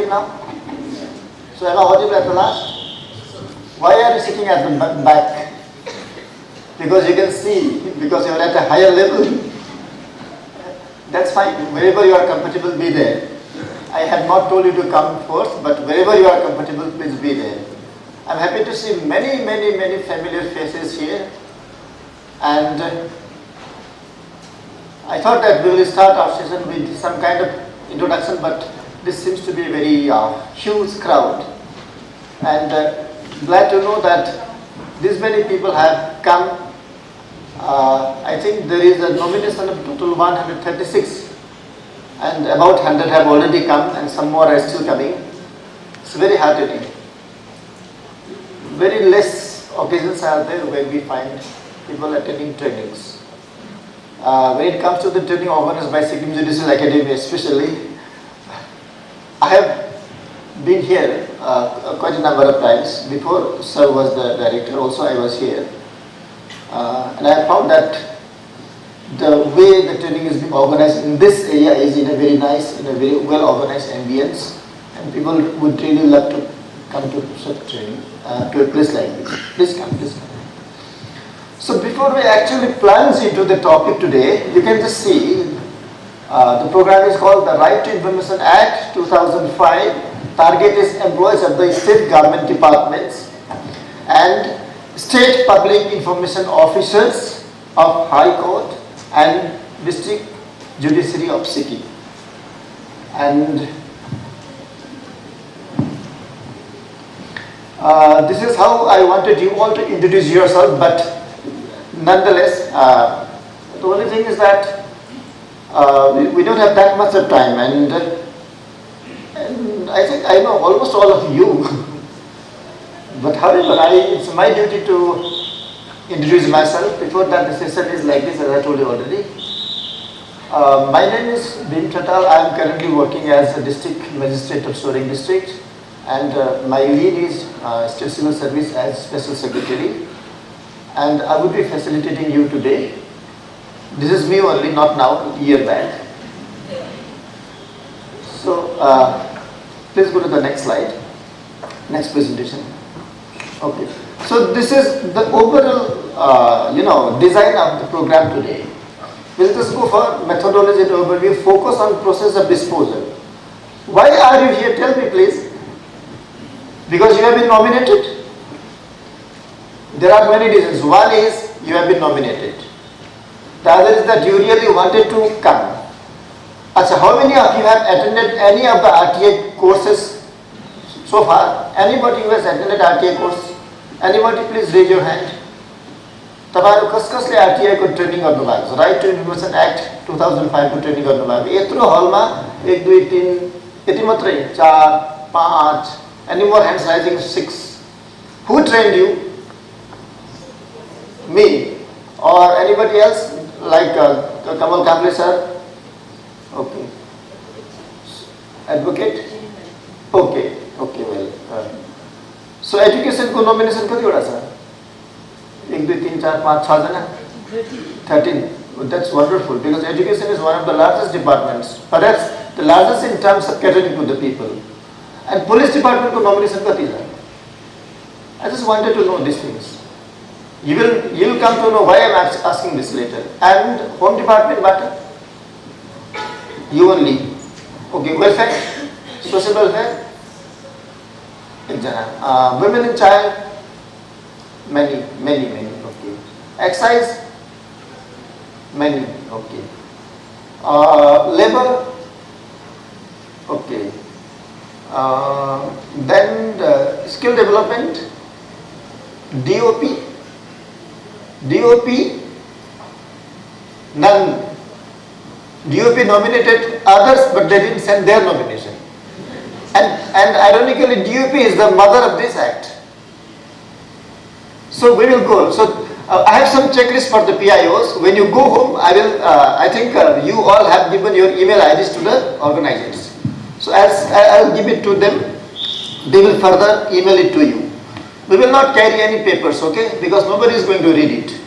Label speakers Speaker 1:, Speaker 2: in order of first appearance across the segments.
Speaker 1: now? So am I audible at the last? Why are you sitting at the back? Because you can see, because you are at a higher level. That's fine. Wherever you are comfortable, be there. I have not told you to come first, but wherever you are comfortable, please be there. I'm happy to see many familiar faces here. And I thought that we will start our session with some kind of introduction, but this seems to be a very huge crowd. And glad to know that this many people have come. I think there is a nomination of total 136, and about 100 have already come, and some more are still coming. It's very heartening. Very less occasions are there where we find people attending trainings. When it comes to the training organized by Sikkim Judicial Academy especially, I have been here quite a number of times. Before Sir was the director, also I was here. And I have found that the way the training is being organized in this area is in a very nice, in a very well organized ambience, and people would really love to come to such training, to a place like this. Please come, please come. So before we actually plunge into the topic today, you can just see the program is called the Right to Information Act 2005. Target is employees of the state government departments and state public information officers of High Court and District Judiciary of Sikkim. And this is how I wanted you all to introduce yourself, but nonetheless, the only thing is that we don't have that much of time, and I think I know almost all of you. But however, it's my duty to introduce myself. Before that, the session is like this, as I told you already. My name is Bhim Thatal. I am currently working as a district magistrate of Soreng district, and my lead is State Civil Service as Special Secretary. And I would be facilitating you today. This is me only, not now, a year back. So, please go to the next slide, next presentation. Okay. So this is the overall, design of the program today. We'll just go for methodology and overview. Focus on process of disposal. Why are you here? Tell me, please. Because you have been nominated. There are many reasons. One is you have been nominated. The other is that you really wanted to come. Achha, how many of you have attended any of the RTA courses so far? Anybody who has attended RTA course? Anybody please raise your hand. तपाईहरु कस-कसले RTA को training गर्नु भएको छ? Right to information act 2005 को training गर्नु भएको? यत्रो हलमा 1 2 3 यति मात्रै 4 5 any more hands rising? 6. Who trained you? Me or anybody else like Kamal Kamble sir? Okay. Advocate? Okay, well. So education को nomination कतिवटा छ? 1 2 3 4 5 6 जना? 13. Well, that's wonderful, because education is one of the largest departments, perhaps the largest in terms of catering to the people. And police department को nomination कति छ? I just wanted to know these things. You will come to know why I am asking this later. And home department matter? You only. Okay, welfare, social welfare. Women and child, many. Okay. Excise, many. Okay. Labor, okay. Then the skill development, DOP, none. DOP nominated others, but they didn't send their nomination. And ironically, DOP is the mother of this act. So we will go. So I have some checklist for the PIOs. When you go home, I think you all have given your email IDs to the organizers. So as I'll give it to them, they will further email it to you. We will not carry any papers, okay? Because nobody is going to read it.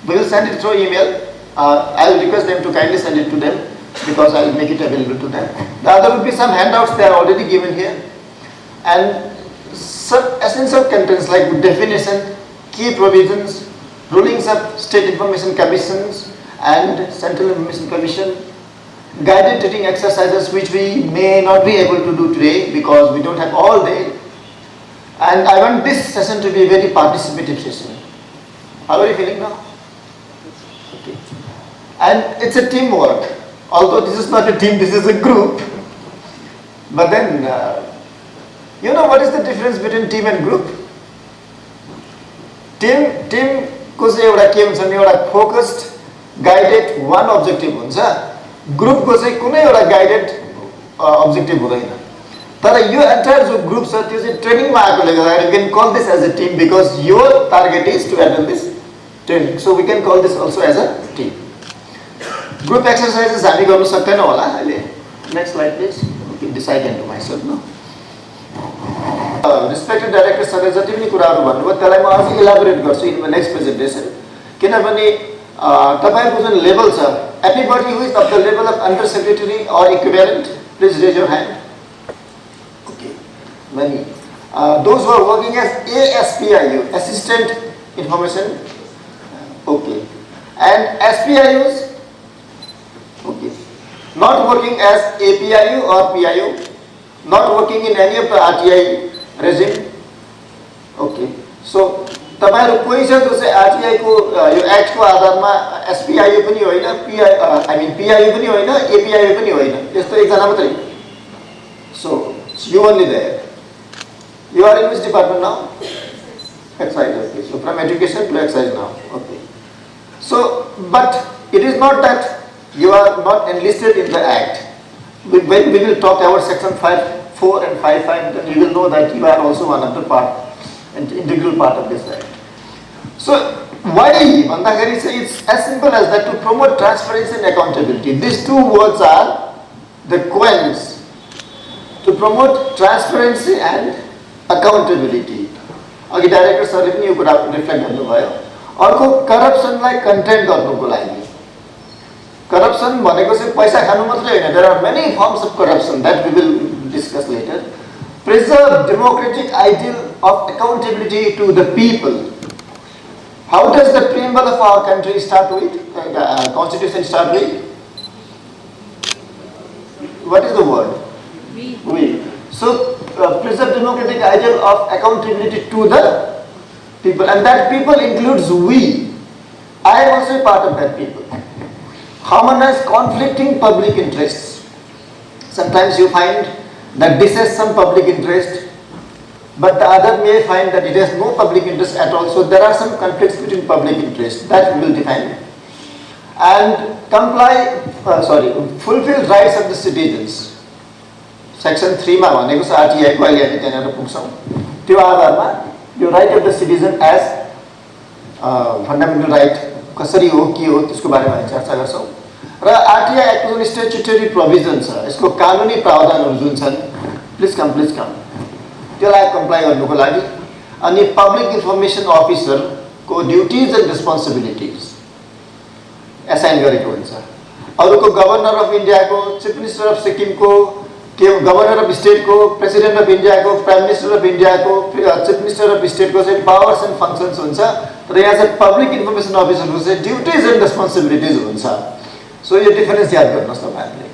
Speaker 1: We will send it through email. I will request them to kindly send it to them. because I will make it available to them. The other would be some handouts, they are already given here. And some essential contents like definition, key provisions, rulings of State Information Commissions and Central Information Commission, guided reading exercises which we may not be able to do today because we don't have all day. And I want this session to be a very participative session. How are you feeling now? Okay. And it's a teamwork. Although this is not a team, this is a group. But then, you know what is the difference between team and group? Team को चाहिँ एउटा के हुन्छ भने एउटा focused, guided one objective हुन्छ. Group को चाहिँ कुनै एउटा guided objective हुँदैन. तर यो entire जो group छ त्यो चाहिँ training मा आएकोले गर्दा you can call this as a team because your target is to attend this training. So we can call this also as a team. Group exercises हामी गर्न सक्दैनौँ होला अहिले. Next slide please. Okay, decide into myself now. Respected director सरले जति पनि कुराहरु भन्नुभयो त्यसलाई म अझै इलाबोरेट गर्छु in my next presentation. किनभने तपाईहरुको जुन लेभल छ, anybody who is of the level of under secretary or equivalent, please raise your hand. Okay. Many. Those who are working as ASPIU, Assistant Information. Okay. And SPIUs. Okay. Not working as APIU or PIU. Not working in any of the RTI regime. Okay. So, तपाईहरु कोही छ जो चाहिँ RTI को यो act को आधारमा SPIU पनि होइन, PIU पनि होइन, APIU पनि होइन. यस्तो एकजना मात्रै. So, you only there. You are in which department now? Excise. Okay. So, from education to excise now. Okay. So, but it is not that you are not enlisted in the act. When we will talk about section 5.4 and 5.5, then you will know that you are also one of the part, an integral part of this act. So, why? It's as simple as that, to promote transparency and accountability. These two words are the coins. To promote transparency and accountability. Okay, director sir, you could have reflected on the अर्को करप्सनलाई content गर्नुको लागि. Corruption भनेको चाहिँ पैसा खानु मात्रै हैन. There are many forms of corruption that we will discuss later. Preserve democratic ideal of accountability to the people. How does the preamble of our country start with? Constitution start with? What is the word? We. So preserve democratic ideal of accountability to the people, and that people includes we. I am also a part of that people. Harmonize conflicting public interests. Sometimes you find that this has some public interest, but the other may find that it has no public interest at all. So there are some conflicts between public interests that we will define. And fulfill rights of the citizens. Section 3 मा भनेको छ RTI को अहिले हामी त्यहाँबाट पुग्छौँ. त्यो आधारमा यो right of the citizen as fundamental right कसरी हो के हो त्यसको बारेमा हामी चर्चा गर्छौँ. र RTI एक्ट जुन स्ट्याट्युटरी प्रोभिजन छ, यसको कानुनी प्रावधानहरू जुन छन्, प्लिज कम त्यसलाई कम्प्लाई गर्नुको लागि अनि पब्लिक इन्फर्मेसन अफिसर को ड्युटीज एन्ड रेस्पोन्सिबिलिटिज असाइन गरेको हुन्छ. अरूको गभर्नर अफ इन्डिया को, चीफ मिनिस्टर अफ सिक्किम को, गभर्नर अफ स्टेट को, प्रेसिडेन्ट अफ इन्डिया को, प्राइम मिनिस्टर अफ इन्डिया को, चीफ मिनिस्टर अफ स्टेट को चाहिँ पावर्स एन्ड फंक्शन्स हुन्छ. तर यहाँ चाहिँ पब्लिक इन्फर्मेसन अफिसर को चाहिँ ड्युटीज एन्ड रेस्पोन्सिबिलिटिज हुन्छ. सो यो डिफरेन्स याद गर्नुहोस् तपाईहरुले.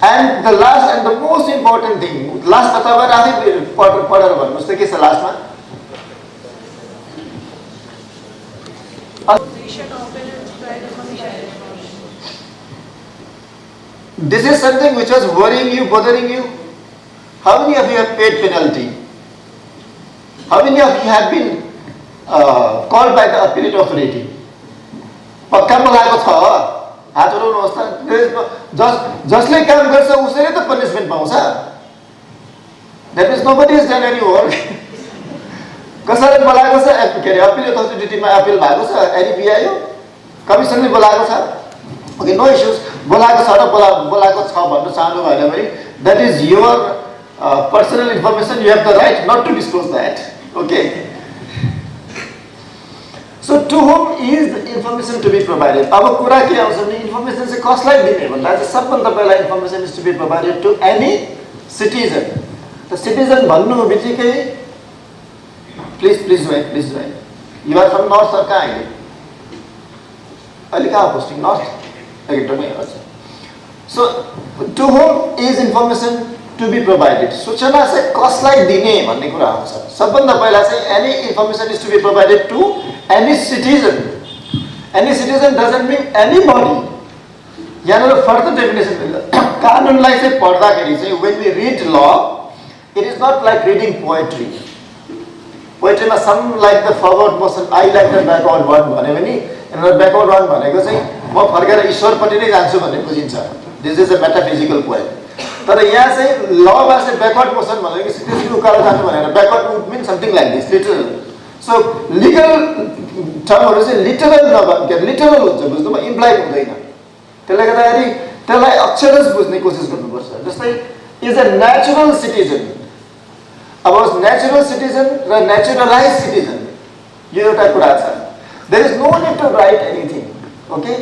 Speaker 1: And the last and the most important thing, last बताबर आफै पढेर भन्नुहोस् त के छ लास्टमा? This is something which was worrying you, bothering you. How many of you have paid penalty? How many of you have been called by the appellate authority? पक्कामा लागेको छ हात उठाउनुहोस् त. जसले काम गर्छ उसैले त पनिशमेन्ट पाउँछ. That means nobody has done any work. कसैले बोलाएको छ के अरे अपिल अथोरिटीमा अपिल भएको छ, any PIO कमिसनले बोलाएको छ. Okay, no issues. बोलाएको छ र बोलाएको छ भन्नु चाहनु भएन भने that is your personal information. You have the right not to disclose that. Okay. So to whom is the information to be provided? अब कुरा के आउँछ भने इन्फर्मेसन चाहिँ कसलाई दिने भन्दा चाहिँ सबभन्दा पहिला information is to be provided to any citizen. त सिटिजन भन्नु बित्तिकै please wait you are from north sir कहाँ अहिले कहाँ पोस्टिङ नर्थ एकदमै हजुर. So to whom is information to be provided. सूचना चाहिँ कसलाई दिने भन्ने कुरा आउँछ. सबभन्दा पहिला चाहिँ any information is to be provided to any citizen. Any citizen doesn't mean anybody. यहाँनिर फर्दर डेफिनेसन दिन्छ. कानुनलाई चाहिँ पढ्दाखेरि चाहिँ when we read law it is not like reading poetry. पोएट्रीमा some like the forward motion I like the backward word भन्यो भने यहाँनिर ब्याकवर्ड वर्ड भनेको चाहिँ म फर्केर ईश्वरपट्टि नै जान्छु भन्ने बुझिन्छ. This is a metaphysical poem. तर यहाँ चाहिँ लमा चाहिँ ब्याकवर्ड मोसन भनेको सिटिजन उकालो जानु भनेर backward would mean something like this literal. So legal टर्महरू चाहिँ लिटरल नभए लिटरल हुन्छ बुझ्नुमा इम्प्लाइ हुँदैन. त्यसले गर्दाखेरि त्यसलाई अक्षरज बुझ्ने कोसिस गर्नुपर्छ. जस्तै इज अ नेचुरल सिटिजन. अब नेचुरल सिटिजन र नेचुरलाइज सिटिजन यो एउटा कुरा छ. There is no need to write anything. Okay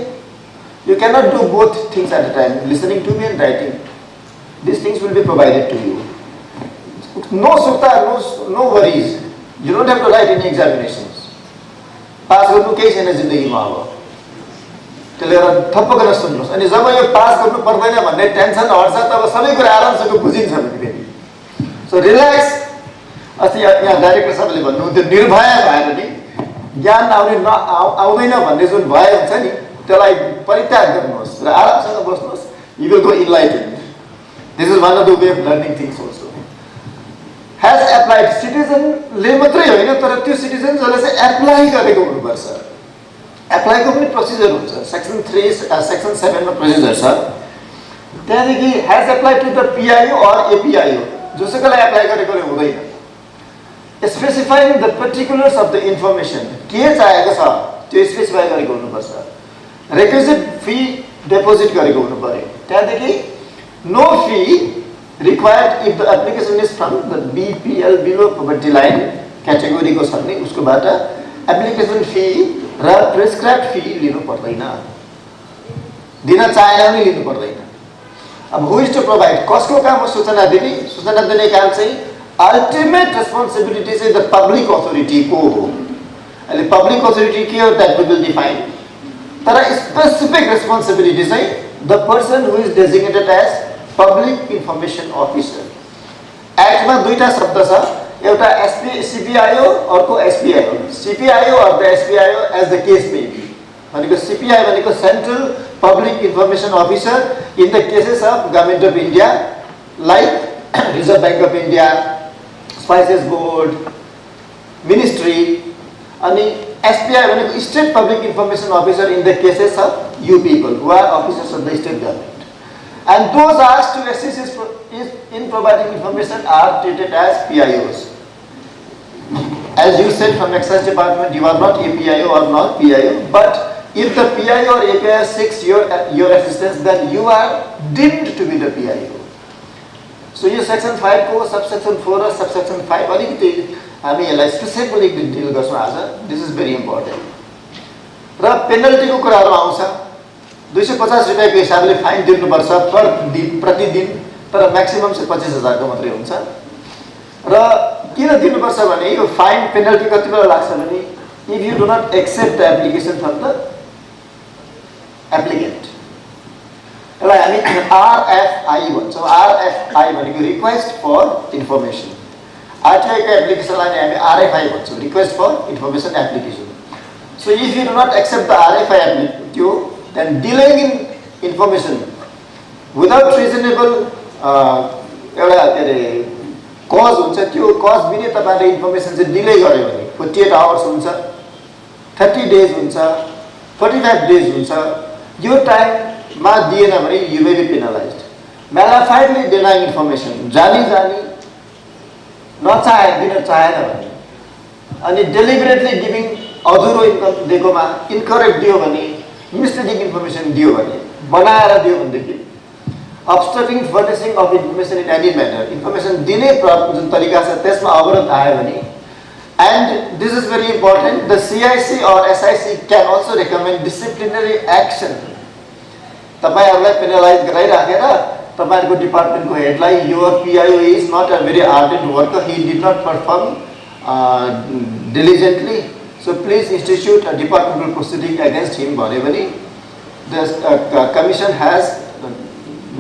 Speaker 1: you cannot do both things at a time. Listening to me and writing. These things will be provided to you. No sutta, no worries. You don't have to write any examinations. Pass गर्नु केही छैन जिन्दगीमा. अब त्यसले गर्दा थप्प गरेर सुन्नुहोस्. अनि जब यो पास गर्नु पर्दैन भन्ने टेन्सन हट्छ तब सबै कुरा आरामसँग बुझिन्छ फेरि. So relax. अस्ति यहाँ डाइरेक्टर साहबले भन्नुहुन्थ्यो निर्भय भएर नि ज्ञान आउँदैन भन्ने जुन भय हुन्छ नि त्यसलाई परित्याग गर्नुहोस् र आरामसँग बस्नुहोस्. You will go enlightened. This is one of the way of learning things also. Has applied. सिटिजनले मात्रै होइन तर त्यो सिटिजन्सहरूले चाहिँ एप्लाई गरेको हुनुपर्छ. एप्लाईको पनि प्रोसिजर हुन्छ. सेक्सन 3 सेक्सन 7 मा प्रोसिजर छ. त्यहाँदेखि has applied to the PIO or APIO जोसुकैलाई एप्लाई गरेकोले हुँदैन. Specifying the particulars of the information के चाहिएको छ त्यो स्पेसिफाई गरेको हुनुपर्छ. रिक्विजिट फी डेपोजिट गरेको हुनु पर्यो. त्यहाँदेखि no fee required if the application is from the BPL below poverty line category को छ भने उसकोबाट एप्लिकेसन फी र प्रेस्क्राइब्ड फी लिनु पर्दैन. दिन चाहेन पनि लिनु पर्दैन. अब हु इज टु प्रोभाइड कसको काम हो सूचना दिने. सूचना दिने काम चाहिँ अल्टिमेट रेस्पोन्सिबिलिटी चाहिँ द पब्लिक अथोरिटी को हो. अहिले पब्लिक अथोरिटी के हो द्याट विल डिफाइन. तर स्पेसिफिक रेस्पोन्सिबिलिटी चाहिँ the person who is designated as public information officer. एक्टमा दुईटा शब्द छ. एउटा सिपिआइओ अर्को SPIO. CPIO or the SPIO as the case may be भनेको सिपिआई भनेको central public information officer in the cases of government of India like Reserve Bank of India, spices board, ministry. अनि SPI भनेको state public information officer in the cases of you people who are officers of the state government. And those asked to assist in providing information are treated as PIOs. As you said from Excise Department, you are not APIO or not PIO, but if the PIO or APIO seeks your assistance, then you are deemed to be the PIO. So you section 5 को subsection 4 or subsection 5 अलिकति हामी यसलाई specifically deal गर्छौँ आज. This is very important. र पेनल्टीको कुराहरू आउँछ. 250 रुपियाँको हिसाबले फाइन तिर्नुपर्छ प्रतिदिन. तर म्याक्सिमम चाहिँ 25,000 को मात्रै हुन्छ. र किन तिर्नुपर्छ भने यो फाइन पेनल्टी कति बेला लाग्छ भने if you do not accept the application from the applicant. यसलाई हामी आरएफआई भन्छौँ. आरएफआई भनेको रिक्वेस्ट फर इन्फर्मेसन. आरटिआईको एप्लिकेसनलाई नै हामी आरएफआई भन्छौँ. Request for information application. So if you do not accept the RFI त्यो then delaying in information without reasonable एउटा के अरे कज हुन्छ. त्यो कज बिना तपाईँले इन्फर्मेसन चाहिँ डिले गर्यो भने 48 आवर्स हुन्छ, 30 डेज हुन्छ, 45 डेज हुन्छ. यो टाइममा दिएन भने you may be penalized. Malafidely denying information जानी दिन चाहेन भने अनि डेलिबरेटली गिभिङ अधुरो इन्कम दिएकोमा इन्करेक्ट दियो भने मिसलिडिङ इन्फर्मेसन दियो भने बनाएर दियो भनेदेखि obstructing furnishing of information in any manner information दिने जुन तरिका छ त्यसमा अवरोध आयो भने And this is very important, the CIC or SIC can also recommend disciplinary action. तपाईहरुलाई पेनलाइज गराइराखेर तपाईहरुको डिपार्टमेन्टको हेडलाई your PIO is not a very ardent worker, he did not perform diligently, so please institute a departmental proceeding against him भने पनि the commission has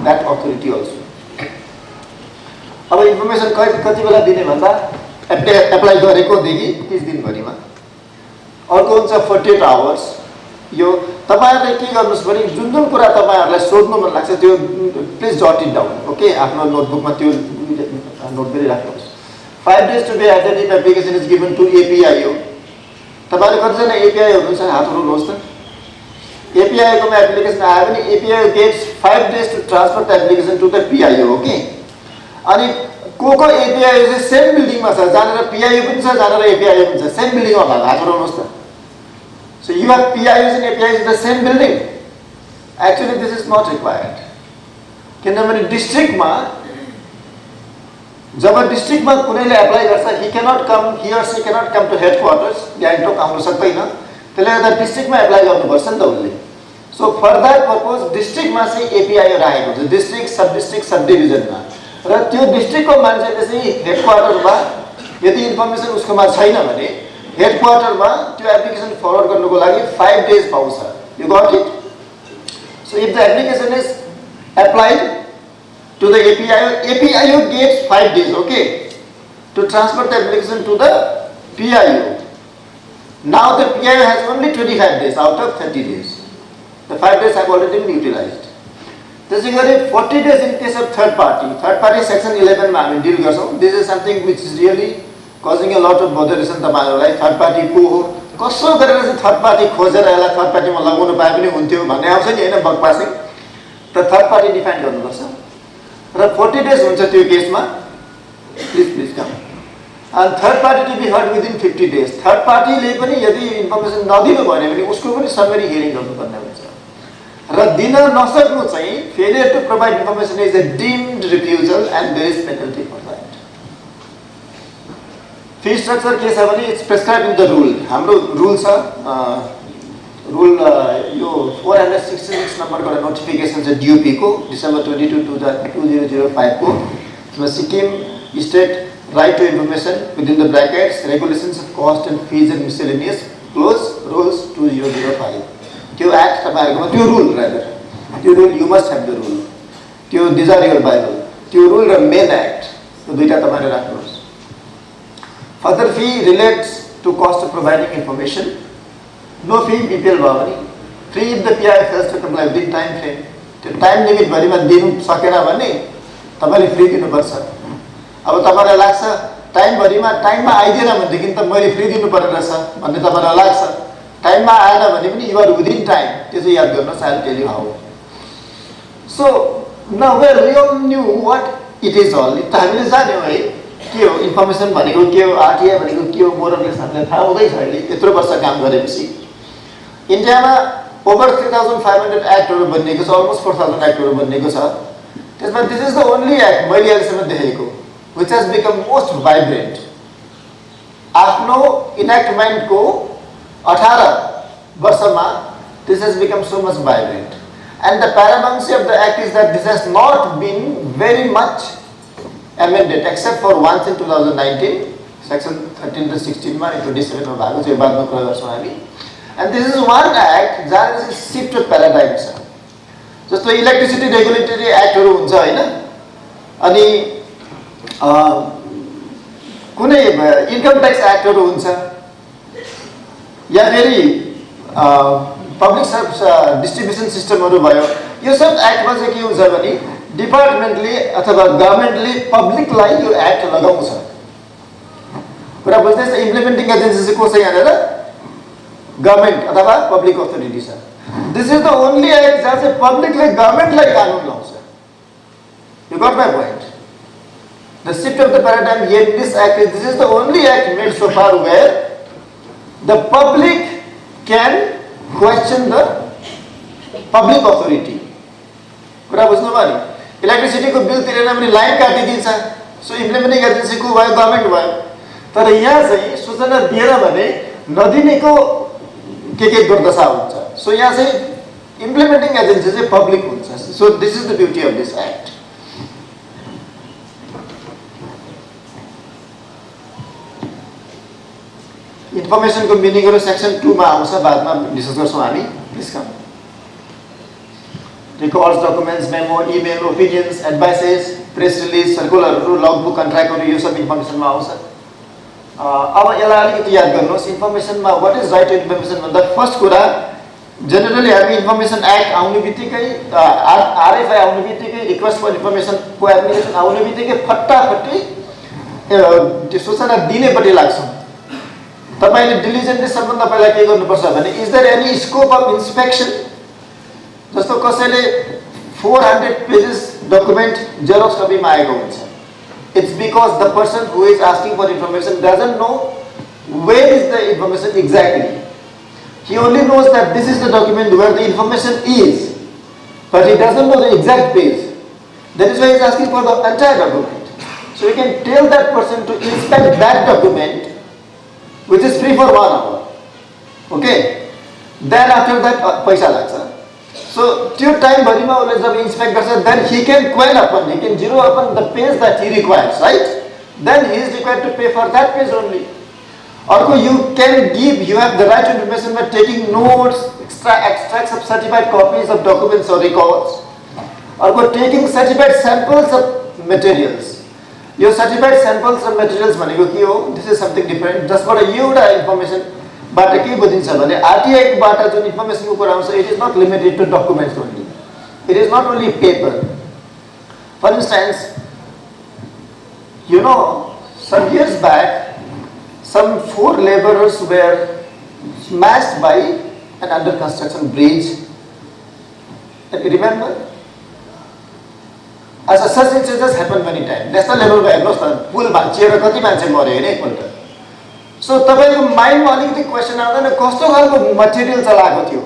Speaker 1: that authority also. अब information कति बेला दिने भन्दा apply गरेको देखि 30 दिन भरिमा, अर्को हुन्छ 48 आवर्स। यो तपाईहरुले के गर्नुस् भने जुन जुन कुरा तपाईहरुलाई सोध्नु मन लाग्छ त्यो please jot it down, okay, आफ्नो नोटबुकमा त्यो नोट गरिराख्नुहोस्। 5 days to be added if application is given to APIO. तपाईहरु कतिजना APIO हुनुहुन्छ हात उठाउनुहोस् त। APIO को एप्लिकेसन आयो भने APIO gets 5 days to transfer the application to the PIO, okay. अनि को APIO चाहिँ सेम बिल्डिङमा छ, जानेर PIO पनि छ, जानेर APIO पनि छ, सेम बिल्डिङमा भएको हात उठाउनुहोस् त। So you have PIOs and APIs in the same building. Actually, this is not required. किनभने डिस्ट्रिक्टमा जब डिस्ट्रिक्टमा कुनैले एप्लाई गर्छ, he cannot come, he or she cannot come to headquarters, Gangtok आउन सक्दैन, त्यसले गर्दा डिस्ट्रिक्टमा एप्लाई गर्नुपर्छ नि त उले। सो फर दैट पर्पस डिस्ट्रिक्टमा चाहिँ APIO राखेको हुन्छ, डिस्ट्रिक्ट, सब डिस्ट्रिक्ट, सब डिभिजनमा, र त्यो डिस्ट्रिक्टको मान्छेले चाहिँ हेडक्वार्टरमा यदि इन्फर्मेसन उसकोमा छैन भने हेडक्वार्टरमा त्यो एप्लिकेसन फरवर्ड गर्नको लागि 5 days पाउँछ। You got it? So if the application is applied to the APIO gets 5 days, okay, to transfer the application to the PIO. Now the PIO has only 25 days out of 30 days. The 5 days have already been utilized. त्यसै गरी 40 days in case of third party. Third party section 11 मा हामी deal गर्छौं। This is something which is really causing a lot of botheration तपाईहरुलाई। Third party को हो, कसो गरेर चाहिँ थर्ड पार्टी खोजेर यसलाई थर्ड पार्टीमा लगाउन पाए पनि हुन्थ्यो भन्ने आउँछ नि हैन बकवासिङ। त थर्ड पार्टी डिफाइन गर्नुपर्छ र 40 days हुन्छ त्यो केसमा। Please com. And third party to be heard within 50 days. Third पार्टीले पनि यदि इन्फर्मेसन नदिनु भने पनि उसको पनि समरी हियरिङ गर्नुपर्ने हुन्छ। र दिन नसक्नु चाहिँ failure to provide information is a deemed refusal and there is penalty for that. Fee structure के छ भने it's prescribe in the rule. हाम्रो रूल छ, रूल यो 466 नम्बरको नोटिफिकेसन छ DOP को डिसेम्बर 22 2005 को। त्यसमा Sikkim state right to information within the brackets regulations of cost and fees and miscellaneous close rules 2005 त्यो एक्ट तपाईहरुकोमा त्यो रूल रादर त्यो rule you must have the rule, त्यो दिस आर योर बाइबल, त्यो rule र main act त्यो दुईटा तपाईहरुले राख्नुहोस्। Further fee relates to cost of providing information. No fee BPL भयो भने free if the PI fails to comply within time frame. त्यो टाइम लिमिट भरिमा दिनु सकेन भने तपाईले फ्री दिनुपर्छ। अब तपाईलाई लाग्छ टाइम भरिमा टाइममा आइदिएन भनेदेखि त मैले फ्री दिनु पर्ने रहेछ भन्ने तपाईलाई लाग्छ। टाइममा आएन भने पनि यु आर विदिन टाइम, त्यो चाहिँ याद गर्नुस्। I will tell you how. So now we all knew what it is all. त हामीले जान्यौ है के हो इन्फर्मेसन भनेको, के हो आरटीआई भनेको, के हो मोरलेस हामीलाई थाहा हुँदैछ अहिले यत्रो वर्ष काम गरेपछि। इन्डियामा ओभर 3500 एक्टहरु बनिएको छ, अलमोस्ट 4000 एक्टहरु बनिएको छ। त्यसमा this is the only act मैले अहिलेसम्म देखेको which has become most vibrant. आफ्नो इनेक्टमेन्टको 18 वर्षमा this has become so much vibrant. And the paramountcy of the act is that this has not been very much amended except for once in 2019, section 13 to 16 मा 27 मा भएको छ, यो बादमा कुरा गर्छौं हामी। And this is one act जहाँ चाहिँ शिफ्ट प्याराडाइम छ। जस्तो इलेक्ट्रिसिटी रेगुलेटरी एक्टहरु हुन्छ हैन, अनि कुनै इन्कम ट्याक्स एक्टहरु हुन्छ, या फेरि पब्लिक सर्भिस डिस्ट्रिब्युसन सिस्टमहरु भयो। यो सब एक्टमा चाहिँ के हुन्छ भने डिपार्टमेन्टले अथवा गभर्नमेन्टले पब्लिकलाई यो एक्ट लगाउँछ। कुरा बुझ्दैछ? इम्प्लिमेन्टिङ एजेन्सी चाहिँ को छ यहाँनेर? गभर्नमेन्ट अथवा पब्लिक अथोरिटी छ। This is the only act जहाँ चाहिँ पब्लिकले गभर्नमेन्टलाई कानुन लाउँछ। You got my point? The shift of the paradigm here in this act is this is the only act made so far where the public can question the public authority. कुरा बुझ्नु भयो नि? इलेक्ट्रिसिटी को bill तिरेन भने line काटिदिन्छ, so implementing agency को भयो, government भयो। तर यहाँ चाहिँ सूचना दिएन भने नदिनेको के दुर्दशा हुन्छ सो यहाँ चाहिँ इम्प्लिमेन्टिङ एजेन्सी चाहिँ पब्लिक हुन्छ so this is the beauty of this act इन्फर्मेसनको मिनिङहरु सेक्सन 2 मा आउँछ बादमा डिस्कस गर्छौं हामी please come records documents memo email opinions advices press release सर्कुलरहरु लगबुक कन्ट्र्याक्टहरु यो सब इन्फर्मेसनमा आउँछ अब यसलाई अलिकति याद गर्नुहोस् इन्फर्मेसनमा what is right to information भन्दा फर्स्ट कुरा जनरली हामी इन्फर्मेसन एक्ट आउने बित्तिकै आरएफआई आउने बित्तिकै रिक्वेस्ट फर इन्फर्मेसन को एप्लिकेसन आउने बित्तिकै फटाफटी त्यो सूचना दिनेपट्टि लाग्छौं तपाईले डिलिजेन्टली सम्बन्ध पहिला के गर्नुपर्छ भने is there any scope of inspection जस्तो कसैले 400 पेजेस डकुमेन्ट जेरोक्स कपीमा आएको हुन्छ it's because the person who is asking for information doesn't know where is the information exactly. He only knows that this is the document where the information is, but he doesn't know the exact page. That is why he is asking for the entire document. So you can tell that person to inspect that document, which is free for 1 hour. Okay? Then after that, paisa lagcha. So त्यो time भरिमा उले जब inspect गर्छ then he can quell upon, he can zero upon the page that he requires, right? Then he is required to pay for that page only. Or you can give, you have the right to information by taking notes, extracts of certified copies of documents or records. Or taking certified samples of materials. Your certified samples of materials भनेको के हो? This is something different. जसबाट एउटा information बाट के बुझिन्छ भने RTI बाट जुन इन्फर्मेसनको कुरा आउँछ it is not limited to documents only it is not only paper for instance you know some years back some 4 laborers were smashed by an under construction bridge and you remember as such incidents happen many times national level ma हेर्नुस् त पुल भाँचिएर कति मान्छे मर्यो हैन एकपल्ट so तपाईको माइन्डमा अलिकति question आउँदैन कस्तो खालको मटेरियल चलाएको थियो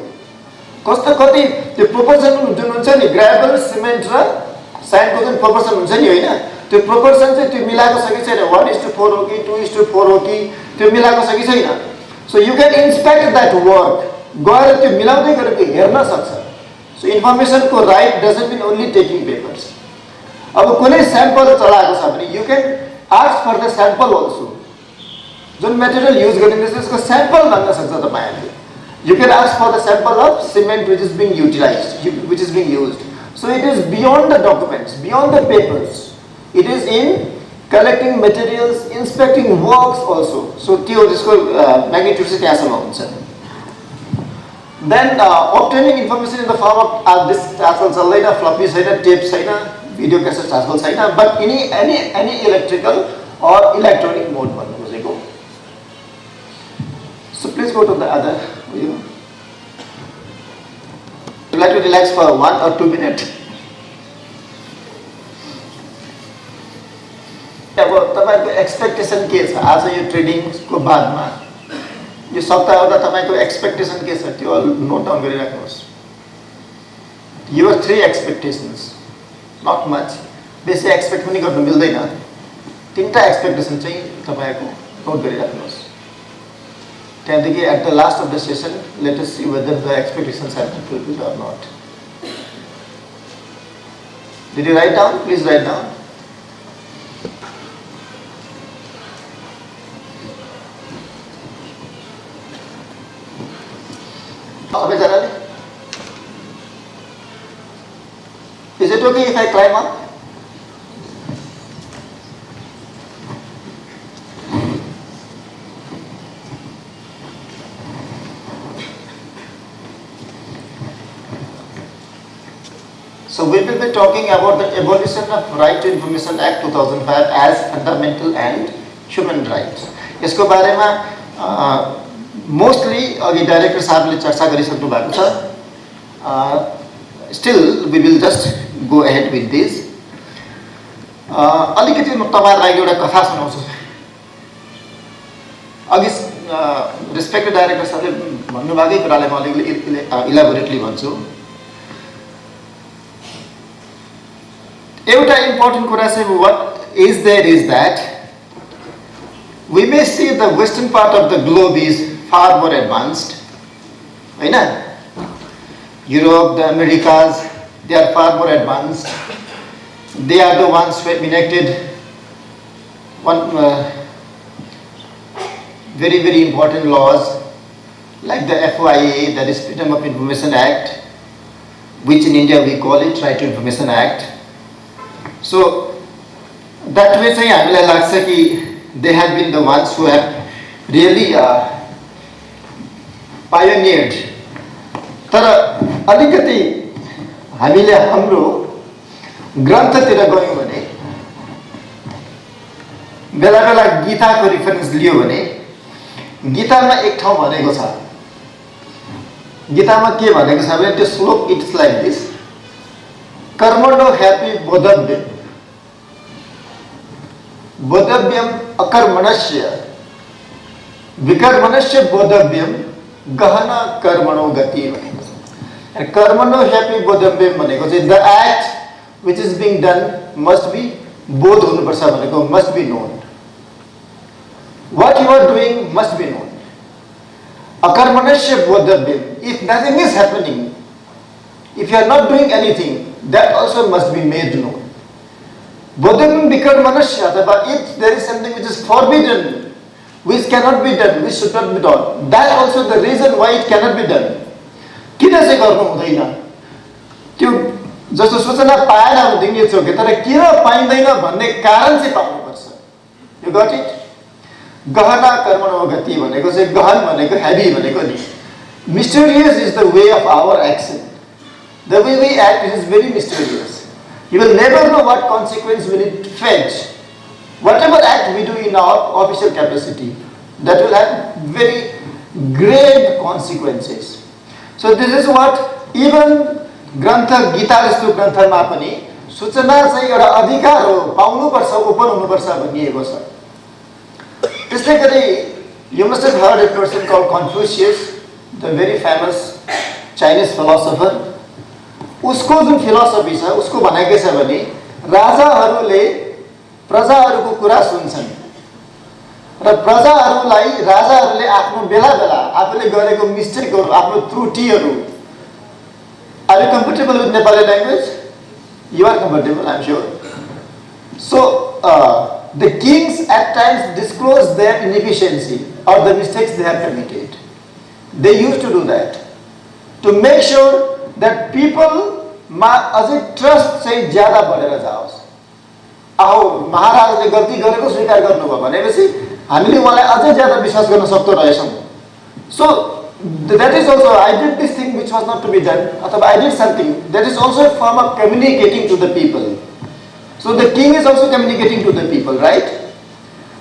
Speaker 1: कस्तो कति त्यो प्रोपोर्सन जुन हुन्छ नि ग्रेभल सिमेन्ट र स्यान्डको जुन प्रोपोर्सन हुन्छ नि हैन त्यो प्रोपोर्सन चाहिँ त्यो मिलाएको छ कि छैन 1:4 हो कि 2:4 हो कि त्यो मिलाएको छ कि छैन so you can inspect that work गएर त्यो मिलाउँदै गरेको हेर्न सक्छ सो इन्फर्मेसनको right doesn't mean only taking papers अब कुनै स्याम्पल चलाएको छ भने you can ask for the sample also जुन मटेरियल युज गरिँदैछ त्यसको स्याम्पल माग्न सक्छ तपाईहरुले you can ask for the sample of cement which is being utilized which is being used so it is beyond the documents beyond the papers it is in collecting materials inspecting works also so त्यो त्यसको magnitude चाहिँ त्यहाँसम्म हुन्छ then obtaining information in the form of this आजकल चल्दैन floppy छैन tape छैन video cassette आजकल छैन but any electrical or electronic mode भन्नु खोजेको so please go to the other you would like to relax for 1 or 2 minutes अब तपाईको एक्सपेक्टेसन के छ आज यो ट्रेडिङ को बादमा यो सप्ताह एउटा तपाईको एक्सपेक्टेसन के छ त्यो नोट डाउन गरिराख्नुहोस् your 3 expectations not much बेसी एक्सपेक्ट पनि गर्न मिल्दैन तीनटा एक्सपेक्टेसन चाहिँ तपाईको नोट गरिराख्नुहोस् त्यहाँदेखि at the last of the session let us see whether the expectations have been fulfilled or not did you write down please write down is it okay if I climb up So we will be talking about the abolition of Right to Information Act 2005 as fundamental and human rights. यसको बारेमा mostly अघि director साहबले चर्चा गरिसक्नु भएको छ still we will just go ahead with this अलिकति म तपाईहरुलाई एउटा कथा सुनाउँछु अघि रेस्पेक्टेड डाइरेक्टर साहबले भन्नुभएकै कुरालाई म अलिकति इलाबोरेटली भन्छु एउटा इम्पोर्टेन्ट कुरा चाहिँ what is there is that we may see the western part of the globe is far more advanced. Right? Europe, the Americas, they are far more advanced. They are the ones who have enacted one very, very important laws like the FOIA, that is Freedom of Information Act, which in India we call it Right to Information Act. So that way चाहिँ हामीलाई लाग्छ कि they have been the ones who have really pioneered. तर अलिकति हामीले हाम्रो ग्रन्थतिर गयौँ भने बेला बेला गीताको रेफरेन्स लियो भने गीतामा एक ठाउँ भनेको छ, गीतामा के भनेको छ भने त्यो श्लोक इट्स लाइक दिस, कर्मणो ह्यापी बोधव्यम बोधव्यम अकर्मणस्य विकर्मणस्य बोधव्यम गहना कर्मणो गति भनेको छ। कर्मणो ह्यापी बोधव्यम भनेको चाहिँ the act which is being done must be बोध हुनुपर्छ भनेको, must be known. What you are doing must be known. Akarmanasya bodhavyam. If nothing is happening, if you are not doing anything, that also must be made known. Bodhavyam vikarmanasya, if there is something which is forbidden, which cannot be done, which should not be done, that also the reason why it cannot be done. किन चाहिँ गर्नु हुँदैन? त्यो जस्तो सूचना पाएन हुँदैन छ कि, तर किन पाइँदैन भन्ने कारण चाहिँ पाउनुपर्छ। You got it? गहना कर्मणो गति भनेको चाहिँ गहन भनेको हेभी भनेको नि। Mysterious is the way of our action. The way we act is very mysterious. You will never know what consequence will it fetch. Whatever act we do in our official capacity, that will have very grave consequences. So this is what even ग्रन्थ गीता जस्तो ग्रन्थमा पनि सूचना चाहिँ एउटा अधिकार हो, पाउनुपर्छ, open हुनुपर्छ भनिएको छ। त्यसै गरी you must have heard a person called Confucius, the very famous Chinese philosopher. उसको जुन फिलोसफी छ उसको भनाइ के छ भने राजाहरूले प्रजाहरूको कुरा सुन्छन् र प्रजाहरूलाई राजाहरूले आफ्नो बेला बेला आफूले गरेको मिस्टेकहरू, आफ्नो त्रुटिहरू। Are you comfortable with Nepali language? You are comfortable, I am sure. So the kings at times disclose their inefficiency or the mistakes they have committed. They used to do that to make sure that people मा अझै trust चाहिँ ज्यादा बढेर जाओस्। आओ महाराजले गल्ती गरेको स्वीकार गर्नुभयो भनेपछि हामीले उहाँलाई अझै ज्यादा विश्वास गर्न सक्दो रहेछौँ। So that is also, I did this thing which was not to be done, अथवा I did something, that is also a form of communicating to the people. So the king is also communicating to the people, right?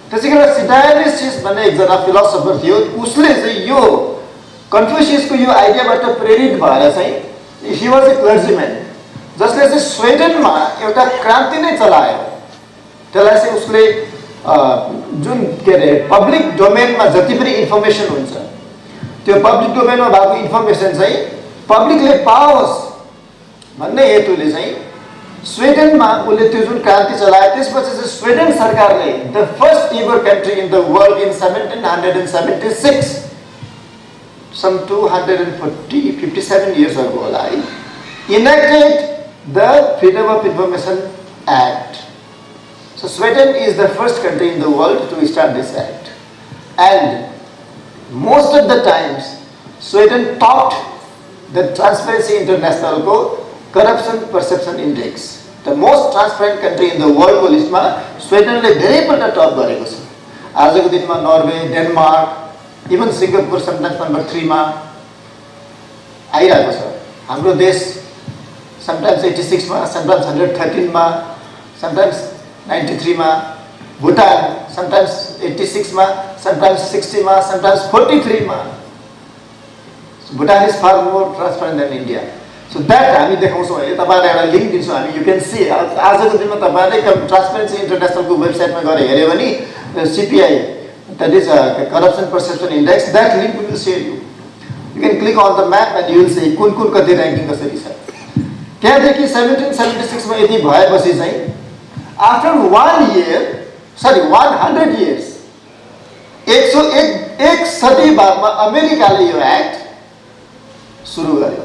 Speaker 1: त्यसैगरी सिडायलिसिस भन्ने एकजना philosopher थियो, उसले चाहिँ यो कन्फ्युसियसको यो आइडियाबाट प्रेरित भएर चाहिँ he was a clergyman, जसले चाहिँ स्वेडेनमा एउटा क्रान्ति नै चलायो। त्यसलाई चाहिँ उसले जुन के अरे पब्लिक डोमेनमा जति पनि इन्फर्मेसन हुन्छ त्यो पब्लिक डोमेनमा भएको इन्फर्मेसन चाहिँ पब्लिकले पाओस् भन्ने हेतुले चाहिँ स्वेडेनमा उसले त्यो जुन क्रान्ति चलायो। त्यसपछि चाहिँ स्वेडेन सरकारले the first ever country in the world in 1776, some 257 years ago, enacted the Freedom of Information Act. So Sweden is the first country in the world to start this act, and most of the times Sweden topped the Transparency International Corruption Perception Index. The most transparent country in the world को लिस्टमा स्वेडनले धेरैपल्ट top गरेको छ। आजको दिनमा Norway, Denmark, even Singapore sometimes number 3 मा आइरहेको छ। हाम्रो देश समटाइम्स 86 मा, समटाइम्स 113 मा, समटाइम्स 93 मा, भुटान समटाइम्स 86 मा, समटाइम्स 60 मा, समटाइम्स 43 मा। So Bhutan is far more transparent than India. So that हामी देखाउँछौँ है, तपाईहरुलाई एउटा लिंक दिन्छु हामी, you can see आजको दिनमा तपाईहरुले ट्रान्सपेरेन्सी इन्टरनेशनलको वेबसाइटमा गएर हेर्यो भने CPI, that is a corruption perception index, that link will share you. You can click on the map and you will see कुन कुन कति र्याङ्किङ कसरी छ। त्यहाँदेखि 1776 मा यति भएपछि चाहिँ after 100 years एक सदी बादमा अमेरिकाले यो एक्ट सुरु गर्यो।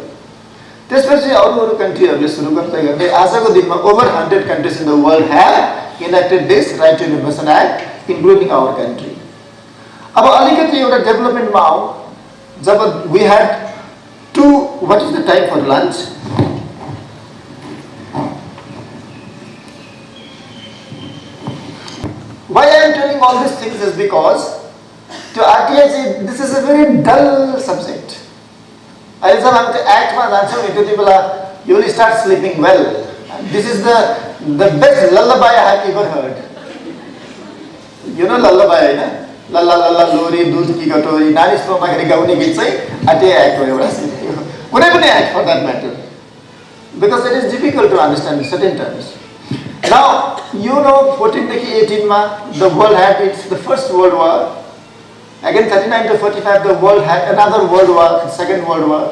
Speaker 1: त्यसपछि अरू कन्ट्रीहरूले सुरु गर्दै गर्दै आजको दिनमा over 100 countries in the world have enacted this right to information act, including our country. अब अलिकति एउटा डेभलपमेन्टमा आऊ। जब we had what is the time for lunch? Why I am telling all these things is because to RTI this is a very dull subject. अहिले जब हामी एक्टमा जान्छौँ नि त्यति बेला you will start sleeping well. This is the best lullaby I have ever heard. You know lullaby हैन? लल्ला लल्ला लोरी दूध की कटोरी नानी स्तोमाखेरि गाउने गीत चाहिँ RTI एक्ट हो एउटा। कुनै पनि act for that matter. Because it is difficult to understand certain terms. Now, you know 14देखि 18 मा the world had the first world war. Again 39 to 45 the world had another world war, second world war.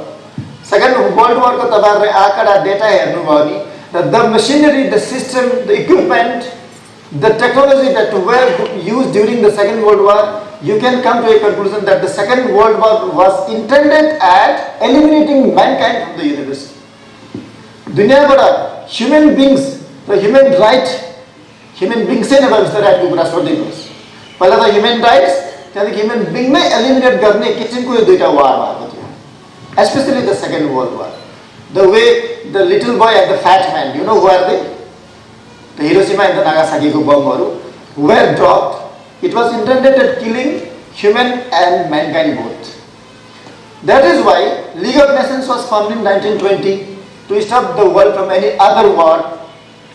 Speaker 1: Second world war को तपाईहरुले आँकडा data हेर्नुभयो नि the machinery, the system, the equipment, the technology that were used during the second world war, you can come to a conclusion that the second world war was intended at eliminating mankind from the universe. दुनियाबाट human beings, the human beings चाहिँ never the right कुरा सोधिनुहोस्। पहिला त human rights त्यहाँदेखि human being नै eliminate गर्ने किसिमको यो दुईटा वार भएको थियो। Especially the second world war. The way the little boy and the fat man, you know who are they? The Hiroshima and the Nagasaki bombहरू were dropped. It was intended at killing human and mankind both. That is why League of Nations was formed in 1920 to stop the world from any other war.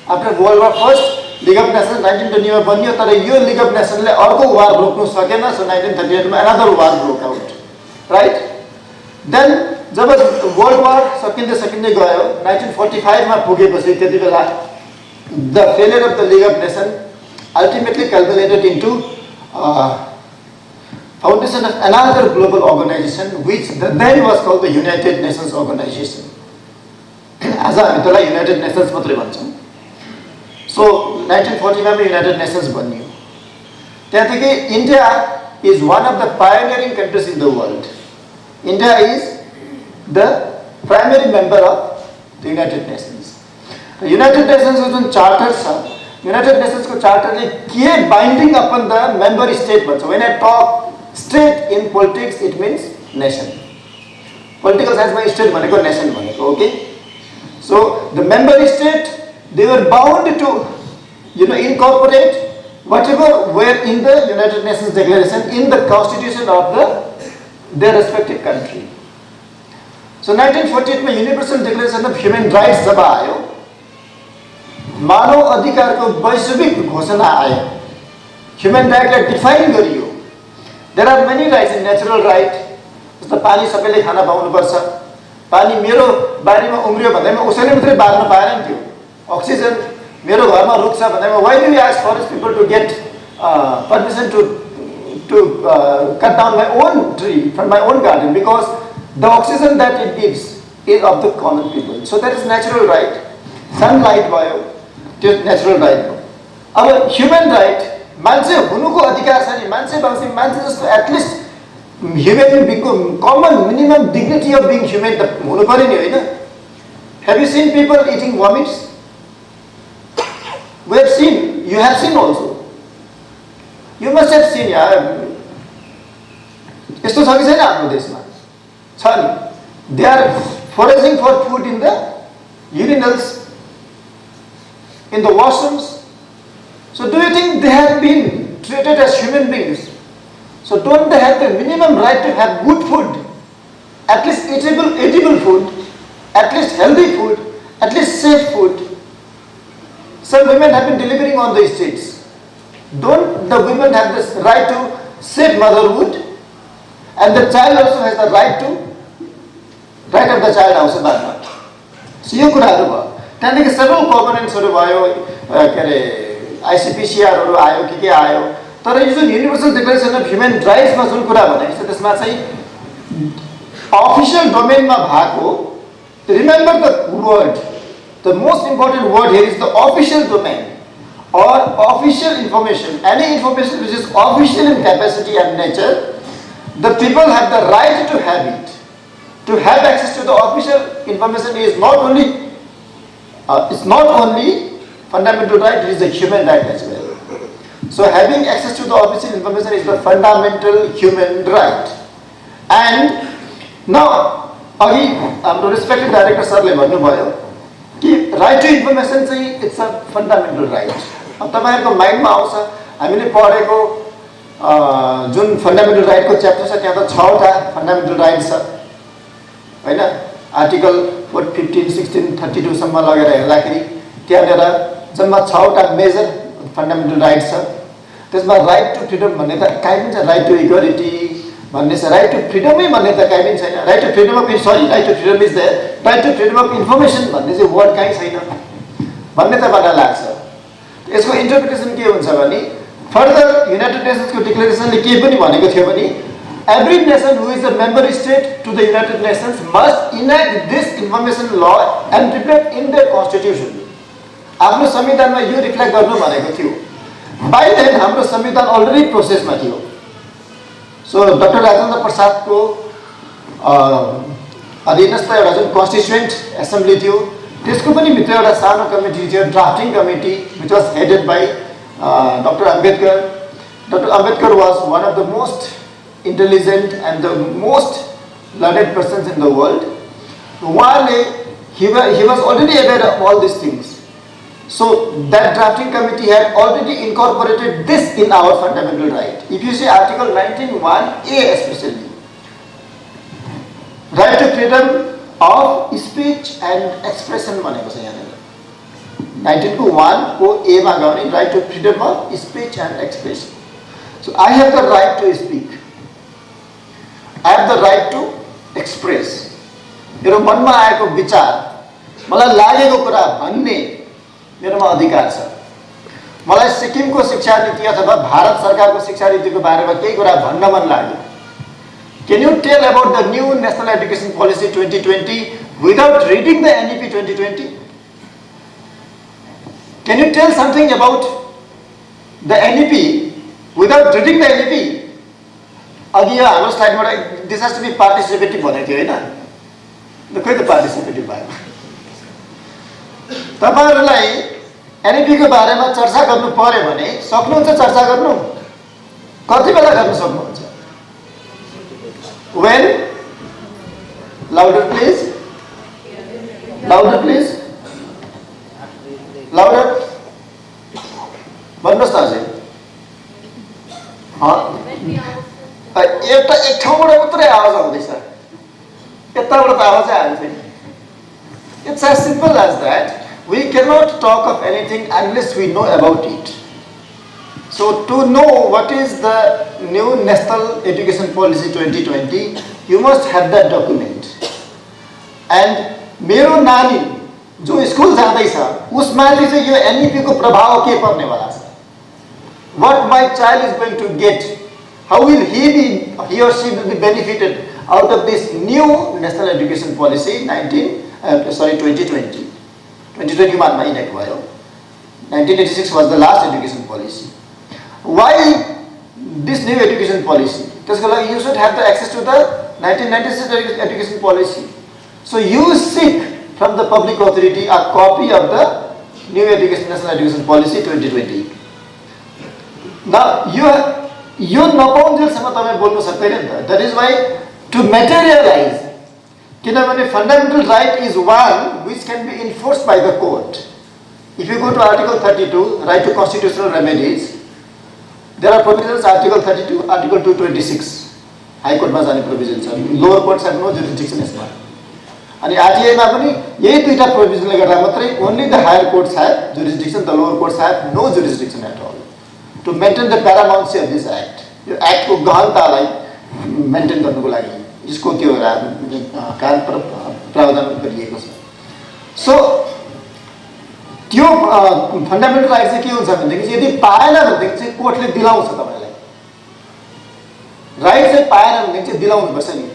Speaker 1: After World War First, League of Nations 1920 मा बनियो तर यो League of Nations ले अर्को war रोक्नु सकेन। So 1938 मा another war broke out. Right? Then जब world war सकिँदै गयो 1945 मा पुगेपछि त्यति बेला the failure of the League of Nations ultimately culminated into foundation of another global organization which then was called the United Nations Organization. आज हामी त्यसलाई United Nations मात्रै भन्छौँ। So 1945 मा United Nations बन्यो। त्यहाँदेखि India is one of the pioneering countries in the world. India is the primary member of the United Nations. The United Nations is one charter, sir. United Nations को charter ले किए binding upon the member state बन्छ। When I talk state in politics, it means nation. Political science में state भनेको nation भनेको, okay? So the member state they were bound to incorporate whatever were in the United Nations Declaration in the constitution of their respective country. So 1948 में Universal Declaration of Human Rights जब आयो मानव अधिकारको वैश्विक घोषणा आयो। Human right लाई define गरियो। There are many rights in natural right. जस्तो पानी सबैले खान पाउनुपर्छ। पानी मेरो बारीमा उम्रियो भन्दैमा उसैले मात्रै बार्न पाएन नि त्यो। अक्सिजन मेरो घरमा रुख छ भन्दैमा why do we ask forest people to get permission to cut down my own tree from my own garden? Because the oxygen that it gives is of the common people. So that is natural right. Sunlight भयो त्यो natural right हो। अब human right मान्छे हुनुको अधिकार छ नि मान्छे भएपछि मान्छे जस्तो at least human being को common minimum dignity of being human त हुनु पर्यो नि हैन? Have you seen people eating vomits? We have seen. You have seen also. You must have seen यार। यस्तो छ कि छैन हाम्रो देशमा? छ नि। They are foraging for food in the urinals, in the washrooms. So do you think they have been treated as human beings? So don't they have the minimum right to have good food, at least edible food, at least healthy food, at least safe food? Some women have been delivering on the streets. Don't the women have this right to safe motherhood? And the child also has the right of the child also बादमा। So यो कुराहरु भयो। त्यहाँदेखि several componentsहरु भयो के अरे ICPCRहरु आयो के आयो तर यो जुन युनिभर्सल डिक्लेरेसन अफ ह्युमन राइट्समा जुन कुरा भनेको छ त्यसमा चाहिँ अफिसियल डोमेनमा भएको remember the word the most important word here is the official domain or official information, any information which is official in capacity and nature, the people have the right to have it. To have access to the official information is not only it's not only fundamental right, it is a human right as well. So having access to the official information is the fundamental human right. And now, हाम्रो respected director सरले भन्नुभयो कि right to information चाहिँ it's a fundamental right. अब तपाईहरुको माइन्डमा आउँछ हामीले पढेको जुन फन्डामेन्टल राइटको च्याप्टर छ त्यहाँ त 6 वटा फन्डामेन्टल राइट छ हैन आर्टिकल 15 16 32 सम्म लगेर हेर्दाखेरि त्यहाँनेर जम्मा 6 वटा मेजर फन्डामेन्टल राइट छ त्यसमा राइट टु फ्रीडम भन्ने त काहीँ पनि छैन राइट टु इक्वालिटी भन्ने छ राइट टु फ्रीडमै भन्ने त काहीँ पनि छैन right to freedom of right to freedom is there right to freedom of information भन्ने चाहिँ वर्ड काहीँ छैन भन्ने त मलाई लाग्छ यसको इन्टरप्रिटेसन के हुन्छ भने फर्दर युनाइटेड नेसन्सको डिक्लेरेसनले के पनि भनेको थियो भने every nation who is a member state to the United Nations must enact this information law and reflect in their constitution. आफ्नो संविधानमा यो रिफ्लेक्ट गर्नु भनेको थियो by then हाम्रो संविधान अलरेडी प्रोसेसमा थियो सो डाक्टर राजेन्द्र प्रसादको अधीनस्थ एउटा जुन कन्स्टिट्युएन्ट एसेम्ब्ली थियो त्यसको पनि भित्र एउटा सानो कमिटी थियो drafting committee which was headed by Dr. Ambedkar. Dr. Ambedkar was one of the most intelligent and the most learned persons in the world. While he was already aware of all these things. So that drafting committee had already incorporated this in our fundamental right. If you see Article 19(1)(a) especially, right to freedom of speech and expression भनेको छ यहाँ 19(1)(a) मा गयो नि right to freedom of speech and expression. So I have the right to speak. I have the right to express. मेरो मनमा आएको विचार मलाई लागेको कुरा भन्ने मेरोमा अधिकार छ मलाई सिक्किमको शिक्षा नीति अथवा भारत सरकारको शिक्षा नीतिको बारेमा केही कुरा भन्न मन लाग्यो Can you tell about the new National Education Policy 2020 without reading the NEP 2020? Can you tell something about the NEP without reading the NEP? अघि यो हाम्रो स्लाइडबाट दिस हैज टु बी पार्टिसिपेटिभ भनेको थियो हैन ल खोइ त पार्टिसिपेटिभ भयो तपाईहरुलाई एनईपी को बारेमा चर्चा गर्नु पर्यो भने सक्नुहुन्छ चर्चा गर्नु कति बेला गर्न सक्नुहुन्छ when louder please louder भन्नुस् त अझै एउटा एक ठाउँबाट मात्रै आवाज आउँदैछ यताबाट त आवाजै आएको छैन It's as simple as that. We cannot talk of anything unless we know about it. So to know what is the new National Education Policy 2020, you must have that document. And मेरो नानी जो school जाँदैछ उसमाथि चाहिँ यो NEP को प्रभाव के पर्नेवाला छ What my child is going to get, how will he or she will be benefited out of this new National Education Policy 2020. 2021 मा इनेक्ट भयो 1986 was the last education policy. Why this new education policy? त्यसको लागि you should have the access to the 1996 education policy. So you seek from the public authority a copy of the new National Education Policy 2020. Now you नपाउन्जेलसम्म तपाईं बोल्नु सक्दैन नि त That is why to materialize किनभने fundamental right is one which can be enforced by the court. If you go to Article 32, right to constitutional remedies, there are provisions Article 32, Article 226. High Court मा जाने provisions छ. Lower courts have no jurisdiction यसमा. अनि RTI मा पनि यही दुईटा provisionले गर्दा मात्रै only the higher courts have jurisdiction, the lower courts have no jurisdiction at all. To maintain the paramountcy of this act. यो act को गहनतालाई maintain गर्नको लागि इसको त्यो कारण प्रावधान गरिएको छ सो त्यो फन्डामेन्टल राइट चाहिँ के हुन्छ भन्दाखेरि यदि पाएन भनेदेखि चाहिँ कोर्टले दिलाउँछ तपाईलाई राइट चाहिँ पाएन भनेदेखि चाहिँ दिलाउनु पर्छ नि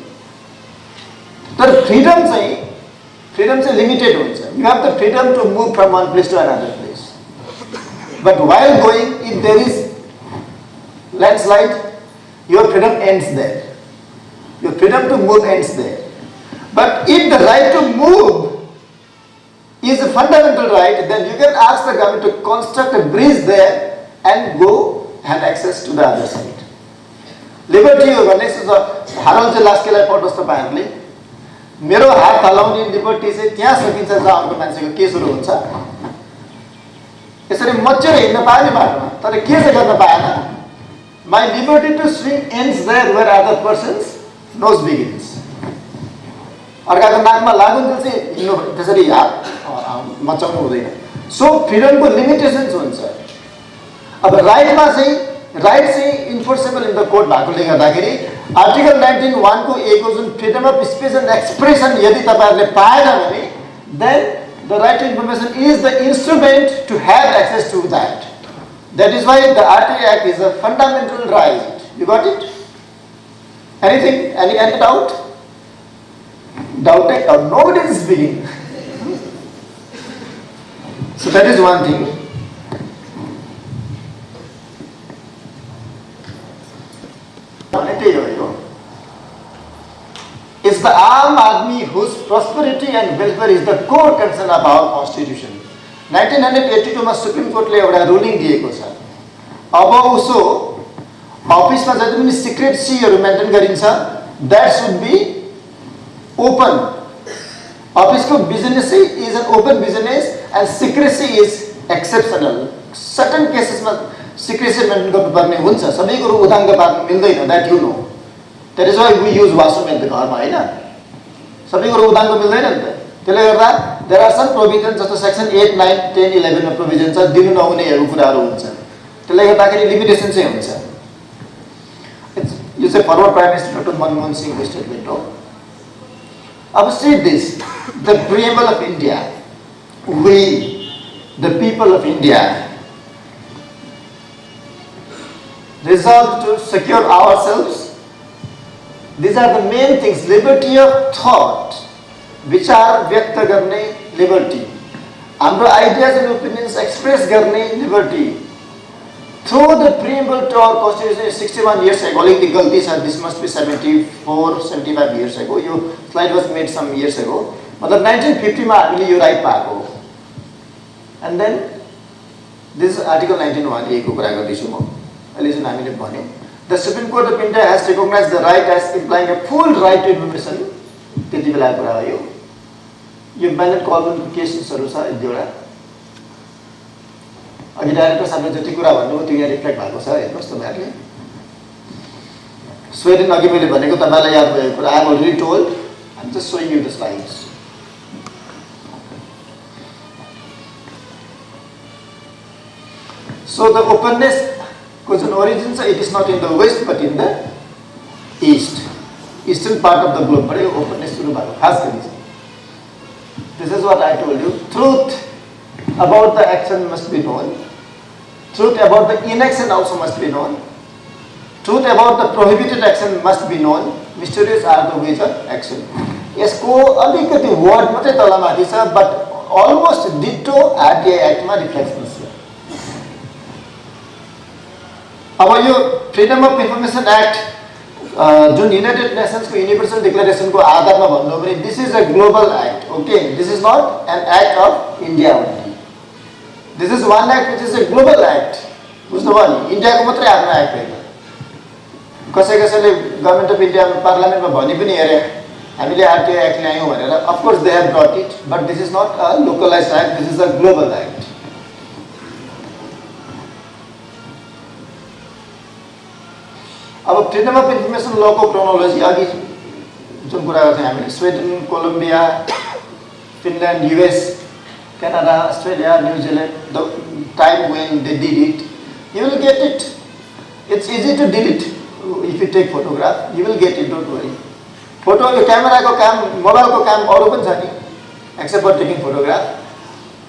Speaker 1: तर फ्रीडम चाहिँ लिमिटेड हुन्छ you have the freedom to move from one place to another place But while going, if there is landslide, your freedom ends there. Your freedom to move ends there. But if the right to move is a fundamental right, then you can ask the government to construct a bridge there and go have access to the other side. Liberty हो भने हारल चाहिँ last केलाई पढ्नुहोस् तपाईहरुले मेरो हात हलाउने liberty चाहिँ त्यहाँ सकिन्छ जहाँ अर्को मान्छेको के सुरु हुन्छ यसरी मच्चेर हिँड्न पाए नि बाटोमा तर के चाहिँ गर्न पाएन My liberty to swing ends there where other person's nose begins. अर्काको नाकमा लागुन्जेल चाहिँ हिँड्नु त्यसरी हात मचाउनु हुँदैन सो फ्रिडमको लिमिटेसन्स हुन्छ अब राइटमा चाहिँ राइट चाहिँ इन्फोर्सेबल इन द कोर्ट भएकोले गर्दाखेरि आर्टिकल 19(1) को ए को जुन freedom of speech and expression यदि तपाईहरुले पाएन भने then the right to information is the instrument to have access to that That is why the RTA Act is a fundamental right. You got it? Anything? Any doubt? Doubt? Nobody is speaking. So that is one thing. It's the Aam Aadmi whose prosperity and welfare is the core concern of our constitution. 1982 मा supreme कोर्टले एउटा ruling दिएको छ अब उसो अफिसमा जति पनि सिक्रेटसीहरु मेन्टेन गरिन्छ दैट शुड बी ओपन अफिसको business is an open business and secrecy is exceptional certain केसेसमा सिक्रेसी मेन्टेन गर्नुपर्ने हुन्छ सबै कुरो उदाङ्ग पार्न मिल्दैन that you know that is why we use washroom in the घरमा हैन सबै कुरो उदाङ्ग मिल्दैन नि त त्यसले गर्दा देयर आर सम प्रोभिजन जस्तो सेक्सन 8 9 10 11 मा प्रोभिजन छ दिनु नहुनेहरु कुराहरु हुन्छ त्यसले गर्दाखेरि लिमिटेसन चाहिँ हुन्छ यो चाहिँ former prime minister doctor Manmohan सिंहको स्टेटमेन्ट हो अब see this the preamble of India we the people of India resolved to secure ourselves these are the main things liberty of thought विचार व्यक्त गर्ने लिबर्टी हाम्रो आइडियाज एन्ड ओपिनियन्स एक्सप्रेस गर्ने liberty through the preamble to our constitution 61 years ago अलिकति गल्ती छ this must be 74 75 years ago यो slide was made some years ago मतलब 1950 मा हामीले यो राइट पाएको and then this article 19(1) A को कुरा गर्दैछु म अहिले जुन हामीले भन्यौ the supreme court of India has recognized the right as implying a full right to information त्यति बेला कुरा हो यो ब्यालेट कलमनको केसेसहरु छ एक दुईवटा अघि डाइरेक्टर साहबले जति कुरा भन्नुभयो त्यो यहाँ रिफ्लेक्ट भएको छ हेर्नुस् तपाईहरुले स्वेडेन अघि मैले भनेको तपाईलाई याद भएको कुरा I already told I am just showing you the slides so the openness को जुन ओरिजिन छ it is not in the west but in the east eastern part of the globe बाट ओपननेस सुरु भएको खास गरी This is what I told you. Truth about the action must be known. Truth about the inaction also must be known. Truth about the prohibited action must be known. Mysterious are the ways of action. यसको अलिकति word मात्रै तलमाथि छ but almost ditto RTA Act मा reflection छ अब यो freedom of information act जुन युनाइटेड नेशन्स को यूनिवर्सल डिक्लेरेशन को आधारमा भन्नु भने this is a global act okay this is not an act of India only this is one act which is a global act बुझ्नुभयो नि India को मात्रै आफ्नो एक्ट हैन कसैले गभर्नमेन्ट अफ इंडिया पार्लियामेन्टमा भनि पनि हेरे हामीले आरटीआई एक्ट ल्यायौं भनेर of course they have brought it but this is not a localized act this is a global act अब फ्रीडम अफ इन्फर्मेसन ल को क्रोनोलोजी अघि जुन कुरा गर्थ्यौं हामीले Sweden Colombia Finland US Canada Australia New Zealand the time when they did it you will get it it's easy to delete if you take photograph you will get it don't worry photo यो camera को काम mobile को काम अरु पनि छ नि accept for taking photograph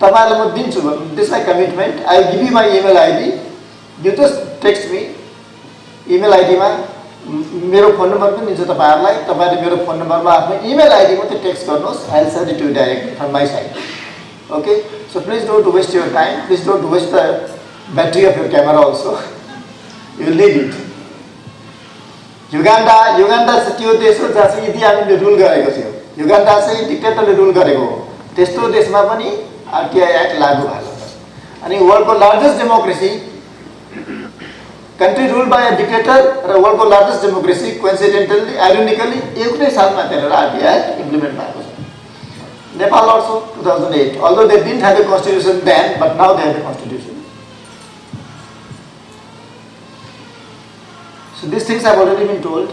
Speaker 1: तपाईहरुलाई म दिन्छु this my commitment I give you my email ID you just text me email ID मा मेरो फोन नम्बर पनि दिन्छु तपाईहरुलाई तपाईहरुले मेरो फोन नम्बरमा आफ्नो इमेल आईडी मात्रै टेक्स्ट गर्नुहोस् I will send it to directly from my side okay so please don't waste your time please don't waste the battery of your camera also. You will need it. Uganda चाहिँ त्यो देश हो जहाँ चाहिँ इदी आमिनले rule गरेको थियो। युगान्डा चाहिँ डिक्टेटरले rule गरेको हो। त्यस्तो देशमा पनि आरटीआई एक्ट लागू भएको छ। अनि वर्ल्डको largest democracy country ruled by a dictator र वर्ल्डको लार्जेस्ट डेमोक्रेसी coincidentally ironically एउटै सालमा तेरेर आरटीआई एक्ट इम्प्लिमेन्ट भएको छ। Nepal also 2008 although they didn't have a constitution then but now they have a constitution. So these things have already been told.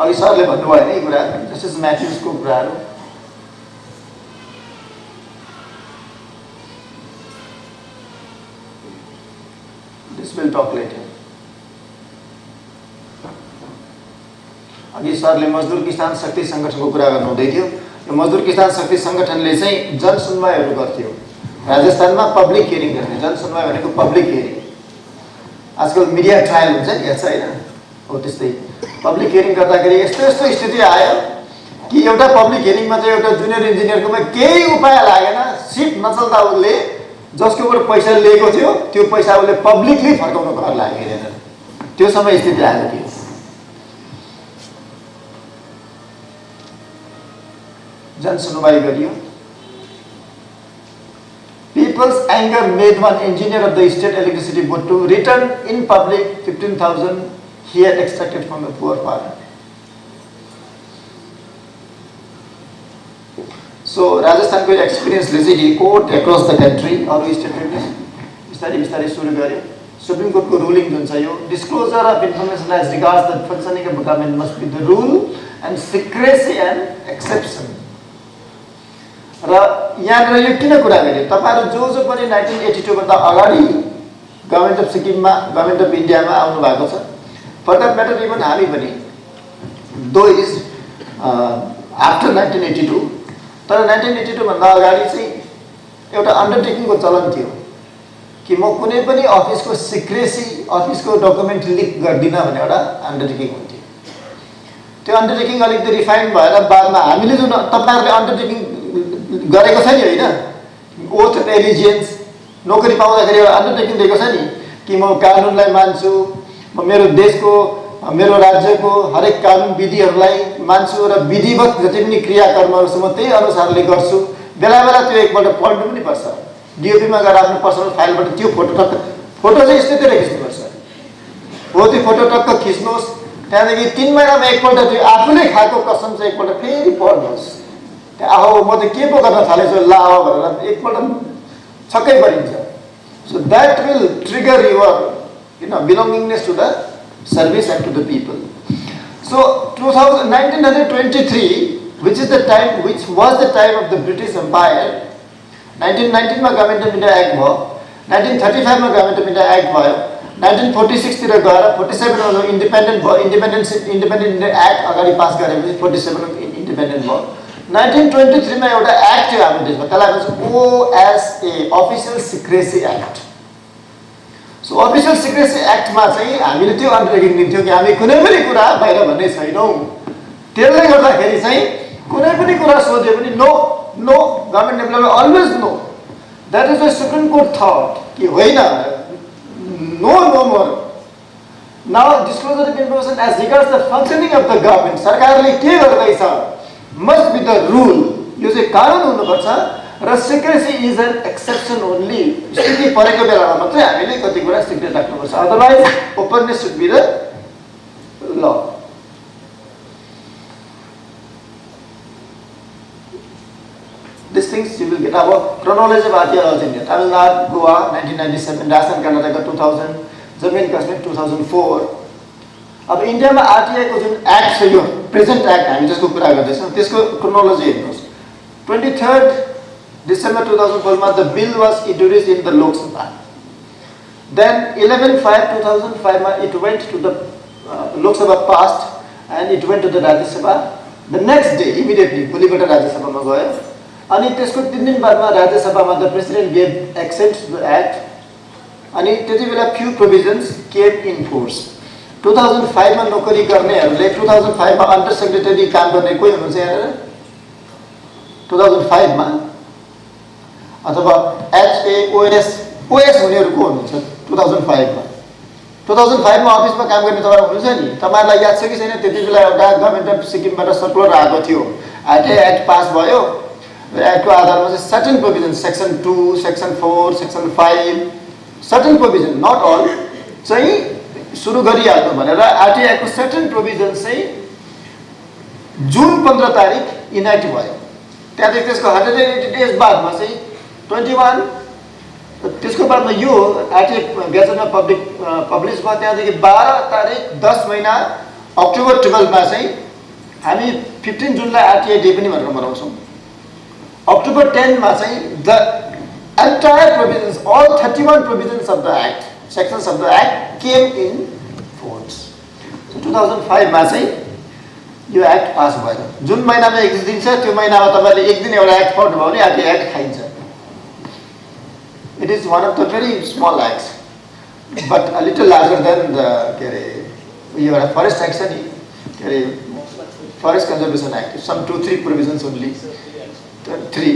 Speaker 1: अघि सरले भन्नुभयो नि कुरा जस्टिस म्याथ्युजको कुराहरू this will talk later. अघि सरले मजदुर किसान शक्ति संगठनको कुरा गर्नुहुँदै थियो। यो मजदुर किसान शक्ति संगठनले चाहिँ जनसुनवाईहरू गर्थ्यो। राजस्थानमा पब्लिक हियरिङ गर्ने जनसुनवाई भनेको पब्लिक हियरिङ। आजकल मिडिया ट्रायल हुन्छ नि याद छ हैन? हो त्यस्तै पब्लिक हियरिङ गर्दाखेरि यस्तो स्थिति आयो कि एउटा पब्लिक हियरिङमा चाहिँ एउटा जुनियर इन्जिनियरकोमा केही उपाय लागेन, सिट नचल्दा उसले जसकोबाट पैसा लिएको थियो त्यो पैसा उसले पब्लिकली फर्काउन घर लागेन। त्यो समय स्थिति आएको थियो। जनसुनवाई गरियो। People's anger made one engineer of the state electricity board to return in public 15,000 he had extracted from the poor farmer. So Rajasthan को experience ले चाहिँ he court across the country और स्टेटले बिस्तारै सुरु गर्यो। सुप्रिम कोर्टको रुलिङ जुन छ यो disclosure of information as regards the functioning of government must be the rule and secrecy and exception. र यहाँनिर यो किन कुरा गरे तपाईहरु जो पनि 1982 भन्दा अगाडि गभर्नमेन्ट अफ सिक्किममा गभर्नमेन्ट अफ इन्डियामा आउनु भएको छ फर दैट म्याटर इभन हामी पनि दो इज आफ्टर 1982 तर 1982 भन्दा अगाडि चाहिँ एउटा अन्डरटेकिङको चलन थियो कि म कुनै पनि अफिसको सिक्रेसी अफिसको डकुमेन्ट लिक गर्दिन भन्ने एउटा अन्डरटेकिङ हुन्थ्यो। त्यो अन्डरटेकिङ अलिकति रिफाइन भएर बादमा हामीले जुन तपाईहरुले अन्डरटेकिङ गरेको छ नि हैन ओथ अफ एलिजियन्स नोकरी पाउँदाखेरि एउटा अन्डरटेकिङ दिएको छ नि कि म कानुनलाई मान्छु, म मेरो देशको मेरो राज्यको हरेक कानुन विधिहरूलाई मान्छु र विधिवत जति पनि क्रियाकर्महरू छ म त्यही अनुसारले गर्छु। बेला बेला त्यो एकपल्ट पढ्नु पनि पर्छ। डिओपीमा गएर आफ्नो पर्सनल फाइलबाट त्यो फोटो चाहिँ स्थितिले खिच्नुपर्छ। हो त्यो फोटो टक्क खिच्नुहोस् त्यहाँदेखि 3 महिनामा एकपल्ट त्यो आफूले खाएको कसम चाहिँ एकपल्ट फेरि पढ्नुहोस्। आहो म त के पो गर्न थालेछु ला हो भनेर एकपल्ट छक्कै परिन्छ। So that will trigger your belongingness to the service and to the people. So 1923 which is the time which was the time of the British Empire 1919 मा गभर्नमेन्ट अफ इन्डिया एक्ट भयो 1935 मा गभर्नमेन्ट अफ इन्डिया एक्ट भयो 1946 तिर गएर 47 मा independent भयो independent India act अगाडि pass गरेपछि 47 इन्डिपेन्डेन्ट भयो 1923 मा एउटा एक्ट थियो हाम्रो देशमा त्यसलाई भन्छ OSA official secrecy act. So official secrecy act मा चाहिँ हामीले त्यो अन्डरटेकिङ दिन्थ्यौ कि हामी कुनै पनि कुरा बाहिर भन्ने छैनौं। त्यसले गर्दाखेरि चाहिँ कुनै पनि कुरा सोध्यो पनि no government employer always no. That is the supreme court thought कि होइन no more. Now disclosure of information as regards the functioning of the government सरकारले के गर्दैछ मस्ट बी द रूल यो चाहिँ कानुन हुनुपर्छ र secrecy is an exception only. स्थिति परेको बेलामा मात्रै हामीले कति कुरा सिक्रेट राख्नुपर्छ otherwise openness should be the law. These things you will get our chronology of archaeology India. Tamil Nadu, Goa 1997, Rajasthan, Karnataka 2000, Jammu and Kashmir 2004. अब इन्डियामा आरटीआई को जुन एक्ट छ यो प्रेजेन्ट एक्ट हामी जसको कुरा गर्दैछौँ त्यसको क्रोनोलोजी हेर्नुहोस्। 23rd December 2004 मा the bill was introduced in the Lok Sabha. Then 11/5/2005 मा it went to the Lok Sabha passed and it went to the Rajya Sabha. The next day immediately भोलिबाट राज्यसभामा गयो अनि त्यसको 3 दिन बादमा राज्यसभामा the president gave accept the act अनि त्यति बेला few provisions came in force. 2005 मा नोकरी गर्नेहरूले 2005 मा अन्डर सेक्रेटरी काम गर्ने कोही हुनुहुन्छ यहाँ 2005 मा अथवा HAOS OS हुनेहरू को हुनुहुन्छ 2005 मा 2005 मा अफिसमा काम गर्ने तपाईहरु हुनुहुन्छ नि तपाईहरुलाई याद छ कि छैन त्यति बेला एउटा गभर्नमेन्ट अफ सिक्किमबाट सर्कुलर आएको थियो RTA एक्ट पास भयो एक्टको आधारमा चाहिँ certain provision section 2 section 4 section 5 certain provision not all चाहिँ सुरु गरिहाल्नु भनेर RTA एक्टको सर्टेन प्रोभिजन चाहिँ जुन 15 तारिक इनेक्ट भयो त्यहाँदेखि त्यसको 180 डेज बादमा चाहिँ 21 त्यसको बादमा यो RTA गजेटमा पब्लिस भयो त्यहाँदेखि 12 तारिक 10 महिना अक्टोबर 12 मा चाहिँ हामी 15 जुनलाई RTA डे पनि भनेर मनाउँछौँ अक्टोबर 10 मा चाहिँ the entire provisions all 31 provisions of the act sections of the act came in force so 2005 मा चाहिँ यो एक्ट पास भयो जुन महिनामा एक दिन छ त्यो महिनामा तपाईले एक दिन एउटा एक्ट पढ्नु भयो भने RTA एक्ट खाइन्छ it is one of the very small acts but a little larger than the your forest act ani forest conservation act some 2-3 provisions only 3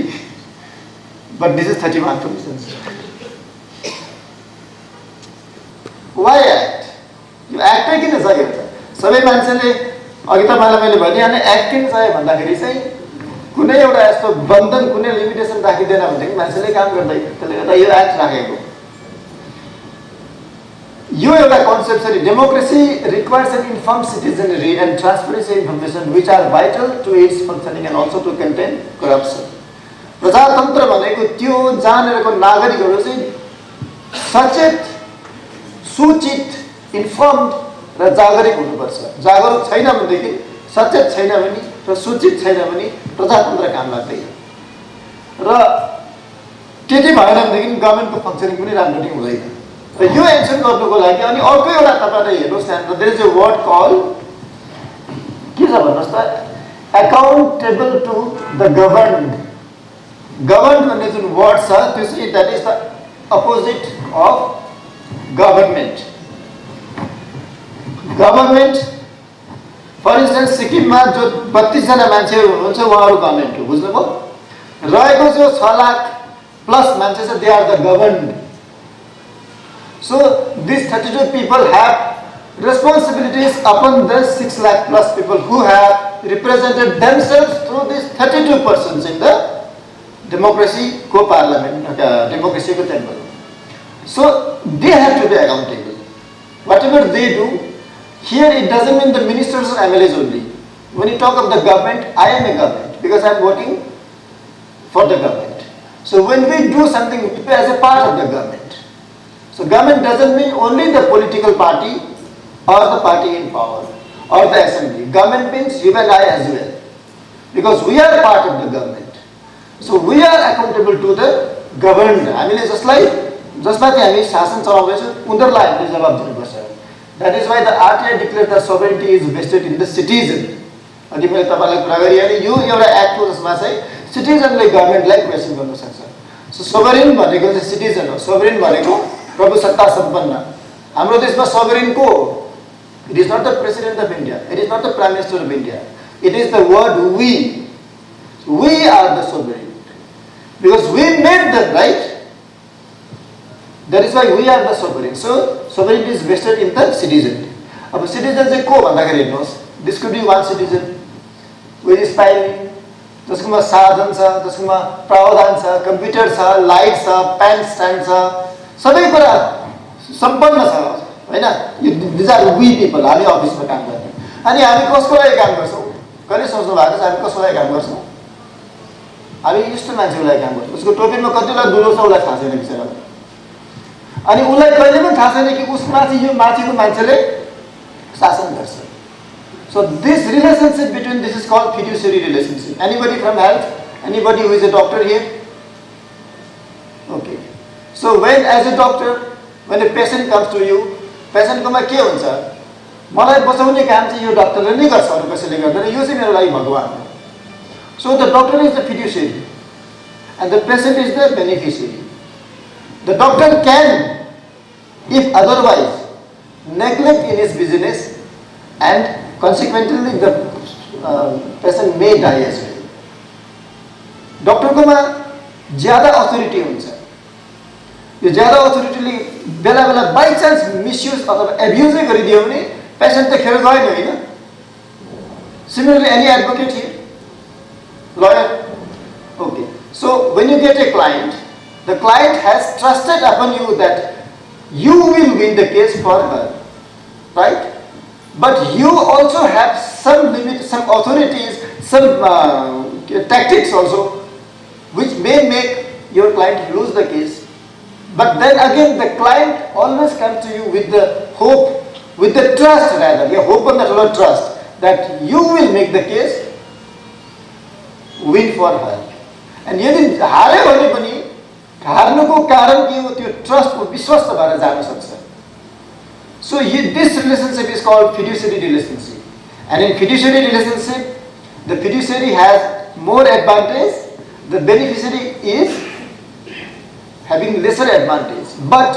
Speaker 1: but this is 31 provisions why act यो act किन चाहियो त सबै मान्छेले अघि तपाईलाई मैले भनिहाले act किन चाहियो भन्दाखेरि चाहिँ कुनै एउटा यस्तो बन्धन कुनै लिमिटेसन राखिदैन भनेदेखि मान्छेले काम गर्दैन त्यसले गर्दा यो एक्ट राखेको यो एउटा कन्सेप्ट छ democracy requires an inform citizenry and transparency information which are vital to its functioning and also to contain corruption प्रजातन्त्र भनेको त्यो जानेरको नागरिकहरू चाहिँ सचेत सूचित इन्फर्म्ड र जागरुक हुनुपर्छ जागरुक छैन भनेदेखि सचेत छैन भने र सूचित छैन भने प्रजातन्त्र काम लाग्दैन र त्यति भएन भनेदेखि गभर्नमेन्टको फंक्सनिङ पनि राम्ररी हुँदैन र यो एक्सन गर्नुको लागि अनि अर्को एउटा तपाईले हेर्नुस् न there is a word call के छ भन्नुस् त accountable to the governed govern भन्ने जुन वर्ड छ त्यो चाहिँ that is the opposite of government government for instance सिक्किममा जो 32 जना मान्छेहरू हुनुहुन्छ उहाँहरू गभर्नमेन्ट हो बुझ्नुभयो रहेको जो 6 लाख प्लस मान्छे छ they are the governed so these 32 people have responsibilities upon the 6 lakh plus people who have represented themselves through these 32 persons in the democracy co-parliament democracy co-temple so they have to be accountable whatever they do. Here it doesn't mean the ministers or MLAs only. When you talk of the government, I am a government because I am working for the government. So when we do something as a part of the government. So government doesn't mean only the political party or the party in power or the assembly. Government means you and I as well. Because we are part of the government. So we are accountable to the governed. I mean just like जसमा चाहिँ हामी शासन चलाउँदैछौँ उनीहरूलाई हामीले जवाब दिनुपर्छ That is why the RTA declares that sovereignty is vested in the citizen. अनि मैले तपाईलाई कुरा गरिहालेँ यो एउटा एक्ट हो जसमा चाहिँ सिटिजनले गभर्नमेन्टलाई क्वेसन गर्न सक्छ सो सोभरेन भनेको चाहिँ सिटिजन हो सोभरेन भनेको प्रभुसत्ता सम्पन्न हाम्रो देशमा सोभरेन को it is not the president of India it is not the prime minister of India it is the word we are the sovereign because we made them right. That is why we are the sovereign. So sovereignty is vested in the citizen. अब citizen चाहिँ को भन्दाखेरि हेर्नुहोस् this could be one citizen who is filing जसकोमा साधन छ जसकोमा प्रावधान छ कम्प्युटर छ लाइट छ पेन स्ट्यान्ड छ सबै कुरा सम्पन्न छ हैन these are we people हामी अफिसमा काम गर्ने अनि हामी कसको लागि काम गर्छौँ कहिले सोच्नु भएको छ हामी कसको लागि काम गर्छौँ हामी यस्तो मान्छेको लागि काम गर्छौँ उसको टोपीमा कतिलाई दुलो छ उसलाई थाहा छैन बिचरा अनि उलाई कहिले पनि थाहा छैन कि उसमाथि यो माथिको मान्छेले शासन गर्छ. So this relationship between this is called fiduciary relationship. Anybody from health? Anybody who is a doctor here? Okay. So when as a doctor, when a patient comes to you, patient कोमा के हुन्छ? मलाई बचाउने काम चाहिँ यो डाक्टरले नै गर्छ अरु कसैले गर्दैन यो चाहिँ मेरो लागि भगवान हो. So the doctor is the fiduciary and the patient is the beneficiary. The doctor can, if otherwise, neglect in his business and consequently the person may die as well. Doctor कोमा ज्यादा अथोरिटी हुन्छ। यो ज्यादा अथोरिटीले बेला बेला by chance misuse अथवा एब्युजै गरिदियो भने patient त खेर गयो नि होइन। Similarly, any advocate here? Lawyer? Okay. So, when you get a client, the client has trusted upon you that you will win the case for her, right? But you also have some limit, some authorities, some tactics also, which may make your client lose the case. But then again, the client always comes to you with the hope, with the trust rather, yeah, hope and that trust, that you will make the case win for her. And यदि हारे भने पनि हार्नुको कारण के हो त्यो trust को विश्वास भएर जान सक्छ। So this relationship is called fiduciary relationship. And in fiduciary relationship, the fiduciary has more advantage, the beneficiary is having lesser advantage. But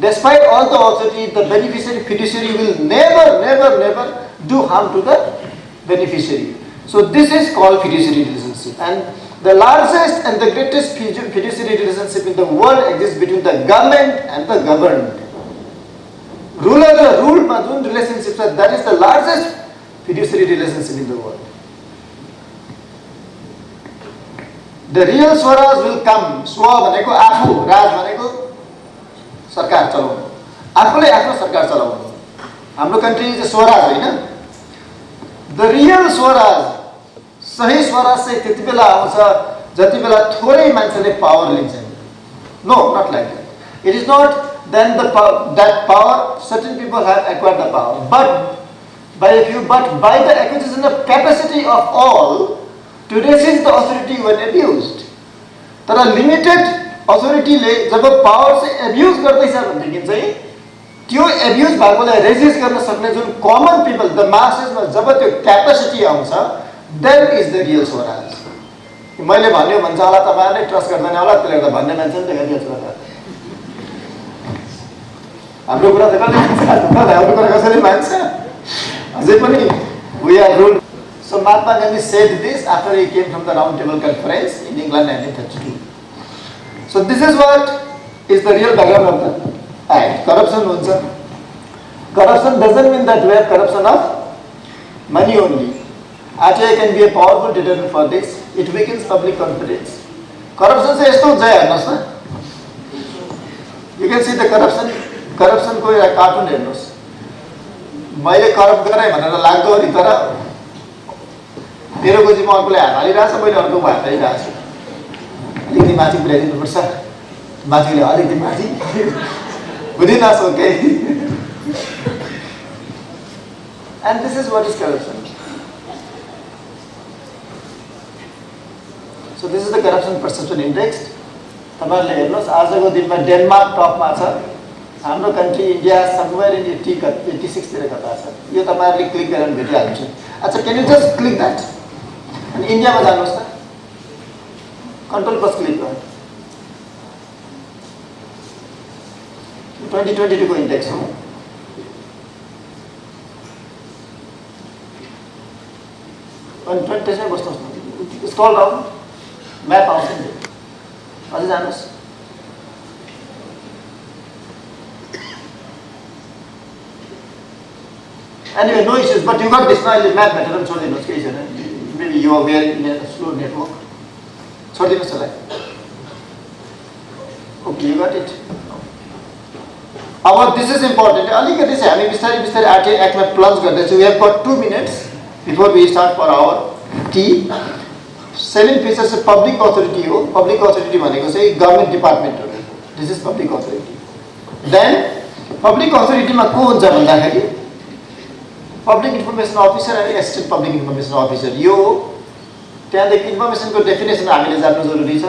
Speaker 1: despite all the authority, the beneficiary fiduciary will never do harm to the beneficiary. So this is called fiduciary relationship. And the largest and the greatest fiduciary relationship in the world exists between the government and the governed. Ruler the ruled ma jun relationship छ, that is the largest fiduciary relationship in the world. The real Swaraj will come. Swa भनेको आफू, राज भनेको सरकार चलाउनु, आफूले आफ्नो सरकार चलाउनु. हाम्रो कन्ट्री चाहिँ स्वराज होइन. The real Swaraj, सही स्वराज चाहिँ त्यति बेला आउँछ जति बेला थोरै मान्छेले पावर लिन्छन्. No, not like that. It is not then that power, certain people have acquired the power, but by the acquisition of capacity of all to resist the authority when abused. तर limited authority ले जब power से abuse गर्दैछ भनेदेखि चाहिँ त्यो abuse भएकोलाई resist गर्न सक्ने जुन common people, the masses मा जब त्यो capacity आउँछ, then is the real Swaraj. मैले भन्यो भन्छ होला तपाईहरुले ट्रस्ट गर्दैन होला, त्यसले गर्दा भन्ने मान्छे नि त गरिहाल्छ होला. हाम्रो कुरा त हाम्रो कुरा कसैले मान्छ अझै पनि we are ruled. So Mahatma Gandhi said this after he came from the Round Table Conference in England 1932. So this is what is the real background of the act. Corruption हुन्छ. Corruption doesn't mean that we have corruption of money only. RTI can be a powerful deterrent for this. It weakens public confidence. Corruption चाहिँ यस्तो हुन्छ हेर्नुस् न. You can see the corruption को एउटा cartoon हेर्नुस्. मैले करप्ट गरे भनेर लाग्दो हो नि, तर मेरो गोजीमा अर्कोले हात हालिरहेछ, मैले अर्को हात हालिरहेको छु. अलिकति माथि पुर्याइदिनुपर्छ. माथिले अलिकति माथि within us, okay? And this is what is corruption. So this is the corruption perception index. तपाईहरुले हेर्नुस् आजको दिनमा डेनमार्क टपमा छ. हाम्रो कन्ट्री इन्डिया somewhere in 86 तिर कता छ. यो तपाईहरुले क्लिक गरेर भेटिहाल्नुहुन्छ. अच्छा, can you just click that? अनि इन्डियामा जानुहोस् त. कन्ट्रोल प्लस क्लिक गर्नु. 2022 को इन्डेक्स हो. अनि 20 मै बस्नुहोस् न. Scroll down. म्याप आउँछ नि. अझै जानुहोस्. Anyway, no issues, but you got this now. Map better छोडिदिनुहोस्, केही छैन. Maybe you are very in a slow network. छोडिदिनुहोस् होला. Okay, you got it. Now this is important. अलिकति चाहिँ हामी बिस्तारै बिस्तारै RTI एक्टमा प्लन्ज गर्दैछौँ. We have got 2 minutes before we start for our tea. 7 features of public authority हो. Public authority भनेको चाहिँ गभर्नमेन्ट डिपार्टमेन्ट हो. This is public authority. Then public authority मा को हुन्छ भन्दाखेरि पब्लिक इन्फर्मेसन अफिसर अनि एसिस्टेन्ट पब्लिक इन्फर्मेसन अफिसर. यो त्यहाँदेखि इन्फर्मेसनको डेफिनेसन हामीले जान्नु जरुरी छ.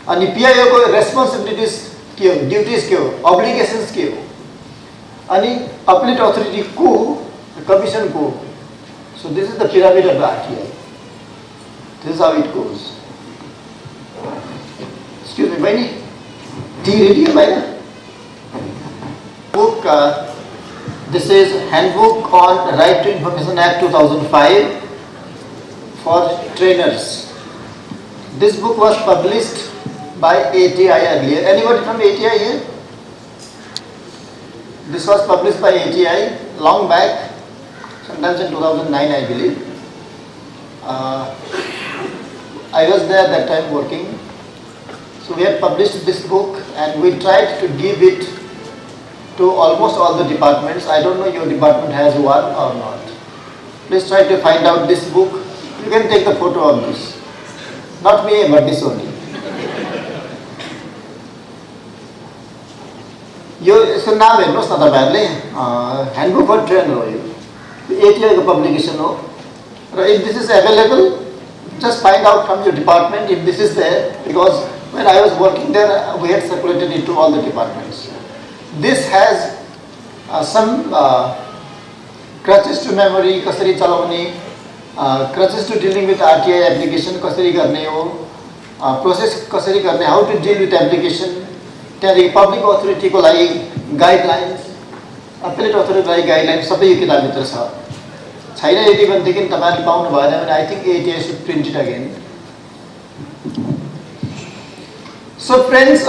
Speaker 1: अनि पिआइओ को रेस्पोन्सिबिलिटिज के हो, ड्युटिज के हो, अब्लिगेसन्स के हो, अनि अपीलेट अथोरिटी को, कमिसन को. So this is the pyramid of the RTI. This is how it goes. Excuse me, Baini. Tea ready, Baina? Book. This is Handbook on Right to Information Act 2005 for trainers. This book was published by ATI earlier. Anybody from ATI here? This was published by ATI long back, sometimes in 2009 I believe. I was there that time working. So we had published this book and we tried to give it to almost all the departments. I don't know your department has one or not. Please try to find out this book. You can take the photo of this. Not me, but this only. यसको नाम हेर्नुहोस् न तपाईहरुले handbook for trainer हो यो ATI को publication हो र if this is available just find out from your department if this is there because when I was working there we had circulated it to all the departments. This has some crutches to memory कसरी चलाउने crutches to dealing with RTI application कसरी गर्ने हो process कसरी गर्ने how to deal with application त्यहाँदेखि public अथोरिटीको लागि guidelines appellate अथोरिटीको लागि गाइडलाइन्स सबै यो किताबभित्र छ छैन यदि भनेदेखि तपाईहरुले पाउनु भएन भने I think ATI should print it again so friends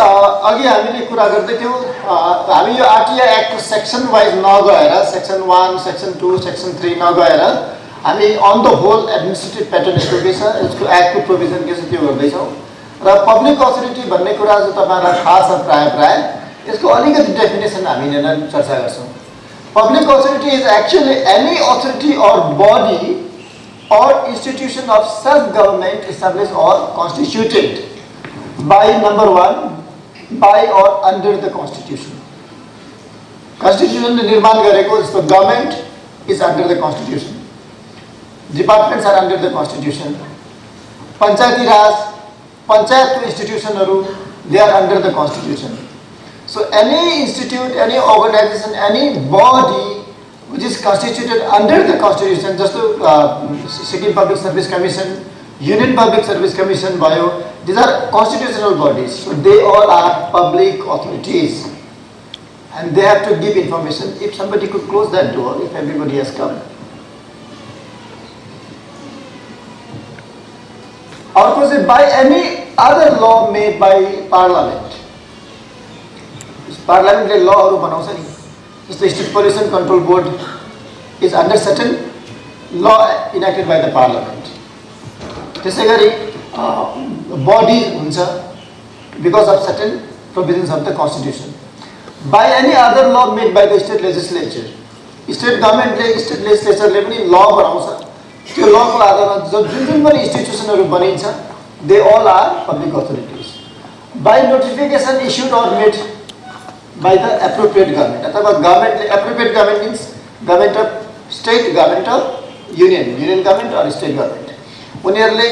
Speaker 1: अघि हामीले कुरा गर्दै थियौं हामी यो आरटीआई एक्टको सेक्सन वाइज नगएर सेक्सन 1 सेक्सन 2 सेक्सन 3 नगएर हामी on the whole administrative pattern यसको के छ यसको एक्टको प्रोभिजन के छ त्यो गर्दै छौं र पब्लिक अथोरिटी भन्ने कुरा चाहिँ तपाईहरुलाई थाहा छ प्राय यसको अलिकति डेफिनेसन हामी यहाँ चर्चा गर्छौं public authority is actually any authority or body or institution of self government established or constituted by number 1 by or under the constitution constitution ने निर्माण गरेको जस्तो government is under the constitution departments are under the constitution Panchayati Raj panchayat को institution they are under the constitution. So any institute, any organization, any body which is constituted under the constitution, just to Sikkim Public Service Commission, Union Public Service Commission, bio, these are constitutional bodies. So they all are public authorities, and they have to give information. If somebody could close that door, if everybody has come. Or was it by any other law made by Parliament? Parliament ले law बनाउँछ नि जस्तो State Pollution Control Board is under certain law enacted by the Parliament. त्यसैगरी body हुन्छ because of certain provisions of the Constitution. By any other law made by the state legislature, state government ले state legislature ले पनि law बनाउँछ त्यो law को आधारमा जुन पनि institutionहरु बनिन्छ they all are public authorities. By notification issued or made by the appropriate government. अथवा government appropriate government means government of state, government of union government or state government. उनीहरुले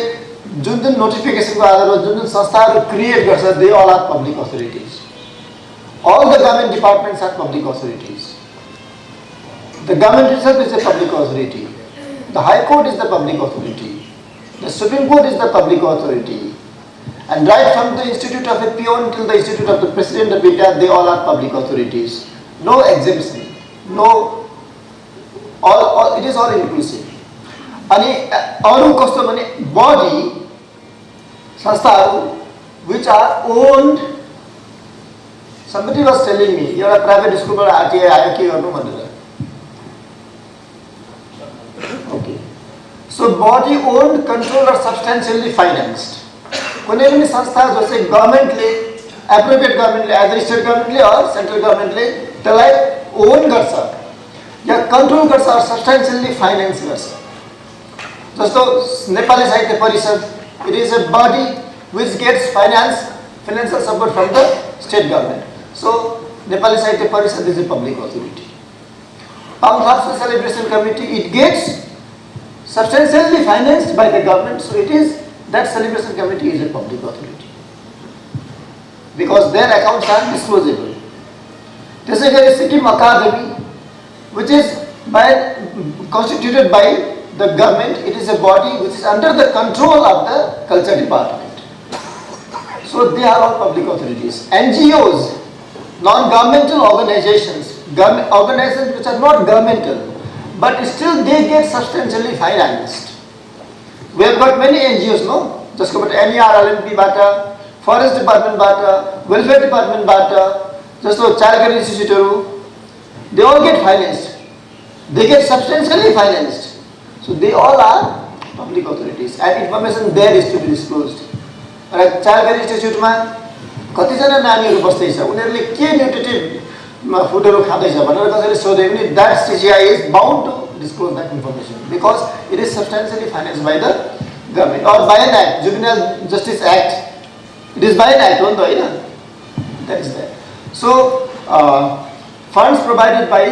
Speaker 1: जुन notification को आधारमा जुन संस्थाहरु क्रिएट गर्छ they all are public authorities. All the government departments are public authorities. The government itself is a public authority. The High Court is the public authority. The Supreme Court is the public authority. And right from the Institute of a Peon till the Institute of the President of India, they all are public authorities. No exemption. No, it is all inclusive. अनि अरु कस्तो भने body संस्थाहरु which are owned. Somebody was telling me, you are a private school बाट RTI आयो के गर्नु भनेर. Okay. So body owned, controlled or substantially financed. कुनै पनि संस्था जो चाहिँ गभर्नमेन्टले एप्रोप्रिएट गभर्नमेन्टले आइदर स्टेट गभर्नमेन्टले अर सेन्ट्रल गभर्नमेन्टले त्यसलाई ओन गर्छ या कन्ट्रोल गर्छ अर सब्स्टेन्शियली फाइनान्स गर्छ जस्तो Nepali Sahitya Parishad it is a body which gets financial support from the state government so Nepali Sahitya Parishad is a public authority पाउँथाप्स celebration committee it gets substantially financed by the government, so it is that celebration committee is a public authority because their accounts are disclosable. त्यसैगरी Sikkim Academy, which is constituted by the government, it is a body which is under the control of the culture department. So they are all public authorities. NGOs, non-governmental organizations, organizations which are not governmental, but still they get substantially financed. We have got many NGOs, no? जसकोबाट NERLMP-बाट, forest डिपार्टमेन्टबाट, welfare डिपार्टमेन्टबाट, जस्तो child care इन्स्टिट्युटहरू, they all get financed. They get substantially financed. So they all are public authorities and information there is to be disclosed. र child care इन्स्टिट्युटमा कतिजना नानीहरू बस्दैछ, उनीहरूले के न्युट्रिटिभ फुडहरू खाँदैछ भनेर कसैले सोधे पनि that CGI is bound to disclose that information because it is substantially financed by the government or by an act, Juvenile Justice Act. It is by an act, हो नि त हैन? That is that. So funds provided by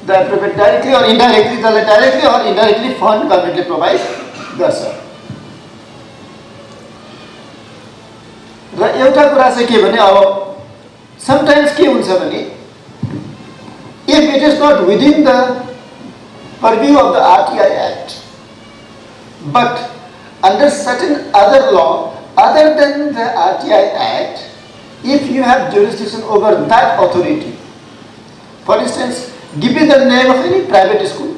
Speaker 1: the appropriate directly or indirectly, directly or indirectly fund governmentले provide गर्छ. र एउटा कुरा चाहिँ के भने अब sometimes के हुन्छ भने if it is not within the purview of the RTI Act but under certain other law other than the RTI Act, if you have jurisdiction over that authority, for instance, give me the name of any private school.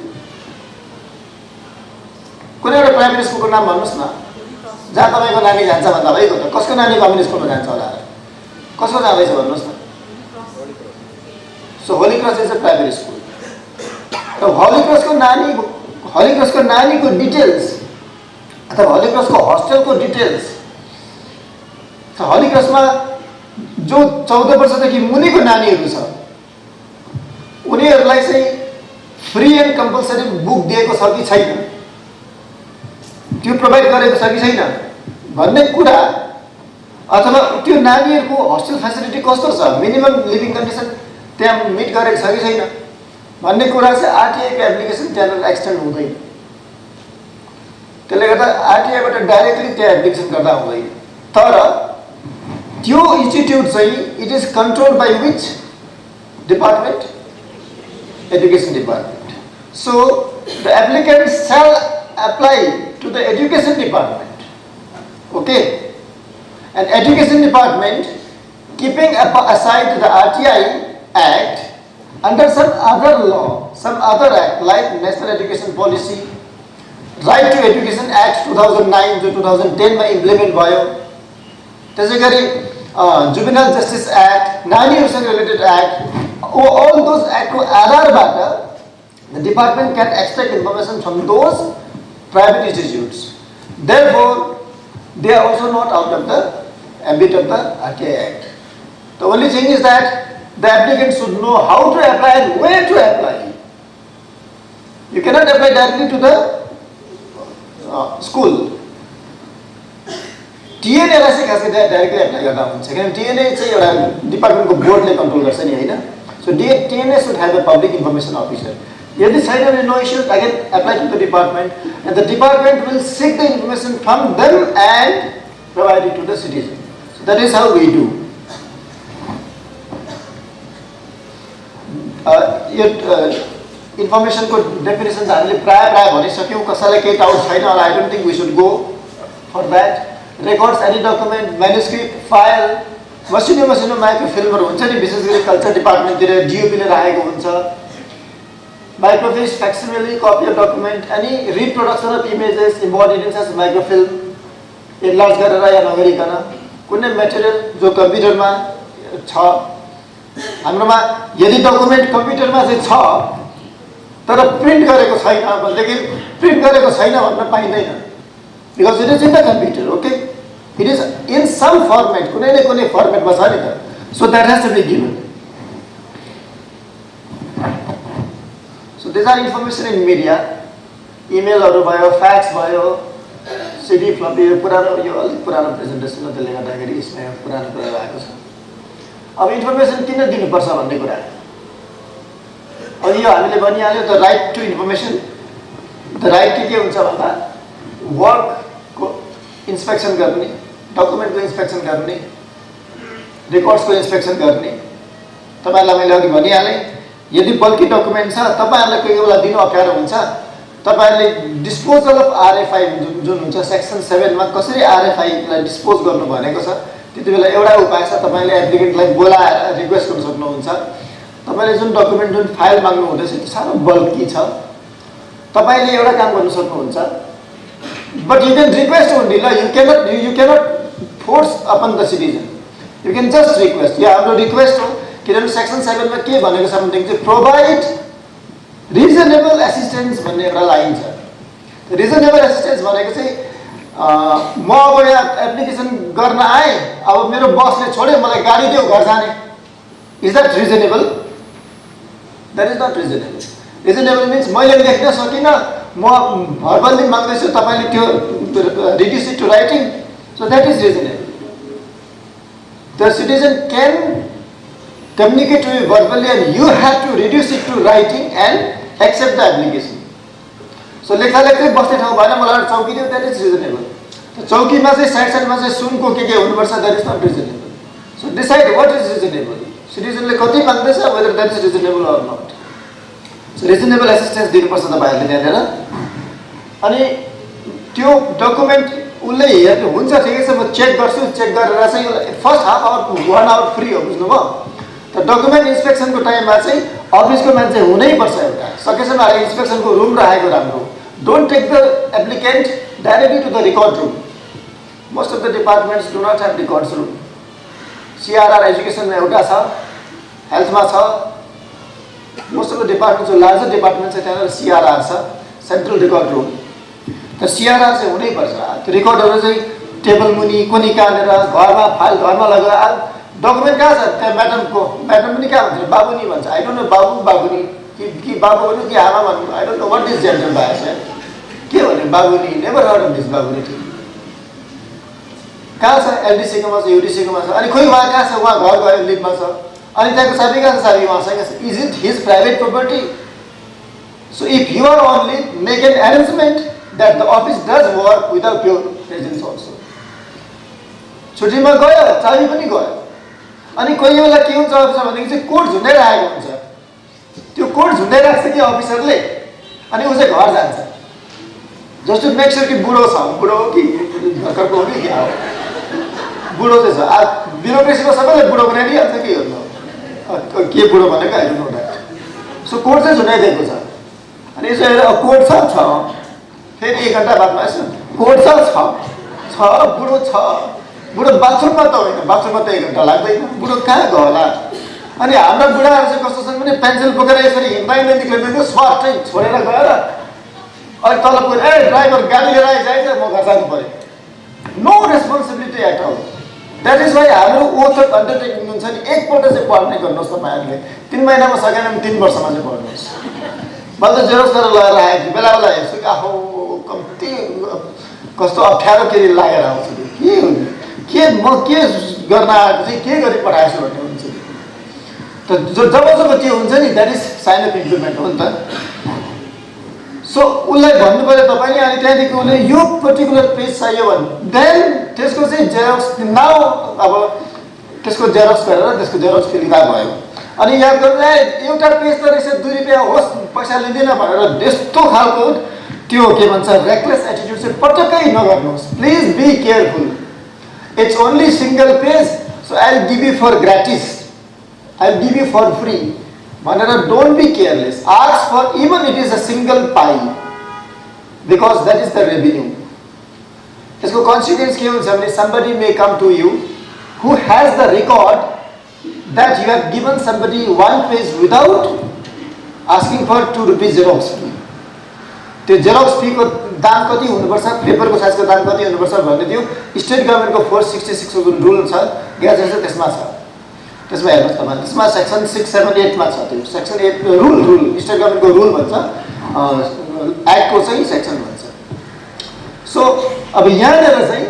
Speaker 1: कुनै एउटा private स्कुलको नाम भन्नुस् न जहाँ तपाईको नानी जान्छ भन्दा भइगयो त कसको नानी गभर्नमेन्ट स्कुलमा जान्छ होला कसको जाँदैछ भन्नुस् न. So Holi cross is a private school. र होली क्रसको नानीको डिटेल्स अथवा होली क्रसको हस्टेलको डिटेल्स होली क्रसमा जो 14 वर्षदेखि मुनिको नानीहरू छ उनीहरूलाई चाहिँ फ्री एन्ड कम्पल्सरी बुक दिएको छ कि छैन, त्यो प्रोभाइड गरेको छ कि छैन भन्ने कुरा अथवा त्यो नानीहरूको हस्टेल फेसिलिटी कस्तो छ, मिनिमम लिभिङ कन्डिसन त्यहाँ मिट गरेको छ कि छैन भन्ने कुरा चाहिँ आरटीआई को एप्लिकेसन त्यहाँबाट एक्सटेन्ड हुँदैन. त्यसले गर्दा आरटीआईबाट डाइरेक्टली त्यो एप्लिकेसन गर्दा हुँदैन. तर त्यो इन्स्टिट्युट चाहिँ it is controlled by which department? Education Department. So the applicant shall apply to the Education Department. Okay, and Education Department, keeping aside the RTI Act, under some other law, some other act like National Education Policy, Right to Education Act 2009 to 2010 मा implement भयो. त्यसैगरी Juvenile Justice Act, नानीहरूसँग related act, all those act को आधारबाट the department can extract information from those private institutes. Therefore, they are also not out of the ambit of the RTI Act. The only thing is that the applicant should know how to apply and where to apply. You cannot apply directly to the school. TNA लाई चाहिँ खासै directly apply गर्दा हुन्छ किनभने TNA चाहिँ एउटा डिपार्टमेन्टको बोर्डले control गर्छ नि हैन. So TNA should have a public information officer. Yadi side of no issue, again apply to the department, and the department will seek the information from them and provide it to the citizen. So that is how we do. Information को definition हामीले प्राय भनिसक्यौं. कसैलाई केही doubt छैन होला. I don't think we should go for that. Records, any document, manuscript, file, मसिनो माइक्रोफिल्महरु हुन्छ नि, विशेष गरी कल्चर डिपार्टमेन्टतिर जीओपीले राखेको हुन्छ. Microfiche, facsimile, copy of document, any reproduction of images embodied in such microfilm, enlarge गरेर या नगरिकन कुनै मटेरियल जो कम्प्युटरमा छ, हाम्रोमा यदि डकुमेन्ट कम्प्युटरमा चाहिँ छ तर प्रिन्ट गरेको छैन भनेदेखि प्रिन्ट गरेको छैन भन्न पाइदैन. Because it is in the computer, okay? It is in some format, कुनै न कुनै फर्मेटमा छ नि त. So that has to be given. So these are information in media, emailहरु भयो, फ्याक्स भयो, सिडी फ्लपी, यो अलिक पुरानो प्रेजेन्टेसन हो त्यसले गर्दाखेरि यसमा पुरानो कुरा आएको छ. अब इन्फर्मेसन किन दिनुपर्छ भन्ने कुरा. अब यो हामीले भनिहाल्यो the right to information. The right के हुन्छ भन्दा वर्कको इन्स्पेक्सन गर्ने, डकुमेन्टको इन्स्पेक्सन गर्ने, रेकर्ड्सको इन्स्पेक्सन गर्ने. तपाईहरुलाई मैले अघि भनिहालेँ यदि बल्की डकुमेन्ट छ तपाईहरुलाई कोही बेला दिनु अप्ठ्यारो हुन्छ. तपाईहरुले डिस्पोजल अफ आरएफआई जुन हुन्छ सेक्सन 7 मा कसरी आरएफआई लाई डिस्पोज गर्नु भनेको छ. त्यतिबेला एउटा उपाय छ, तपाईले एप्लिकेन्टलाई बोलाएर रिक्वेस्ट गर्न सक्नुहुन्छ. तपाईले जुन डकुमेन्ट जुन फाइल माग्नु हुँदैछ त्यो सानो बल्की छ, तपाईले एउटा काम गर्न सक्नुहुन्छ. But you can request only. You cannot force upon the citizen. You can just request. Yeah, हाम्रो request हो किनभने section 7 मा के भनेको छ भनेदेखि चाहिँ provide reasonable assistance भन्ने एउटा लाइन छ. Reasonable assistance भनेको चाहिँ म अब यहाँ एप्लिकेसन गर्न आए, अब मेरो बसले छोड्यो, मलाई गाडी दियो घर जाने. Is that reasonable? That is not reasonable. Reasonable means मैले लेख्न सकिनँ, म verbally माग्दैछु, तपाईले त्यो reduce it to writing. So that is reasonable. The citizen can communicate to you verbally and you have to reduce it to writing and accept the application. So लेख्दा लेख्दै बस्ने ठाउँ भएन, मलाई चौकी दियो, that is reasonable. So चौकीमा चाहिँ साइडमा चाहिँ सुनको के हुनुपर्छ, that is not reasonable. So decide what is reasonable. Citizenले कति माग्दैछ, whether that is reasonable or not. So reasonable assistance दिनुपर्छ तपाईहरुले त्यहाँनेर. अनि त्यो डकुमेन्ट उले हेर्नु हुन्छ, ठिकै छ, म चेक गर्छु, चेक गरेर चाहिँ first half hour 1 hour free हो, बुझ्नुभयो. त डकुमेन्ट इन्स्पेक्सनको टाइममा चाहिँ अफिसको मान्छे हुनै पर्छ एउटा. सकेसम्म इन्स्पेक्सनको रुम राखेको राम्रो. Don't take the applicant directly to the record room. Most of the departments do not have records room. CRR education एउटा छ, हेल्थमा छ. Most of the departments, larger departments are CRR छ, central record room. The CRR चाहिँ हुनै पर्छ. त्यो रेकर्डहरु चाहिँ table मुनि कोनी काटेर घरमा फाइल घरमा लगाएर डकुमेन्ट कहाँ छ? त्यहाँ म्याडम पनि कहाँ हुन्छ? बाबु नि भन्छ. आई डोन्ट नो बाबु नि कि बाबु भन्नु कि आमा भन्नु. I don't know what is gender bias. के भन्ने बाबु नि? नेभर हर्ड अफ दिस बाबु नि. कहाँ छ? एलडीसी कोमा छ, यूडीसी कोमा छ. अनि खोइ उहाँ कहाँ छ? उहाँ घर गयो लिडमा छ. अनि त्यहाँको साबी कहाँ छ? साबी उहाँसँग छ. Is it his private property? So if you are on leave, make an arrangement that the office does work without your presence also. छुट्टीमा गयो, चाबी पनि गयो. अनि कोही बेला के हुन्छ भनेदेखि चाहिँ कोड झुन्डाइरहेको हुन्छ. त्यो कोड झुन्डाइराख्छ कि अफिसरले, अनि उ चाहिँ घर जान्छ. जस्ट टु मेक श्योर कि बुढो छ, बुढो हो कि घरको हो कि क्या हो. बुढो चाहिँ छ. ब्युरोक्रेसीमा सबैले बुढो बनाइदिइहाल्छ कि हो. के बुढो भनेको I don't know that. So code चाहिँ झुन्डाइदिएको छ. अनि यसो कोड छ, फेरि 1 घण्टा बादमा यसो कोड छ, बुढो छ. बुढो बाथरुममा त होइन, बाथरुममा त 1 घण्टा लाग्दैन. बुढो कहाँ गयो होला. अनि हाम्रो बुढाहरू चाहिँ कस्तो छन् भने पेन्सिल बोकेर यसरी हिँड्दै निक्लिँदै स्वाटै छोडेर गएर अनि तल पुगेर ए ड्राइभर गाडी लिएर आइजाइछ, म घर जानु पर्यो. No responsibility at all. That is why हाम्रो ओथ अफ अन्डरटेकिङ हुन्छ नि, एकपल्ट चाहिँ पढ्ने गर्नुहोस् तपाईँहरूले. 3 महिनामा सकेन भने 3 वर्षमा चाहिँ पढ्नुहोस्. मैले त जेरोक्स गरेर लगाएर आएको बेला बेला हेर्छु कि आहो कम्ती कस्तो अप्ठ्यारो के लागेर आउँछ. के म के गर्न आएको चाहिँ के गरी पठाएछु भन्ने हुन्छ. त जब त्यो हुन्छ नि, that is sine of implement हो नि त. सो उसलाई भन्नु पर्यो तपाईँले. अनि त्यहाँदेखि उसले यो पर्टिकुलर पेज चाहियो भने देन त्यसको चाहिँ जेरोक्स नाउ अब त्यसको जेरोक्स गरेर त्यसको जेरोक्स फिलिँदा भयो. अनि याद गर्नु एउटा पेज त रहेछ 2 रुपियाँ होस् पैसा लिँदैन भनेर यस्तो खालको त्यो के भन्छ रेकलेस एटिट्युड चाहिँ पटक्कै नगर्नुहोस्. Please be careful. It's only single page, so I will give you for gratis, I will give you for free भनेर don't be careless. Ask for even it is a single pie because that is the revenue. यसको consequence के हुन्छ भने somebody may come to you who has the record that you have given somebody 1 page without asking for 2 rupees xerox fee. त्यो xerox फीको दाम कति हुनुपर्छ, पेपरको साइजको दाम कति हुनुपर्छ भन्ने त्यो स्टेट गभर्नमेन्टको 466 को जुन रुल छ ग्याजेट छ त्यसमा छ. त्यसमा हेर्नुहोस् तपाईँ, त्यसमा सेक्सन 678 मा छ. त्यो सेक्सन 8 रुल स्टेट गभर्नमेन्टको रुल भन्छ, एक्टको चाहिँ सेक्सन भन्छ. सो अब यहाँनिर चाहिँ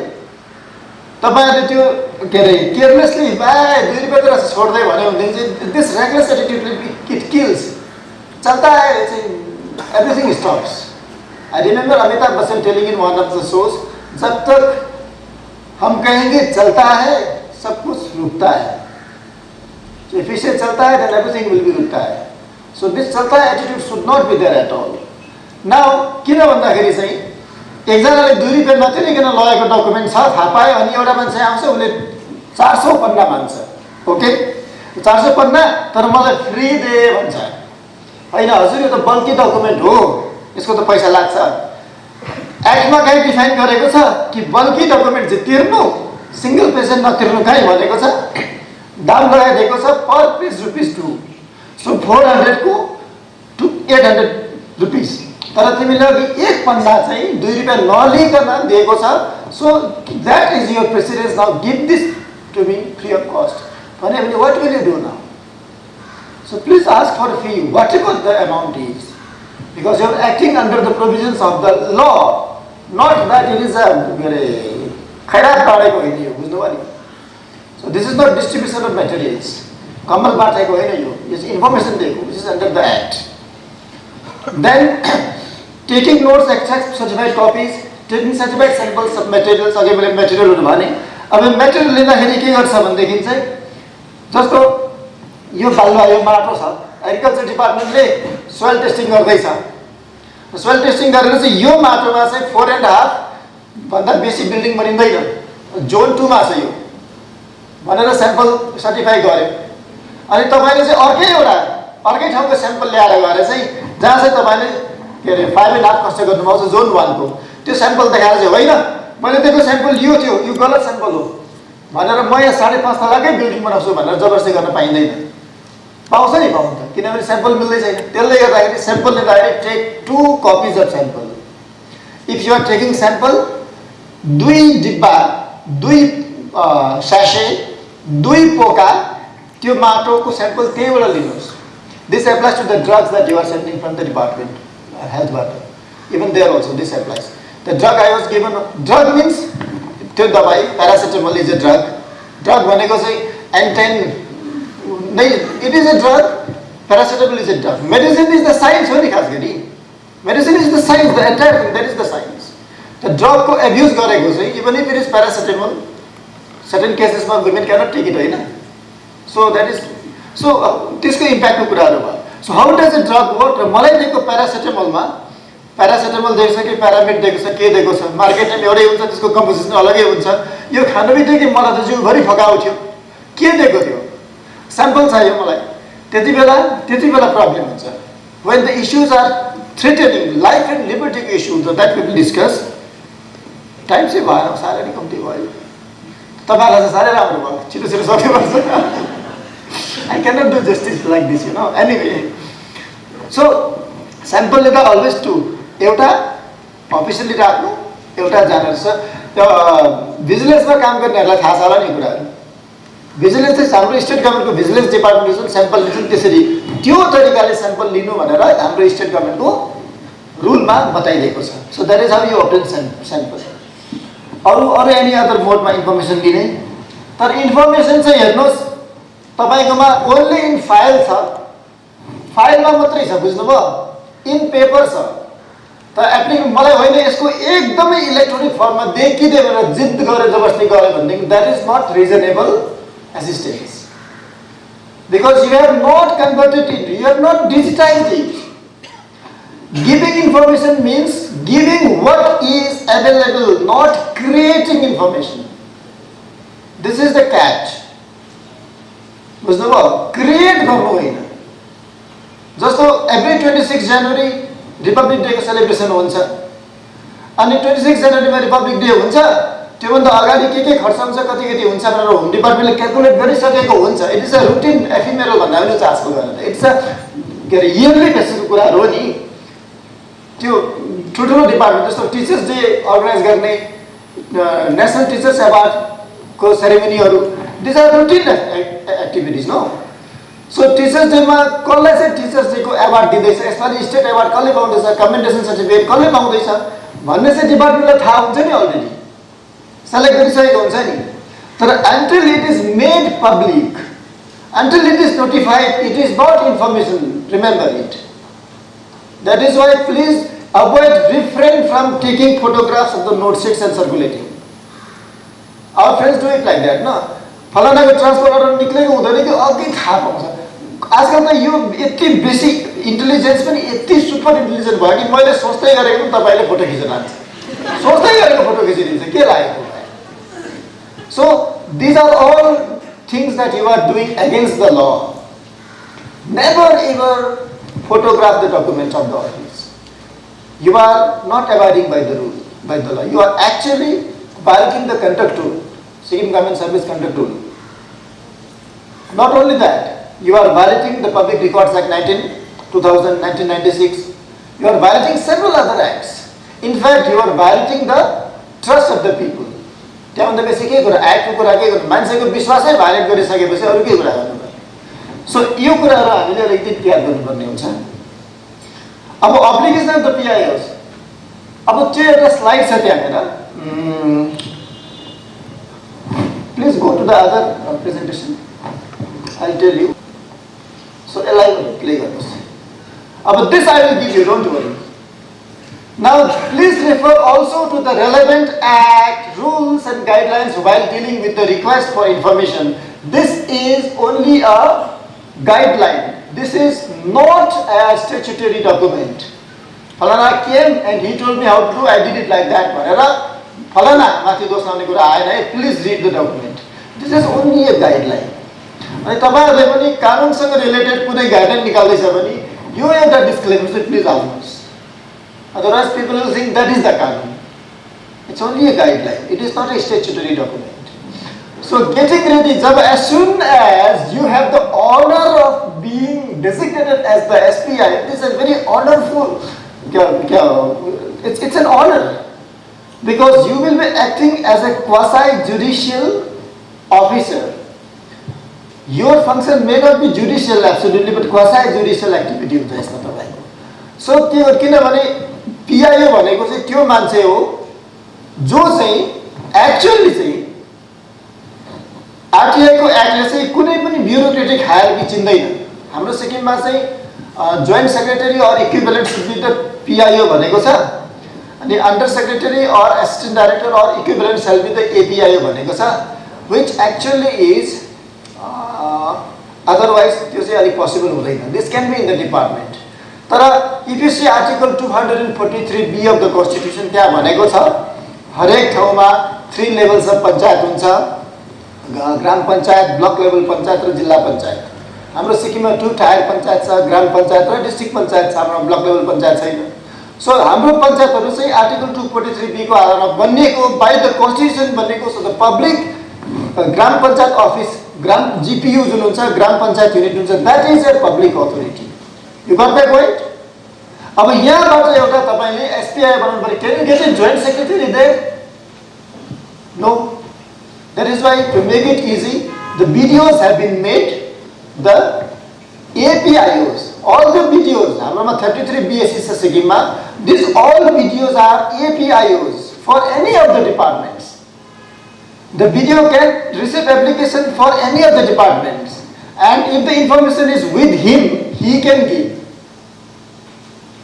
Speaker 1: तपाईहरुले त्यो के अरे केयरलेसली 2 रुपैयाँ तर छोड्दै भन्यो भने चाहिँ this reckless attitude it kills. चलता है चाहिँ everything stops. I remember Amitabh Bachchan telling in one of the shows, जब तक हम कहेंगे चलता है सब कुछ रुकता है. So if we say चलता है then everything will be रुकता है. So this चलता है attitude should not be there at all. Now किन भन्दाखेरि चाहिँ एकजनाले 2 रुपैयाँ नतिरिकन लगेको डकुमेन्ट छ, थाहा पायो अनि एउटा मान्छे आउँछ उसले 400 पन्ना माग्छ. ओके 400 पन्ना तर मलाई फ्री दे भन्छ. हैन हजुर यो त बल्की डकुमेन्ट हो, यसको त पैसा लाग्छ. एक्टमा कहीँ डिफाइन गरेको छ कि बल्की डकुमेन्ट चाहिँ तिर्नु, सिंगल पेजेन्ट नतिर्नु कहीँ भनेको छ। दाम लगाइदिएको छ पर पेज ₹2। सो 400 को to 800 रुपिस। तर तिमीले अघि एक पन्ना चाहिँ ₹2 नलिकन दिएको छ। So that is your precedence, now give this to me free of cost भने what will you do now? So please ask for fee whatever the amount is, because you are acting under the provisions of the law, not that it is a khairat gadeko होइन यो, बुझ्नु भयो नि? So this is not distribution of materials, कम्मल बाँडेको होइन यो, यो चाहिँ इन्फर्मेसन दिएको, which is under the act. Then taking notes, extracts, certified copies, taking certified samples of materials, अघि मैले मेटेरियलहरु भने। अब मेटेरियल लिँदाखेरि के गर्छ भनेदेखि चाहिँ जस्तो यो बालुवा यो माटो छ, एग्रिकल्चर डिपार्टमेन्टले सोइल टेस्टिङ गर्दैछ। सोइल टेस्टिङ गरेर चाहिँ यो माटोमा चाहिँ 4.5 भन्दा बेसी बिल्डिङ बनिँदैन, जोन 2 मा छ यो भनेर स्याम्पल सर्टिफाई गर्यो। अनि तपाईले चाहिँ अर्कै ठाउँको स्याम्पल ल्याएर गरे चाहिँ जहाँ चाहिँ तपाईले के अरे 5.5 कष्ट गर्नुभएको छ जोन 1 को, त्यो स्याम्पल देखाएर चाहिँ होइन मैले दिएको स्याम्पल यो थियो, यो गलत स्याम्पल हो भनेर म यहाँ 5.5 तलाकै बिल्डिङ बनाउँछु भनेर जबरजस्ती गर्न पाइँदैन। पाउँछ नि पाउनु त, किनभने स्याम्पल मिल्दै छैन। त्यसले गर्दाखेरि स्याम्पल लिँदाखेरि take 2 copies of sample. If you are taking sample 2 डिब्बा, 2 स्यासे, 2 पोका त्यो माटोको स्याम्पल त्यहीबाट लिनुहोस्। This applies to the drugs that you are sending from the department हेल्थबाट, even there also this applies. The drug I was given, drug means त्यो दबाई, paracetamol is a drug. Drug भनेको चाहिँ एन्टाइन नहीं, it is a drug, paracetamol is a drug. Medicine is the science हो नि खास गरी, medicine is the science, the entire thing, that is the science. The drug को abuse गरेको चाहिँ even if it is paracetamol, certain cases मा women cannot take it होइन। So that is, so त्यसको इम्प्याक्टको कुराहरू भयो। So how does a drug work? र मलाई दिएको प्यारासिटामोलमा प्यारासिटामोल दिएको छ कि प्यारामिड दिएको छ के दिएको छ, मार्केटमा एउटै हुन्छ, त्यसको कम्पोजिसन अलगै हुन्छ। यो खानु बित्तिकै मलाई त जिउभरि फकाउ थियो, के दिएको थियो? स्याम्पल चाहियो मलाई। त्यति बेला प्रब्लम हुन्छ। When the issues are threatening life and liberty issues, that we will discuss. Time चाहिँ भएन, साह्रै नै कम्ती भयो। तपाईहरुलाई चाहिँ साह्रै राम्रो भयो, छिटो सक्नुपर्छ। I cannot do justice like this, you know. Anyway, so sample Leda always 2, एउटा अफिसियली राख्नु, एउटा जानेर छ। भिजिलेन्समा काम गर्नेहरुलाई थाहा छ होला नि कुराहरु। भिजिलेन्स चाहिँ हाम्रो स्टेट गभर्नमेन्टको भिजिलेन्स डिपार्टमेन्टले जुन स्याम्पल लिन्छन् त्यसरी त्यो तरिकाले स्याम्पल लिनु भनेर हाम्रो स्टेट गभर्नमेन्टको रुलमा बताइएको छ। So that is how you obtain sample. अरु एनी अदर मोडमा इन्फर्मेसन लिने, तर इन्फर्मेसन चाहिँ हेर्नुहोस् तपाईकोमा ओन्ली इन फाइल छ, फाइलमा मात्रै छ, बुझ्नुभयो? इन पेपर छ। तर एप्लिक मलाई होइन यसको एकदमै इलेक्ट्रोनिक फर्ममा देखिदिए भनेर जिद्द गरेर जबरजस्ती गरे भनेदेखि that is not reasonable assistance, because you have not converted it, you have not digitized it. Giving information means giving what is available, not creating information. This is the catch. बुझ्नुभयो? Create गर्नु होइन। जस्तो every 26 जनवरी Republic day को celebration हुन्छ, अनि 26 जनवरीमा Republic day हुन्छ, त्योभन्दा अगाडि के खर्च हुन्छ, कति हुन्छ भनेर होम डिपार्टमेन्टले क्याल्कुलेट गरिसकेको हुन्छ। It is a routine ephemeral भन्दा पनि चार्जको गरेर इट्स अ के अरे इयरली बेसिसको कुराहरू हो नि। त्यो ठुल्ठुलो डिपार्टमेन्ट जस्तो टिचर्स डे अर्गनाइज गर्ने, नेसनल टिचर्स अवार्डको सेरेमनीहरू, these are routine activities no. So teachers डेमा कसलाई चाहिँ टिचर्स डेको अवार्ड दिँदैछ, यसपालि स्टेट अवार्ड कसले पाउँदैछ, कमेन्डेसन सर्टिफिकेट कसले पाउँदैछ भन्ने चाहिँ डिपार्टमेन्टलाई थाहा हुन्छ नि, अलरेडी सेलेक्ट गरिसकेको हुन्छ नि। तर until it is made public, until it is notified, it is not information, remember it. That is why please avoid, refrain from taking photographs of the note sheets and circulating. Our friends do it like that, no? फलानाको transfer order निक्लेको हुँदैन कि अघि थाहा पाउँछ। आजकल त यो यति बेसी इन्टेलिजेन्स पनि यति सुपर इन्टेलिजेन्ट भयो कि मैले सोच्दै गरेको पनि तपाईले फोटो खिच्न लान्छ, सोच्दै गरेको फोटो खिचिदिन्छ, के लागेको? So these are all things that you are doing against the law. Never ever photograph the documents of the office. You are not abiding by the rule. by the law. You are actually violating the conduct rule, Sikkim Government Service Conduct Rule. Not only that, you are violating the Public Records Act 2000, 1996. You are violating several other acts. In fact, you are violating the trust of the people. त्यहाँभन्दा बेसी के कुरा एक्टको कुरा के गर्नु मान्छेको विश्वासै violet गरिसकेपछि अरू के कुरा गर्नु पर्ने. सो यो कुराहरू हामीले अलिकति याद गर्नुपर्ने हुन्छ. अब अब्लिगेसन अफ द पिआइओस. अब त्यो एउटा स्लाइड छ त्यहाँनिर. Please go to the other presentation. I tell you. So यसलाई प्ले गर्नुहोस्. अब this I will give you, don't worry. Now, please refer also to the relevant act, rules and guidelines while dealing with the request for information. This is only a guideline. This is not a statutory document. Falana came and he told me how to do, I did it like that. Falana, please read the document. This is only a guideline. And तपाईहरुले पनि कानुनसँग related कुनै guideline निकाल्दै छ भने यो एउटा disclaimer चाहिँ please हाल्नुहोस्. Otherwise, people will think that is the Kanun. It's only a guideline. It is not a statutory document. So, getting ready, as soon as you have the honor of being designated as the SPI, this is very honorful. It's an honor. Because you will be acting as a quasi-judicial officer. Your function may not be judicial absolutely, but quasi-judicial activity हुन्छ यसमा तपाईको. So त्यो किनभने पिआइओ भनेको चाहिँ त्यो मान्छे हो जो चाहिँ एक्चुअली चाहिँ आरटीआईको एक्टले चाहिँ कुनै पनि ब्युरोक्रेटिक हायरकी चिन्दैन. हाम्रो सिक्किममा चाहिँ joint secretary or equivalent should be the PIO भनेको छ. अनि under secretary or assistant director or equivalent shall be the APIO भनेको छ. व्हिच एक्चुअली इज अदरवाइज त्यो चाहिँ अलिक पोसिबल हुँदैन. This can be in the department. तर if you see article 243B of the constitution त्यहाँ भनेको छ हरेक ठाउँमा 3 लेभल्स अफ पञ्चायत हुन्छ. ग्राम पञ्चायत, ब्लक लेभल पञ्चायत र जिल्ला पञ्चायत. हाम्रो सिक्किममा 2 टायर पञ्चायत छ, ग्राम पञ्चायत र डिस्ट्रिक्ट पञ्चायत छ. हाम्रो ब्लक लेभल पञ्चायत छैन. सो हाम्रो पञ्चायतहरू चाहिँ आर्टिकल 243B को आधारमा बनिएको बाइ द कन्स्टिट्युसन बनेको. So the public Gram Panchayat office, Gram GPU जुन हुन्छ, ग्राम पञ्चायत युनिट हुन्छ, that is a public authority. You got my point? अब यहाँबाट एउटा तपाईले एसपीआई बनाउनु पर्यो. Can you get a joint secretary there? No. That is why to make it easy, the BDOs have been made the APIOs. All the BDOs, हाम्रोमा 33 BSC छ सिक्किममा. These all BDOs are APIOs for any of the departments. The BDO can receive application for any of the departments, and if the information is with him, he can give.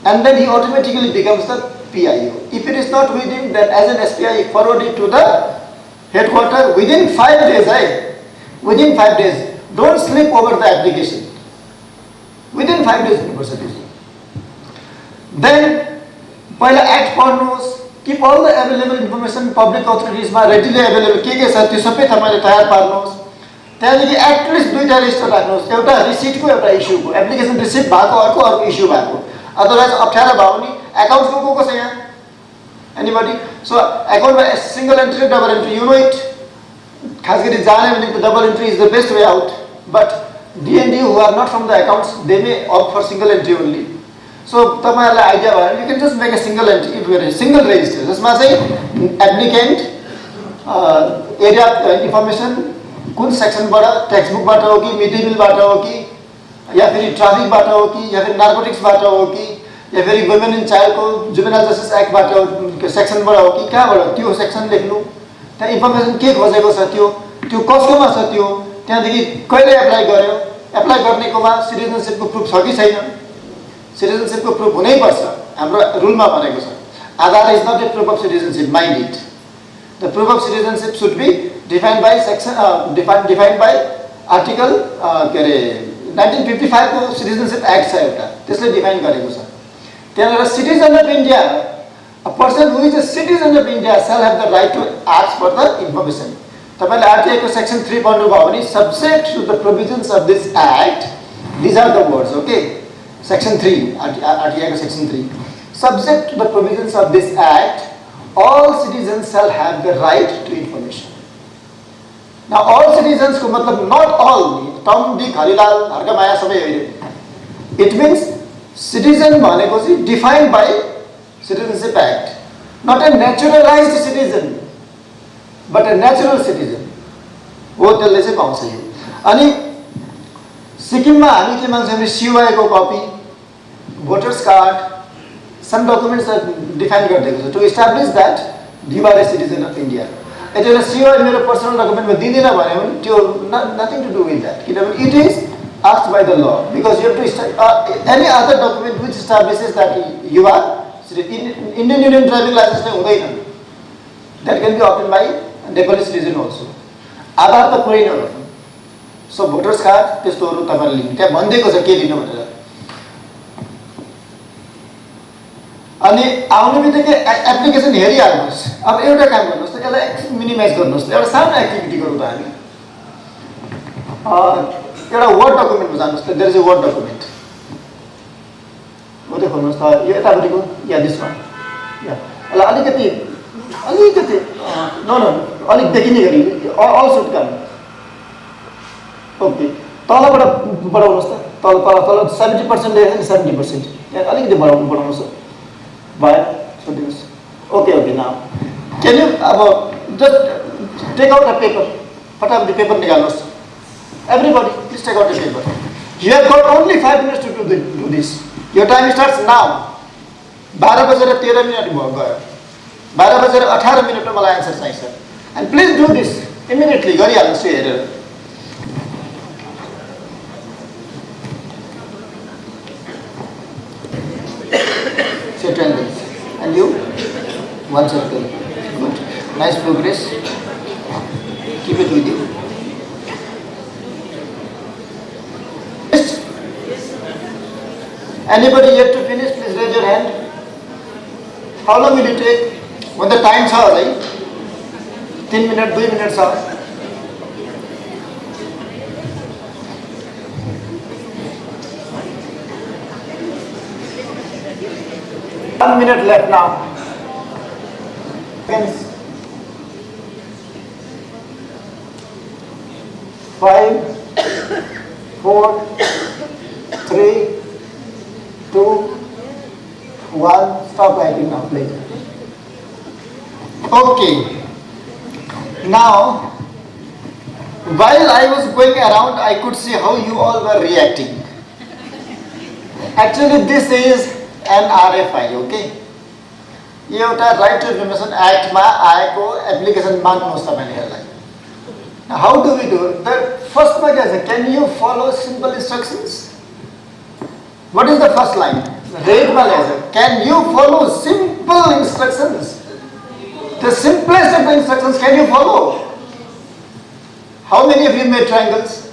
Speaker 1: And then he automatically becomes the PIO. If it is not with him, then as an SPI, forward it to the headquarters within 5 days. Within 5 days. Don't slip over the application. Within 5 days, then, पहिला act पढ्नुहोस्. Keep all the available information public authorities मा readily available के छ त्यो सबै तपाईले तयार पार्नुहोस्. त्यहाँदेखि एटलिस्ट 2टा रेजिस्टर राख्नुहोस्. एउटा रिसिटको, एउटा इस्युको. एप्लिकेसन रिसिट भएको, अर्को इस्यु भएको. Otherwise, अप्ठ्यारो भयो भने एकाउन्ट्सको को छ यहाँ? Anybody? So, account by single entry, double entry, you know it. खास गरी जाने भनेको double entry is the best way out. But D&D who are not from the accounts, they may opt for single entry only. So, तपाईहरुलाई idea भयो you can just make a single entry, if you are a single register. जसमा चाहिँ applicant area information कुन सेक्सनबाट, text बुकबाट हो कि, mid day मिलबाट हो कि, या फिर ट्राफिकबाट हो कि, या फिर नार्कोटिक्सबाट हो कि, या फिर वुमेन एन्ड चाइल्डको जुवेनाइल जस्टिस एक्टबाट सेक्सनबाट हो कि, कहाँबाट त्यो सेक्सन लेख्नु. त्यहाँ इन्फर्मेसन के खोजेको छ त्यो कसकोमा छ त्यो, त्यहाँदेखि कहिले एप्लाई गर्यो, एप्लाई गर्नेकोमा सिटिजनशिपको प्रुफ छ कि छैन. सिटिजनशिपको प्रुफ हुनैपर्छ. हाम्रो रुलमा भनेको छ. Aadhaar is not a proof of citizenship, mind it. The proof of citizenship should be defined by section defined by article 1955 को citizenship act छ एउटा, त्यसले डिफाइन गरेको छ. त्यहाँबाट citizen of India, a person who is a citizen of India shall have the right to ask for the information. तपाईले RTI को section 3 पढ्नु भयो भने subject to the provisions of this act, these are the words, okay? Section 3, RTI को section 3. Subject to the provisions of this act, all citizens shall have the right to information. Now all citizens को मतलब not all, Tom, Dick, Harilal, Hargamaya सबै होइन. It means citizen भनेको चाहिँ defined by Citizenship Act. Not a naturalized citizen, but a natural citizen. वो त्यसले चाहिँ पाउँछ यो. अनि सिक्किममा हामी के माग्छौँ भने COI को copy, voters card, some documents are defined गरिदिएको छ to establish that you are a citizen of India. It is a COI मेरो personal document में दिँदैन भने पनि त्यो nothing to do with that. किनभने it is asked by the law because you have to any other document which establishes that you are Indian Union driving license नै हुँदैन. That can be obtained by Nepali citizen also. आधार त कुनै नगर्नु. So voters card त्यस्तोहरु तपाईहरुले लिनु. त्यहाँ भन्दिएको छ के दिनु भनेर. अनि आउने बित्तिकै एप्लिकेसन हेरिहाल्नुस्. अब एउटा काम गर्नुस् त यसलाई मिनिमाइज गर्नुस्. एउटा सानो एक्टिभिटी गरौँ त हामी. एउटा वर्ड डकुमेन्टमा जानुस् त. There is a word document. म त खोल्नुस् त यो यतापटिको या दिस वान. या यसलाई अलिकति नो अलिक देखिने गरी अल सुड कम. ओके तलबाट बढाउनुस् त. तल 70% लेखेको छ नि 70%. यहाँ अलिकति बढाउनुस्. Why? So this. Okay. Now, can you just take out a paper? Put up the paper, निकाल्नुस्. Everybody, please take out the paper. You have got only 5 minutes to do this. Your time starts now. 12:13 भयो. 12:18 मलाई answer चाहिन्छ. And please do this immediately. गरिहाल्नुस् यो हेरेर. Triangles. And you? One circle. Good. Nice progress. Keep it with you. Anybody yet to finish? Please raise your hand. How long will it take? When the time is right? 3 minutes, 2 minutes are. One minute left now. Seconds. 5, 4, 3, 2, 1. Stop writing now, please. Okay. Now, while I was going around, I could see how you all were reacting. Actually, this is an RFI, okay? यो एउटा right to information एक्टमा आएको application माग्नुहोस् तपाईहरुलाई. Now how do we do it? The first point is, can you follow simple instructions? What is the first line? Read my letter. Can you follow simple instructions? The simplest of the instructions can you follow? How many of you made triangles?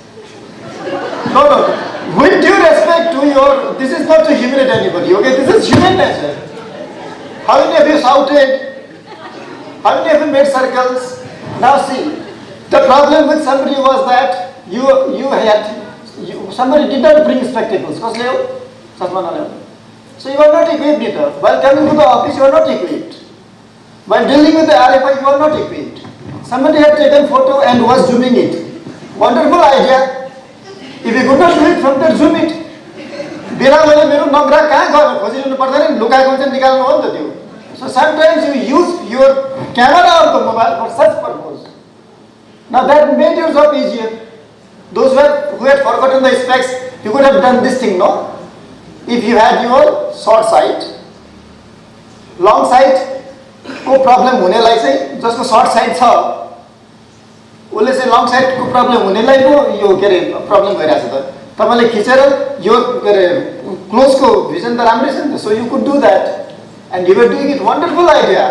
Speaker 1: No. With due respect to your, this is not to humiliate anybody, okay? This is human nature. How many of you shouted? How many of you made circles? Now see, the problem with somebody was that somebody did not bring spectacles. So you are not equipped either. While coming to the office, you are not equipped. While dealing with the RFI, you are not equipped. Somebody had taken photo and was zooming it. Wonderful idea. If you could not do it from there, zoom it. बिरालोले मेरो नगरा कहाँ गयो खोजिरहनु पर्दैन, लुकाएको हुन्छ निकाल्नु हो नि त त्यो. So sometimes you use your camera or the mobile for such purpose. Now that made your job easier. Those who had forgotten the specs, you could have done this thing, no? If you had your short sight, long sight को problem हुनेलाई चाहिँ जसको short site छ उसले चाहिँ long site को problem हुनेलाई पो यो के रे प्रब्लम भइराछ त. तपाईले खिचेर यो के रे क्लोज को भिजन त राम्रै छ नि त. So you could do that and you were doing it. Wonderful idea.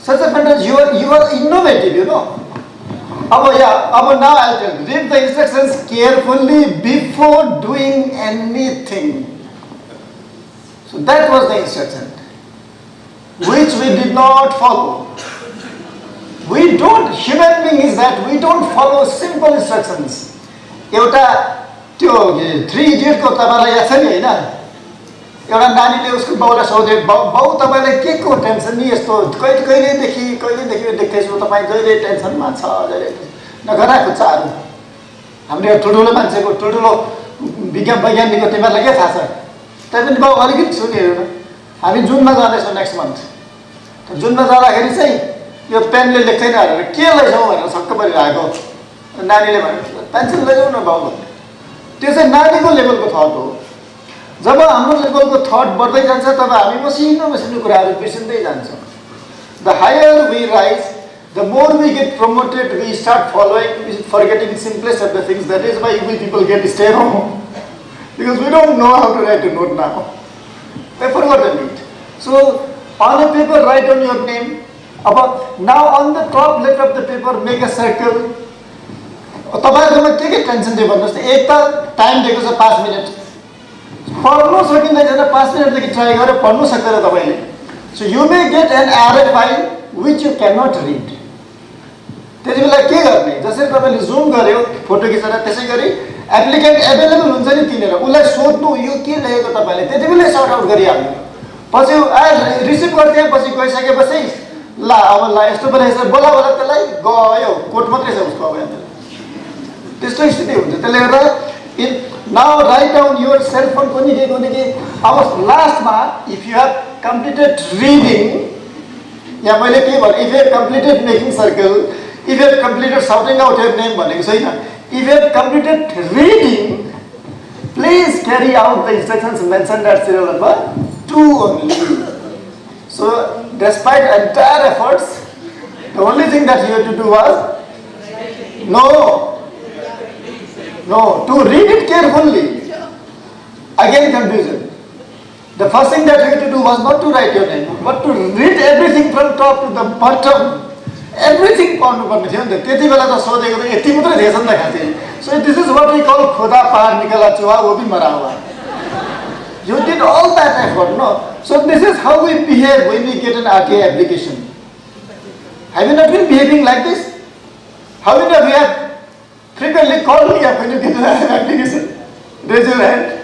Speaker 1: Such a fantastic. You are innovative, you know. अब now I'll tell you. Read the instructions carefully before doing anything. So that was the instruction, which we did not follow. We don't, human being is that we don't follow simple instructions. एउटा त्यो 3 idiot को तपाईलाई याद छ नि हैन? एउटा नानीले उसको बाउलाई सोध्यो, बाउ तपाईँलाई के को टेन्सन नि यस्तो, कहिलेदेखि देख्दैछु तपाईँ जहिले टेन्सनमा छ, जहिले नगरा खुच्चाहरू। हाम्रो यो ठुल्ठुलो मान्छेको ठुल्ठुलो वैज्ञानिकको तिमीहरूलाई के थाहा छ? तैपनि बाउ अलिकति सुनिहेर न, हामी जुनमा जाँदैछौँ नेक्स्ट मन्थ। जुनमा जाँदाखेरि चाहिँ यो पेनले लेख्दैन भनेर के लैजाउँ भनेर छक्क परिरहेको। नानीले भन्यो पेन्सिल लैजाउँ न बाउ भन्यो। त्यो चाहिँ नानीको लेभलको थट हो। जब हाम्रो लेभलको थट बढ्दै जान्छ तब हामी मसिनो कुराहरू बिर्सिँदै जान्छौँ। The higher we rise, the more we get promoted, we start following, forgetting simplest of the things. That is why we people get stay home. Because we don't know how to write a note now. I forgot the note. So, on a paper, write on your name. Now on the top left of the paper, make a circle. तपाईहरुमा के tension दियो भन्नुस् त? एक त time दिएको छ 5 minute. पढ्नु सकिँदैन, 5 मिनेटदेखि ट्राई गरेर पढ्नु सक्दैन तपाईले। So you may get an array file which you cannot read. त्यतिबेला के गर्ने? जसरी तपाईले जुम गर्यो फोटो खिचेर, त्यसैगरी एप्लिकेन्ट अवेलेबल हुन्छ नि तिनीहरु, उलाई सोध्नु यो के लेखेको तपाईले, त्यतिबेलै सर्ट आउट गरिहाल्नु। पछि रिसिभ गरिदिएपछि गइसकेपछि ला अब ला यस्तो परेछ, बोला त्यसलाई गयो, कोट मात्रै छ उसको अब यहाँ। त्यस्तो स्थिति हुन्छ। त्यसले गर्दा now write down your cell phone पनि के अब लास्टमा if you have completed reading, यहाँ मैले के भने if you have completed making circle, if you have completed shouting out your name भनेको छैन, if you have completed reading, please carry out the instructions mentioned at serial number 2 only. So despite entire efforts, the only thing that you had to do was to read it carefully. Again confusion. The first thing that you had to do was not to write your name, but to read everything from top to the bottom. Everything पढ्नु पर्ने थियो नि त। त्यति बेला त सोधेको त यति मात्रै थिएछ नि त खासै। So this is what we call खोदा पार निकाला चुहा वो भी मरा हुआ। You did all that effort, no? So this is how we behave when we get an RTA application. Have you not been behaving like this? How many of you have frequently called me up when you get an application? Raise your hand.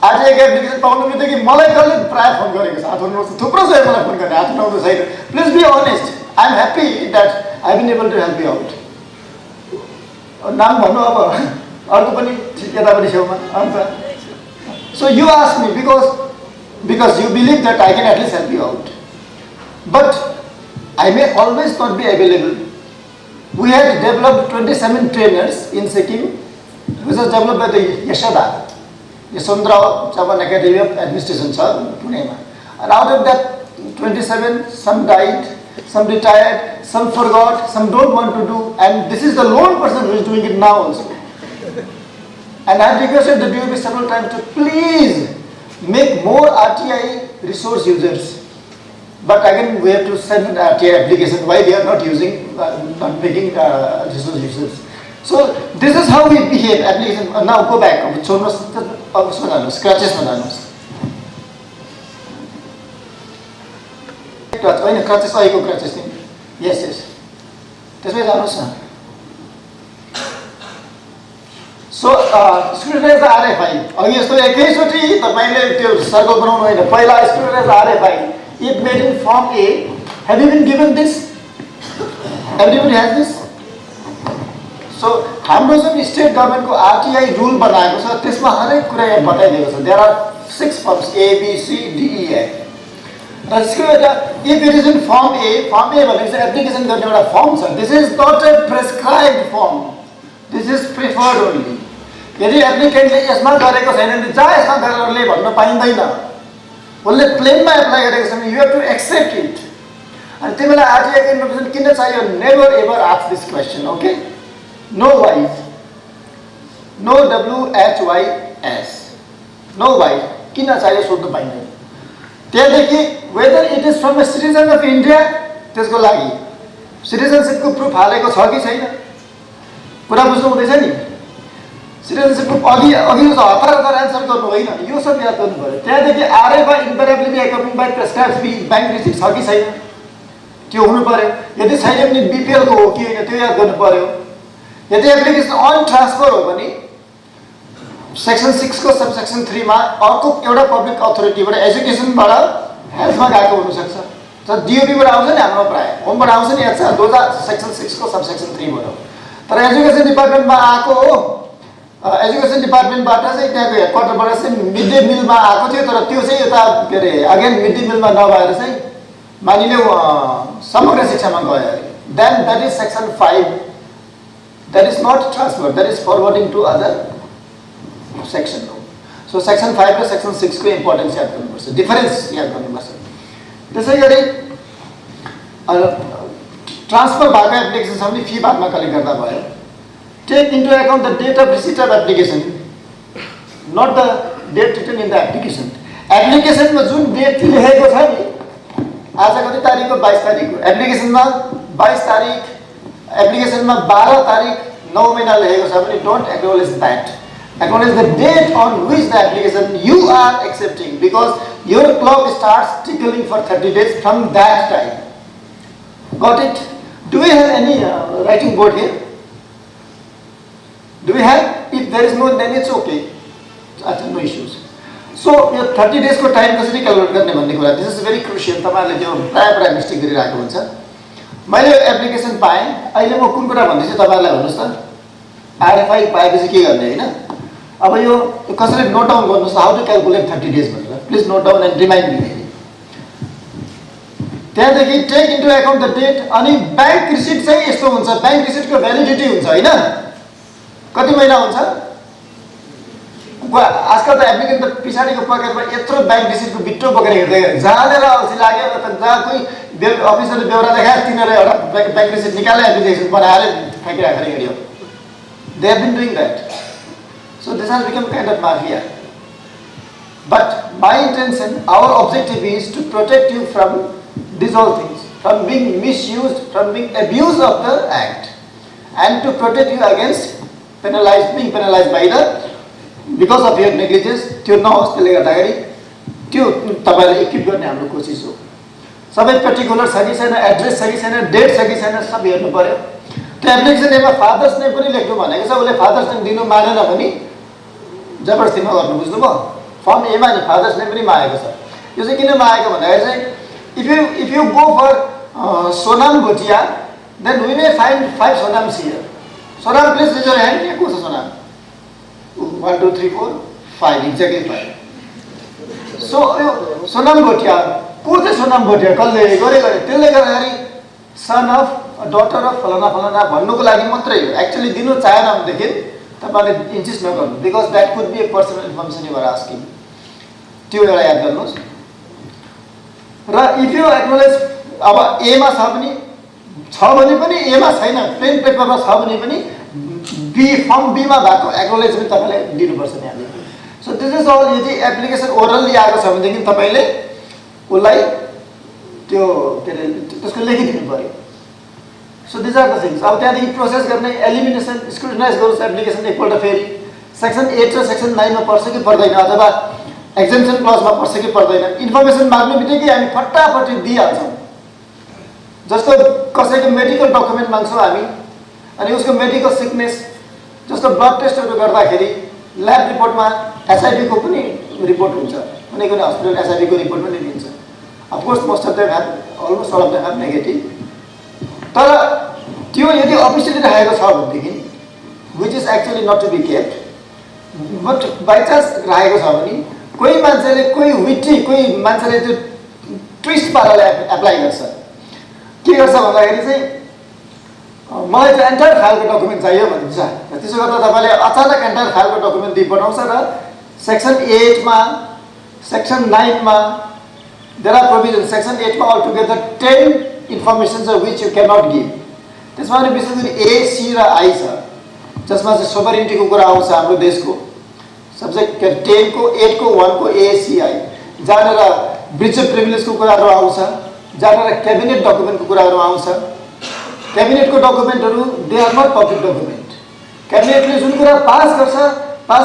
Speaker 1: RTA application पाउनु बित्तिकै मलाई कसले प्राय phone गरेको छ, हात उठाउनुहोस्। थुप्रो छ मलाई फोन गर्ने, हात उठाउनु छैन। Please be honest. I am happy that I have been able to help you out. नाम भन्नु अब अर्को पनि यतापट्टि छेउमा अन्त। So you ask me because you believe that I can at least help you out. But I may always not be available. We had developed 27 trainers in Sikkim, which was developed by the Yashodhara Chavan Academy of Administration, Pune. And out of that 27, some died, some retired, some forgot, some don't want to do, and this is the lone person who is doing it now also. And I have requested the DOP several times to please make more RTI resource users. But again, we have to send an RTI application why they are not using, not making resource users. So this is how we behave. Application. Now go back. Scratches mananos. होइन crutches अहिलेको crutches नि यस त्यसमै जानुहोस् न। So screwdriver RFI अघि जस्तो एकैचोटि तपाईँले त्यो सर्कल बनाउनु होइन, पहिला screwdriver RFI it made in form A. Have you been given this? Everybody has this? So हाम्रो जुन स्टेट गभर्मेन्टको RTI रुल बनाएको छ त्यसमा हरेक कुरा यहाँ बताइदिएको छ। There are 6 forms A, B, C, D, E, F. If it is in form A भनेको चाहिँ एप्लिकेसन गर्ने एउटा फर्म छ। This is not a prescribed form. This is preferred only. यदि एप्लिकेन्टले यसमा गरेको छैन भने जा यसमा गरेरले भन्न पाइँदैन। उसले प्लेनमा एप्लाई गरेको छ भने you have to accept it. अनि तिमीलाई RTI को इन्फर्मेसन किन चाहियो? Never ever ask this question, okay? No whys. No WHYS. No why. किन चाहियो सोध्नु पाइँदैन। त्यहाँदेखि whether it is from a citizen of India, त्यसको लागि सिटिजनसिपको प्रुफ हालेको छ कि छैन, कुरा बुझ्नु हुँदैछ नि। सिटिजनसिपको अघि हतार एन्सर गर्नु होइन, यो सब याद गर्नु पर्यो। त्यहाँदेखि RFI invariably accompanied by prescribed fee bank receipt छ कि छैन त्यो हुनु पर्यो। यदि छैन भने BPL को हो कि होइन त्यो याद गर्नु पर्यो। यदि एप्लिकेसन अन ट्रान्सफर हो भने सेक्सन 6 को सबसेक्सन 3 मा अर्को एउटा पब्लिक अथोरिटीबाट एजुकेसनबाट हेल्थमा गएको हुन सक्छ। त डिओपी बाट आउँछ नि हाम्रो प्राय होमबाट आउँछ नि याद छ सेक्सन 6 को सबसेक्सन 3 बाट। तर एजुकेसन डिपार्टमेन्टमा आएको हो एजुकेसन डिपार्टमेन्टबाट चाहिँ त्यहाँको हेडक्वार्टरबाट चाहिँ मिड डे मिलमा आएको थियो। तर त्यो चाहिँ यता के अरे अगेन मिड डे मिलमा नभएर चाहिँ मानिले समग्र शिक्षामा गयो अरे। Then that is section 5 that is not transfer that is forwarding to other section हो। सो सेक्सन 5 र सेक्सन 6 को इम्पोर्टेन्स याद गर्नुपर्छ, डिफरेन्स याद गर्नुपर्छ। त्यसै गरी ट्रान्सफर भएको एप्लिकेसन छ भने फी बादमा कलेक्ट गर्दा भयो। Take into account the date of receipt of application not the date written in the application. एप्लिकेसनमा जुन डेट लेखेको छ नि आज कति तारिक हो 22 तारिक हो एप्लिकेसनमा 22 तारिक एप्लिकेसनमा 12 तारिक 9 महिना लेखेको छ भने don't acknowledge that, acknowledge the date on which the application you are accepting because your clock starts tickling for 30 days from that time. Got it? Do we have any writing board here? Do we have? If there is no then it's okay. No issues. So your 30 days को time कसरी calculate गर्ने भन्ने कुरा this is very crucial। तपाईहरुले त्यो प्राय mistake गरिरहेको हुन्छ। मैले एप्लिकेसन पाएँ अहिले म कुन कुरा भन्दै छु तपाईहरुलाई भन्नुस् त आरएफआई पाएपछि के गर्ने हैन। अब यो कसरी नोट डाउन गर्नुस् हाउ टु क्याल्कुलेट 30 डेज भनेर please note down and remind me. त्यहाँदेखि take into account the date अनि बैंक रिसिट चाहिँ यस्तो हुन्छ बैंक रिसिटको भ्यालिडिटी हुन्छ हैन कति महिना हुन्छ। आजकल त एप्लिकेन्ट त पछाडिको पकेटमा यत्रो बैंक रिसिटको बिट्टो बोकेर हिँड्दै जहाँनेर अल्छी लाग्यो त जहाँ कोही अफिसरले बेहोरा देखाए तिनीहरू एउटा बैंक रिसिट निकाले एप्लिकेसन बनाएर फ्याँकिराखेर हिँड्यो। They have been doing that. So this has become kind of mafia. But my intention, our objective is to protect you from these all things, from being misused, from being abused of the act, and to protect you against being penalized by the because of your negligence. त्यो नहोस् त्यसले गर्दाखेरि त्यो तपाईहरुले equip गर्ने हाम्रो कोसिस हो। सबै पर्टिकुलर छ कि छैन एड्रेस छ कि छैन डेट छ कि छैन सब हेर्नु पर्यो। त्यो एप्लिकेसन एमा फादर्स नेम पनि लेख्नु भनेको छ उले फादर्स नेम दिनु मानेन भने जबरजस्तीमा गर्नु बुझ्नुभयो। फर्म एमा नि फादर्स नेम पनि मागेको छ। यो चाहिँ किन मागेको भन्दाखेरि चाहिँ if you go for Sonam Bhutia then we may find 5 Sonams here. Sonam please raise your hand. यहाँ को छ सोनाम 1 2 3 4 5 एक्ज्याक्टली 5। सो यो सोनाम भोटिया को चाहिँ सोनाम भोटिया कसले गरे त्यसले गर्दाखेरि सन अफ डटर अफ फलाना फलाना भन्नुको लागि मात्रै हो। एक्चुअली दिनु चाहेन भनेदेखि तपाईले इन्सिस्ट नगर्नु because that could be a personal information you are asking. त्यो एउटा याद गर्नुस्। र इफ यु एक्नोलेज अब ए मा छ भने पनि ए मा छैन प्लेन पेपरमा छ भने पनि बी फर्म बी मा भएको एक्नोलेजमेन्ट तपाईले दिनुपर्छ त्यहाँले। So this is all. यदि एप्लिकेसन ओरली आएको छ भनेदेखि तपाईले उलाई त्यो के अरे त्यसको लेखिदिनु पर्यो। So this are the things. अब त्यहाँदेखि प्रोसेस गर्ने एलिमिनेसन स्क्रुटिनाइज गर्नुस् एप्लिकेसन एकपल्ट फेरि सेक्सन 8 र सेक्सन 9 मा पर्छ कि पर्दैन अथवा एक्जेम्पसन क्लजमा पर्छ कि पर्दैन। इन्फर्मेसन माग्नु बित्तिकै हामी फटाफट दिइहाल्छौँ। जस्तो कसैको मेडिकल डकुमेन्ट माग्छौँ हामी अनि उसको मेडिकल सिकनेस जस्तो ब्लड टेस्टहरू गर्दाखेरि ल्याब रिपोर्टमा एसआइबी को पनि रिपोर्ट हुन्छ कुनै कुनै हस्पिटल एसआइबी को रिपोर्ट पनि दिन्छ। Of course most of them have almost all of them have negative. तर त्यो यदि अफिसियली राखेको छ भनेदेखि which is actually not to be kept but by chance राखेको छ भने कोही मान्छेले कोही मान्छेले त्यो ट्विस्ट पाराले एप्लाई गर्छ। के गर्छ भन्दाखेरि चाहिँ मलाई त्यो एन्टायर फाइलको डकुमेन्ट चाहियो भन्छ। त्यसो गर्दा तपाईँले अचानक एन्टायर फाइलको डकुमेन्ट दिइ पठाउँछ र सेक्सन 8 मा सेक्सन 9 मा देयर आर प्रोभिजन। सेक्सन 8 मा all together 10 informations which you cannot give। त्यसमा पनि विशेष गरी ए सी र आई छ जसमा चाहिँ सोभरेनिटीको कुरा आउँछ हाम्रो देशको सब्जेक्ट 10 को 8 को 1 को ए सी आई जहाँनेर ब्रिच अफ प्रिभिलेजको कुराहरू आउँछ जहाँनेर क्याबिनेट डकुमेन्टको कुराहरू आउँछ। क्याबिनेटको डकुमेन्टहरू they are not public document. क्याबिनेटले जुन कुरा पास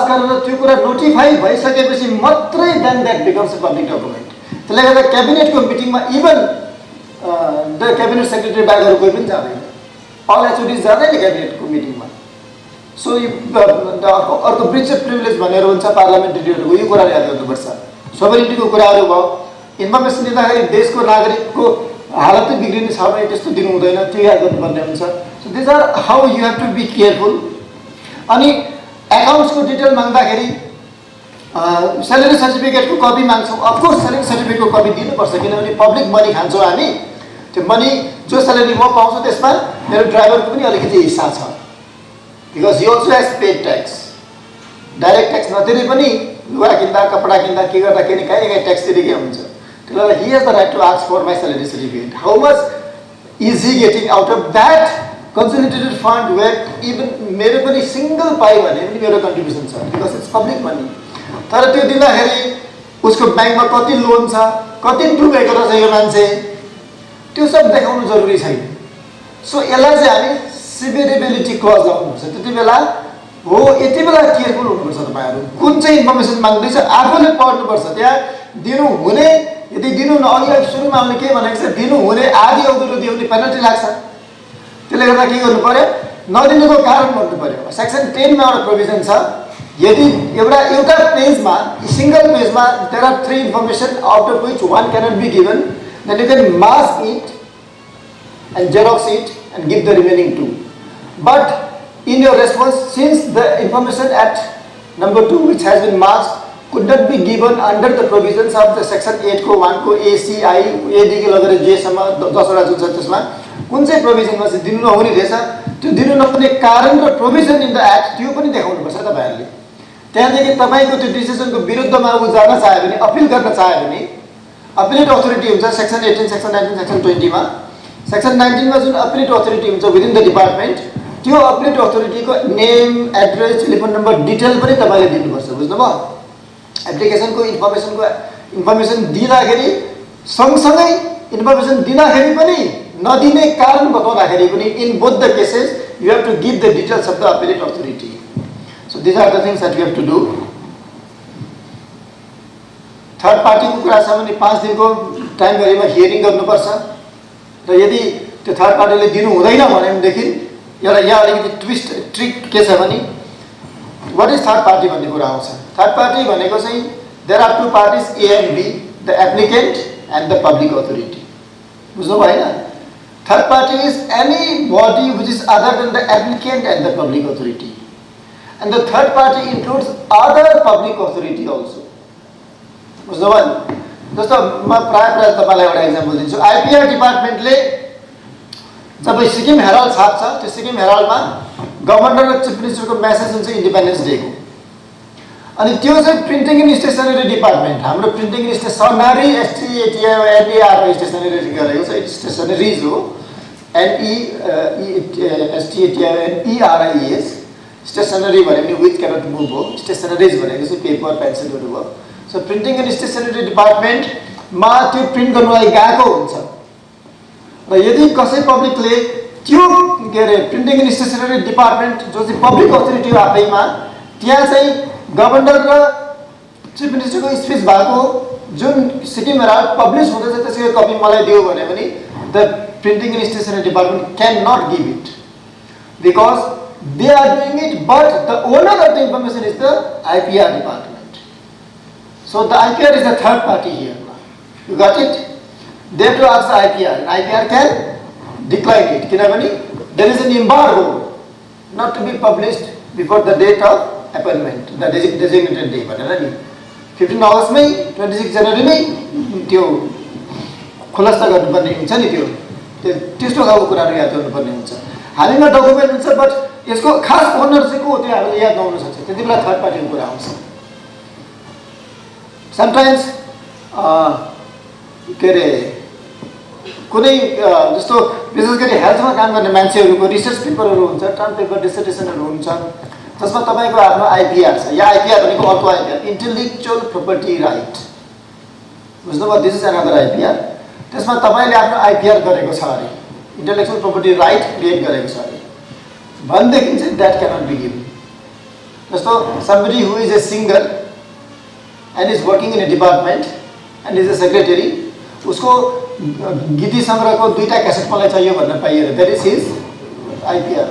Speaker 1: गरेर त्यो कुरा नोटिफाई भइसकेपछि मात्रै then that becomes a public document. त्यसले गर्दा क्याबिनेटको मिटिङमा इभन द क्याबिनेट सेक्रेटरी बाहेक अरू कोही पनि जाँदैन। अल एचओडी जाँदैन क्याबिनेटको मिटिङमा। सो अर्को ब्रिच अफ प्रिभिलेज भनेर हुन्छ पार्लियामेन्ट्रीहरूको, यो कुरा याद गर्नुपर्छ। सोभरेनिटीको कुराहरू भयो, इन्फर्मेसन दिँदाखेरि देशको नागरिकको हालतै बिग्रिने छ भने त्यस्तो दिनु हुँदैन, त्यो याद गर्नुपर्ने हुन्छ। So these are how you have to be careful. अनि एकाउन्ट्सको डिटेल माग्दाखेरि स्यालेरी सर्टिफिकेटको कपी माग्छौँ, अफकोर्स स्यालेरी सर्टिफिकेटको कपी दिनुपर्छ, किनभने पब्लिक मनी खान्छौँ हामी। त्यो मनी जो स्यालेरी म पाउँछु त्यसमा मेरो ड्राइभरको पनि अलिकति हिस्सा छ, because he also has paid tax. Direct tax नतिरे पनि लुगा किन्दा, कपडा किन्दा, के गर्दा कहीँ न कहीँ ट्याक्स तिरेकै हुन्छ। त्यसले गर्दा he has the right to ask for my salary certificate. How much is he getting out of that consolidated fund where even मेरो पनि सिङ्गल पाइ भने पनि मेरो कन्ट्रिब्युसन छ, बिकज इट्स पब्लिक मनी। तर त्यो दिँदाखेरि उसको ब्याङ्कमा कति लोन छ, कति डुबेको रहेछ यो मान्छे, त्यो सब देखाउनु जरुरी छैन। सो यसलाई चाहिँ हामी सिभियरिबिलिटी क्लज लगाउनुपर्छ। त्यति बेला हो, यति बेला केयरफुल हुनुपर्छ तपाईँहरू। कुन चाहिँ इन्फर्मेसन माग्दैछ आफूले पढ्नुपर्छ। त्यहाँ दिनुहुने, यदि दिनु अघि सुरुमा हामीले के भनेको छ, दिनुहुने आधी अधुरो दियो भने पेनल्टी लाग्छ। त्यसले गर्दा के गर्नु पर्यो, नदिनुको कारण भन्नु पर्यो। सेक्सन 10 मा एउटा प्रोभिजन छ, यदि एउटा पेजमा, सिंगल पेजमा there are 3 information out of which 1 cannot be given, then you can mask it and xerox it and give the remaining 2. But in your response, since the information at number 2 which has been masked could not be given under the provisions of the section 8 को 1 को ACI AD के लगेर जे सम्म 10 वटा जुन छ त्यसमा कुन चाहिँ प्रोभिजनमा चाहिँ दिनु नहुने रहेछ, त्यो दिनु नहुने कारण र प्रोभिजन इन द एक्ट त्यो पनि देखाउनु पर्छ तपाईहरुले। त्यहाँदेखि तपाईको त्यो डिसिजनको विरुद्धमा उ जान चाह्यो भने, अपिल गर्न चाह्यो भने अपीलेट अथोरिटी हुन्छ सेक्सन 18, सेक्सन 19, सेक्सन 20 मा। सेक्सन 19 मा जुन अपीलेट अथोरिटी हुन्छ विदिन द डिपार्टमेन्ट, त्यो अपीलेट अथोरिटीको name, address, telephone number detail पनि तपाईले दिनुपर्छ, बुझ्नुभयो? एप्लिकेसनको इन्फर्मेसन दिँदाखेरि सँगसँगै इन्फर्मेसन दिँदाखेरि पनि नदिने कारण बताउँदाखेरि पनि in both the cases you have to give the details of the appellate authority. So these are the things that you have to do. Third पार्टीको कुरा छ भने 5 दिनको टाइम गरेमा हियरिङ गर्नुपर्छ र यदि त्यो थर्ड पार्टीले दिनु हुँदैन भनेदेखि एउटा यहाँ अलिकति ट्रिक के छ भने व्हाट इज थर्ड पार्टी भन्ने कुरा आउँछ। थर्ड पार्टी भनेको चाहिँ there are 2 parties A and B, the applicant and the public authority, बुझ्नुभयो हैन? Third party is anybody which is other than the applicant and the public authority, and the third party includes other public authority also, बुझ्नुभयो? जस्तो म प्राय तपाईलाई एउटा example दिन्छु। IPR डिपार्टमेन्टले जब सिक्किम हेराल्ड छाप्छ, त्यो सिक्किम हेराल्डमा गभर्नर र चिफ मिनिस्टरको मेसेज हुन्छ इन्डिपेन्डेन्स डेको, अनि त्यो चाहिँ प्रिन्टिङ एन्ड स्टेसनरी डिपार्टमेन्ट, हाम्रो प्रिन्टिङ एन्ड स्टेसनरी एसटीएटीआर स्टेसनरी गरेको छ, स्टेसनरिज हो, STATIONERIES, स्टेसनरी भनेको विच क्यानट मुभ हो, स्टेसनरिज भनेको चाहिँ पेपर पेन्सिलहरू भयो। सो प्रिन्टिङ एन्ड स्टेसनरी डिपार्टमेन्टमा त्यो प्रिन्ट गर्नलाई गएको हुन्छ र यदि कसै पब्लिकले त्यो के अरे प्रिन्टिङ एन्ड स्टेसनरी डिपार्टमेन्ट जो चाहिँ पब्लिक अथोरिटी हो आफैमा, त्यहाँ चाहिँ गभर्नर र चिफ मिनिस्टरको स्पिच भएको जुन सिक्किम हेराल्ड पब्लिस हुँदैछ त्यसको कपी मलाई दियो भने पनि the printing and stationery department can not give it because they are doing it, but the owner of the information is the IPR department. So the IPR is the third party here. You got it? They have to ask the IPR, and IPR can decline it. Kinabani, there is an embargo not to be published before the date of appointment, the designated day. But 15 August में 26 January में त्यो खुलासा गर्नुपर्ने हुन्छ नि, त्यो त्यस्तो खालको कुराहरू याद गर्नुपर्ने हुन्छ। हामीमा डकुमेन्ट हुन्छ बट यसको खास ओनर चाहिँ को हो त्यो हामीले याद नहुन सक्छ, त्यति बेला थर्ड पार्टीको कुरा आउँछ। समटाइम्स के अरे कुनै जस्तो विशेष गरी हेल्थमा काम गर्ने मान्छेहरूको रिसर्च पेपरहरू हुन्छ, टर्म पेपर डिसर्टेसनहरू हुन्छ, जसमा तपाईँको आफ्नो आइपीआर छ। या आइपीआर भनेको अर्को आइपीआर, इन्टेलेक्चुअल प्रोपर्टी राइट, बुझ्नुभयो? This is another IPR. त्यसमा तपाईँले आफ्नो आइपीआर गरेको छ अरे, इन्टेलेक्चुअल प्रोपर्टी राइट क्रिएट गरेको छ अरे भनेदेखि चाहिँ द्याट क्यानट बी गिभन। जस्तो somebody who is a singer and is working in a department and is a secretary, उसको गीति संग्रहको 2टा क्यासेट मलाई चाहियो भन्न पाइयो, that is his IPR.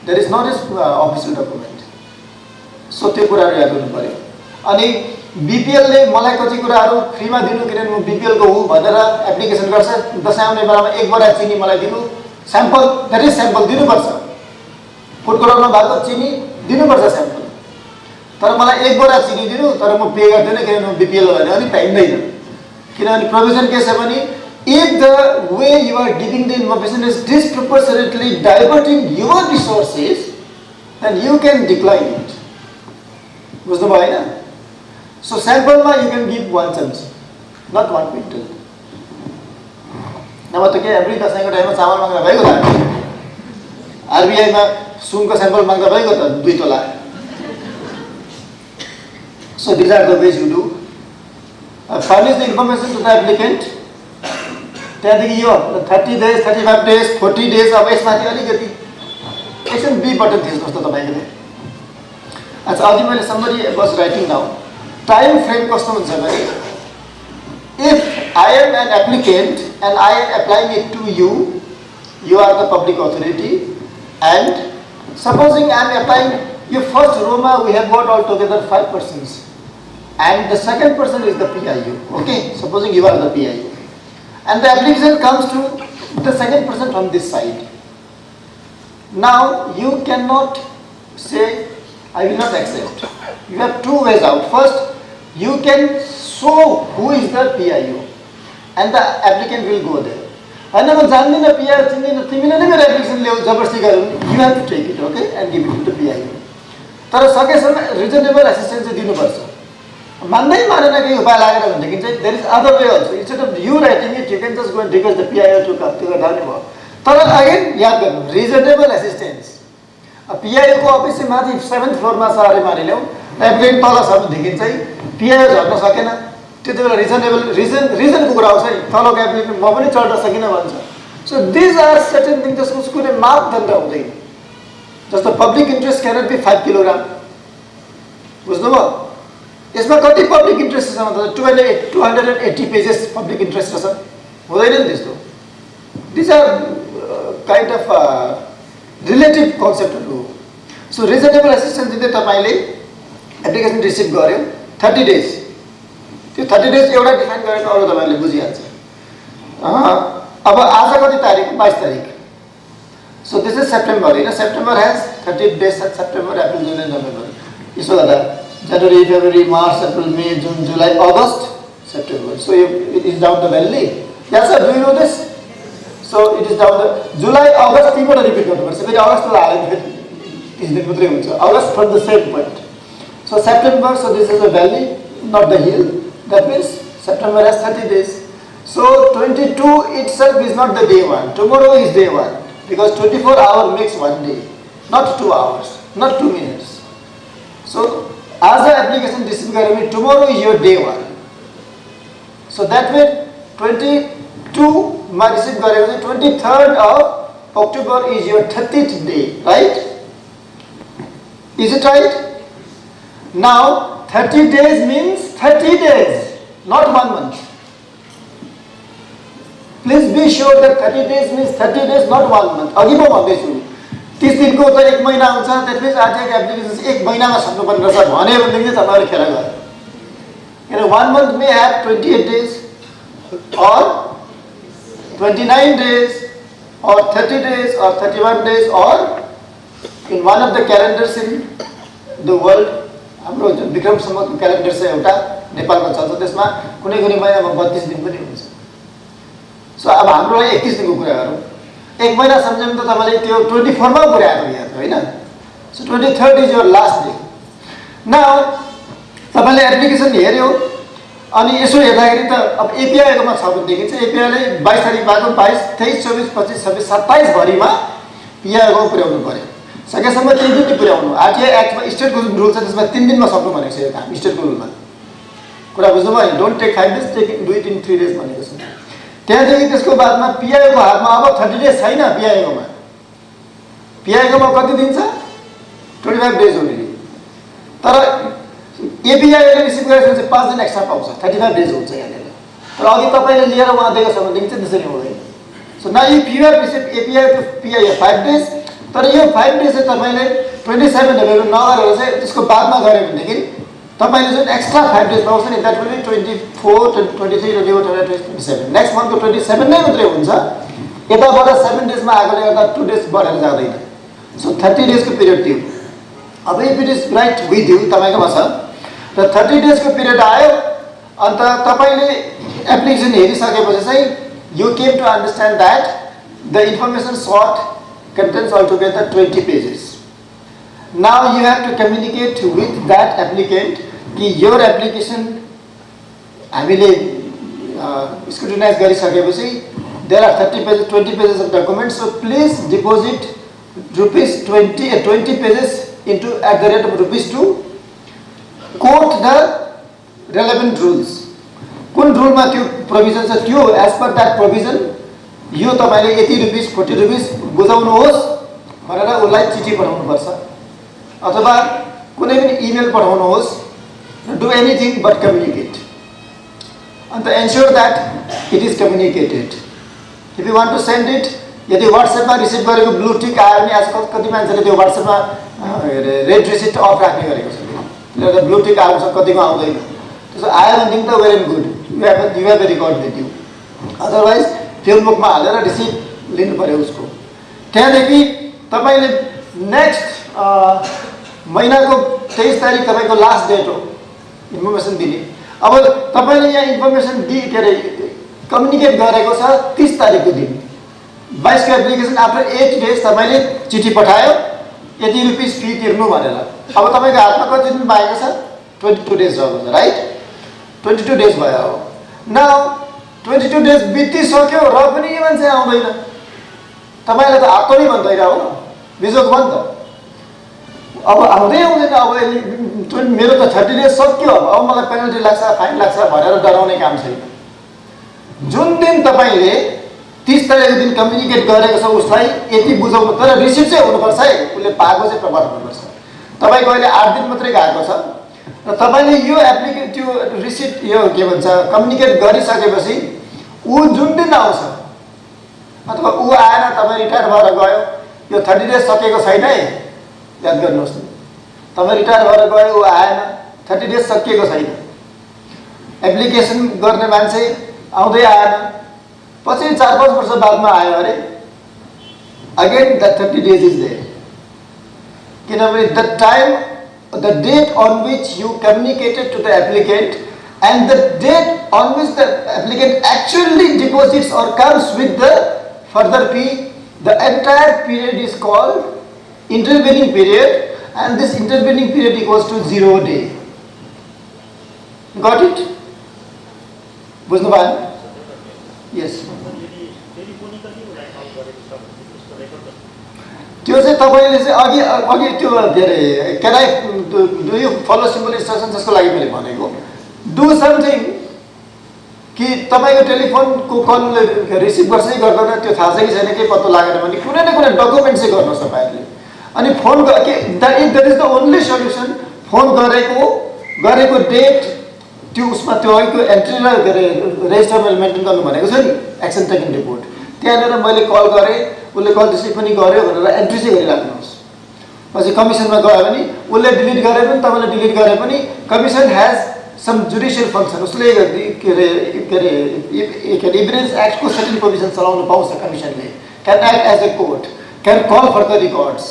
Speaker 1: That is not his official document. So त्यो कुराहरु याद गर्नु पर्यो. अनि बीपीएल ले मलाई कति कुराहरु फ्रीमा दिनु किनभने म बीपीएल को हुँ भनेर एप्लिकेसन गर्छ दशैं आउने बेलामा एक बोरा चिनी मलाई दिनु स्याम्पल द्याट इज स्याम्पल दिनु पर्छ. फुड कोर्टरमा भएको चिनी दिनु पर्छ स्याम्पल. तर मलाई एक बोरा चिनी दिनु तर म पे गर्दैन किनभने म बीपीएल हो भने अनि पाइँदैन. किनभने प्रोभिजन के छ भने if the way you are giving the information is disproportionately diverting your resources, then you can decline it. बुझ्नु भयो हैन? So sample मा you can give 1 chumchi, not 1 quintal. नभए त के एभ्री दशैंको टाइममा चामल माग्दा भएको त आरबीआई मा सुनको स्याम्पल माग्दा भएको त 2 तोला. So these are the ways you do. Furnish the information to the applicant. त्यहाँदेखि यो 30 days, 35 days, 40 days अब यसमाथि अलिकति एकछिन बी बटन थिच्नुहोस् त तपाईले. अच्छा अघि मैले somebody was writing down. Time frame कस्तो हुन्छ भने if I am an applicant and I am applying it to you, you are the public authority, and supposing I am applying your first row ma we have got altogether 5 persons and the second person is the PIU. Okay, supposing you are the PIU. And the application comes to the second person from this side. Now you cannot say I will not accept. You have 2 ways out. First, you can show who is the PIU and the applicant will go there. And if you know PIU, application you have to take it, okay, and give it to the PIU. तर सकेसम्म reasonable assistance दिनु पर्छ. मान्दै मानेन केही उपाय लागेर भनेदेखि चाहिँ there is other way also. Instead of you writing it, you can just go and request the PIO to come to the भयो. तर again याद गर्नु reasonable assistance. PIO को अफिस चाहिँ माथि 7th floor मा छ अरे मानिल्याउ एप्लिकेन्ट तल छ भनेदेखि चाहिँ PIO झर्न सकेन. त्यतिबेला reasonable reason को कुरा आउँछ नि तलको एप्लिकेन्ट म पनि चढ्न सकिन भन्छ. So these are certain things जसको कुनै मापदण्ड हुँदैन. जस्तो public interest cannot be 5 kilogram. बुझ्नुभयो? यसमा कति पब्लिक इन्ट्रेस्ट छ मतलब 280 पेजेस पब्लिक इन्ट्रेस्ट छ हुँदैन नि त्यस्तो. This are kind of relative कन्सेप्टहरु. सो रिजनेबल असिस्टेन्स दिँदै तपाईले एप्लिकेसन रिसिभ गर्यो 30 डेज. त्यो 30 डेज एउटा डिफाइन गरेर अरु तपाईले बुझिहाल्छ. अब आज कति तारिख 22 तारिख. सो दिस इज सेप्टेम्बर हैन. September has 30 days. September April July November यसो गर्दा January, February, March, April, May, June, July, August, September. So it is down the valley. Yes sir, do you know this? So it is down the July, August, people are repeat गर्नु पर्छ. फेरि अगस्त ला हाल्यो फेरि 30 दिन मात्रै हुन्छ. August from the same point. So September, so this is a valley, not the hill. That means September has 30 days. So 22 itself is not the day 1. Tomorrow is day 1 because 24 hours makes 1 day, not 2 hours, not 2 minutes. So as the application received garami tomorrow is your day 1. So that way 22 ma receive garami 23rd of October is your 30th day, right? Is it right? Now 30 days means 30 days, not 1 month. Please be sure that 30 days means 30 days, not 1 month. अघि म भन्दैछु 30 दिनको त 1 महिना हुन्छ. त्यसपछि आज एक एप्लिकेसन 1 महिनामा सक्नु पर्ने रहेछ भने भनेदेखि चाहिँ तपाईहरु खेला गयो. किन 1 month may have 28 days or 29 days or 30 days or 31 days or in one of the calendars in the world. हाम्रो जुन विक्रम सम्वतको क्यालेन्डर छ एउटा नेपालमा चल्छ त्यसमा कुनै कुनै महिनामा 32 दिन पनि हुन्छ. सो अब हाम्रो लागि 31 दिनको कुरा गरौँ. 1 महिना सम्झ्यौं त तपाईले त्यो 24 मा पुर्याएको यहाँ त हैन. So 23rd is your last day. Now तपाईले एप्लिकेसन हेर्यो अनि यसो हेर्दाखेरि त अब एपीआई कोमा छ भनेदेखि चाहिँ एपीआई ले 22 तारिख भएको 22 23 24 25 26 27 भरिमा पीआई को पुर्याउनु पर्यो. सकेसम्म 3 दिन पुर्याउनु. आरटीआई एक्टमा स्टेटको जुन रुल छ त्यसमा 3 दिनमा सक्नु भनेको छ यो काम स्टेटको रुलमा. कुरा बुझ्नुभयो? Don't take 5 days, take do it in 3 days भनेको छ. त्यहाँदेखि त्यसको बादमा पीआई को हातमा अब 30 डेज छैन. पीआई कोमा कति दिन छ? 25 डेज हो नि. तर एपीआई ले रिसिभ गरेपछि चाहिँ 5 दिन एक्स्ट्रा पाउँछ. 35 डेज हुन्छ यहाँले. तर अघि तपाईले लिएर वहाँ दिएको छ भनेदेखि चाहिँ त्यसरी हुँदैन. So now if you have receive API to PI 5 days तर यो 5 डेज चाहिँ तपाईले 27 हेरेर नगरेर चाहिँ त्यसको बादमा गरे भनेदेखि तपाईले जुन एक्स्ट्रा 5 डेज पाउँछ नि द्याट विल बी 24 23 24 27 नेक्स्ट मन्थको 27 नै मात्रै हुन्छ यताबाट 7 डेजमा आएकोले गर्दा 2 डेज बढेर जाँदैन सो 30 डेजको पिरियड थियो अब if it is right with you तपाईकोमा छ र 30 डेजको पिरियड आयो अन्त तपाईले एप्लिकेसन हेरिसकेपछि चाहिँ you came to understand that the information sought contains altogether 20 pages. Now you have to communicate with that applicant कि your application हामीले scrutinize गरिसकेपछि there are 30 pages 20 pages of documents, so please deposit rupees 20 pages into at the rate of rupees 2 quote the relevant rules. कुन रुलमा त्यो provision छ त्यो as per that provision यो तपाईले यति रुपैयाँ 40 रुपैयाँ बुझाउनुहोस् भनेर उलाई चिठी पठाउनु पर्छ अथवा कुनै पनि इमेल पठाउनुहोस् do anything but communicate and ensure that it is communicated if you want to send it यदि व्हाट्सएपमा रिसिभ गरेको ब्लू टिक आयो भने आजकल कति मान्छेले त्यो व्हाट्सएपमा रेड रिसिप्ट अफ राख्ने गरेको छ त्यसले ब्लू टिक आउँछ कतिको आउँदैन त्यसो आयो भनेदेखि त well and good you have a record with you. Otherwise, field book मा हालेर रिसिप्ट लिनु पर्यो उसको त्यहाँदेखि तपाईले नेक्स्ट महिनाको 23 तारिख तपाईको लास्ट डेट हो इन्फर्मेसन दिने अब तपाईले यहाँ इन्फर्मेसन कम्युनिकेट गरेको छ 30 तारिखको दिन 22 को एप्लिकेसन आफ्टर 8 डेज तपाईले चिठी पठायो यति रुपैयाँ फी तिर्नु भनेर अब तपाईको हातमा कति दिन बाँकी छ 22 डेज रहेको छ राइट 22 डेज भयो नाउ 22 डेज बितिसक्यो र पनि यो मान्छे आउँदैन तपाईलाई त हात पनि भन्दैन हो बिजोक भन्छ अब आउँदै आउँदैन अब मेरो त 30 डेज सक्यो अब मलाई पेनल्टी लाग्छ फाइन लाग्छ भनेर डराउने काम छैन जुन दिन तपाईले 30 तारिखको दिन कम्युनिकेट गरेको छ उसलाई यति बुझाउनु तर रिसिप्ट चाहिँ हुनुपर्छ है उसले पाएको चाहिँ प्रमाण हुनुपर्छ तपाईको अहिले 8 दिन मात्रै गएको छ र तपाईले यो एप्लिकेसन त्यो रिसिप्ट यो के भन्छ कम्युनिकेट गरिसकेपछि उ जुन दिन आउँछ अथवा उ आएर तपाई रिटायर भएर गयो यो 30 डेज सकेको छैन है याद गर्नुहोस् तपाई रिटायर भएर गयो उ आएन 30 डेज सकिएको छैन एप्लिकेसन गर्ने मान्छे आउँदै आएन पछि 4-5 वर्ष बादमा आयो अरे again the 30 days is there किनभने the time the date on which you communicated to the applicant and the date on which the applicant actually deposits or comes with the further fee, the entire period is called intervening period and this intervening period equals to 0 day. Got it? बुझ्नु भयो? Yes. त्यो चाहिँ तपाईले चाहिँ अघि अघि त्यो can I do you follow simple instructions जसको लागि मैले भनेको do something कि तपाईको टेलिफोनको कल रिसिभ गर्छै गर्दैन त्यो थाहा छ कि छैन के पत्तो लागेन भने कुनै न कुनै डकुमेन्ट चाहिँ गर्नुहोस् तपाईहरुले अनि फोन के that is the only solution phone गरेको डेट त्यो उसमा त्यो अघिको एन्ट्री र रेजिस्टर मेन्टेन गर्नु भनेको छ नि एक्सन टेकन रिपोर्ट त्यहाँनेर मैले कल गरे उसले कल रिसिभ पनि गर्यो भनेर एन्ट्री चाहिँ गरिराख्नुहोस् पछि कमिसनमा गयो भने उसले डिलिट गरे पनि तपाईले डिलिट गरे पनि commission has some judicial function उसले एभिडेन्स एक्ट को सर्टेन प्रोभिजन चलाउन पाउँछ कमिसनले can act as a court can call for the records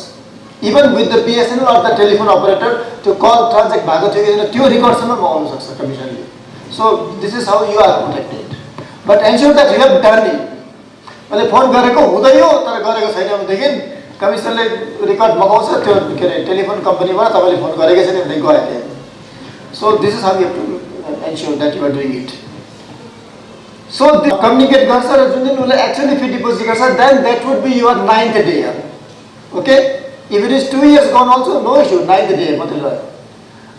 Speaker 1: even with the BSNL or the telephone operator त्यो कल ट्रान्जेक्ट भएको थियो कि त्यो रेकर्डसम्म पाउन सक्छ कमिसनले so this is how you are protected but ensure that you have done it मैले फोन गरेको हुँदै हो तर गरेको छैन भनेदेखि कमिसनरले रेकर्ड मगाउँछ त्यो टेलिफोन कम्पनीबाट तपाईले फोन गरेकै छैन भने गयो त्यहाँ so this is how you have to ensure that you are doing it so communicate गर्छ र जुन दिन उसले एक्चुअली फी डिपोजिट गर्छ then that would be your 9th day okay if it is 2 years gone also no issue 9th day मात्रै रह्यो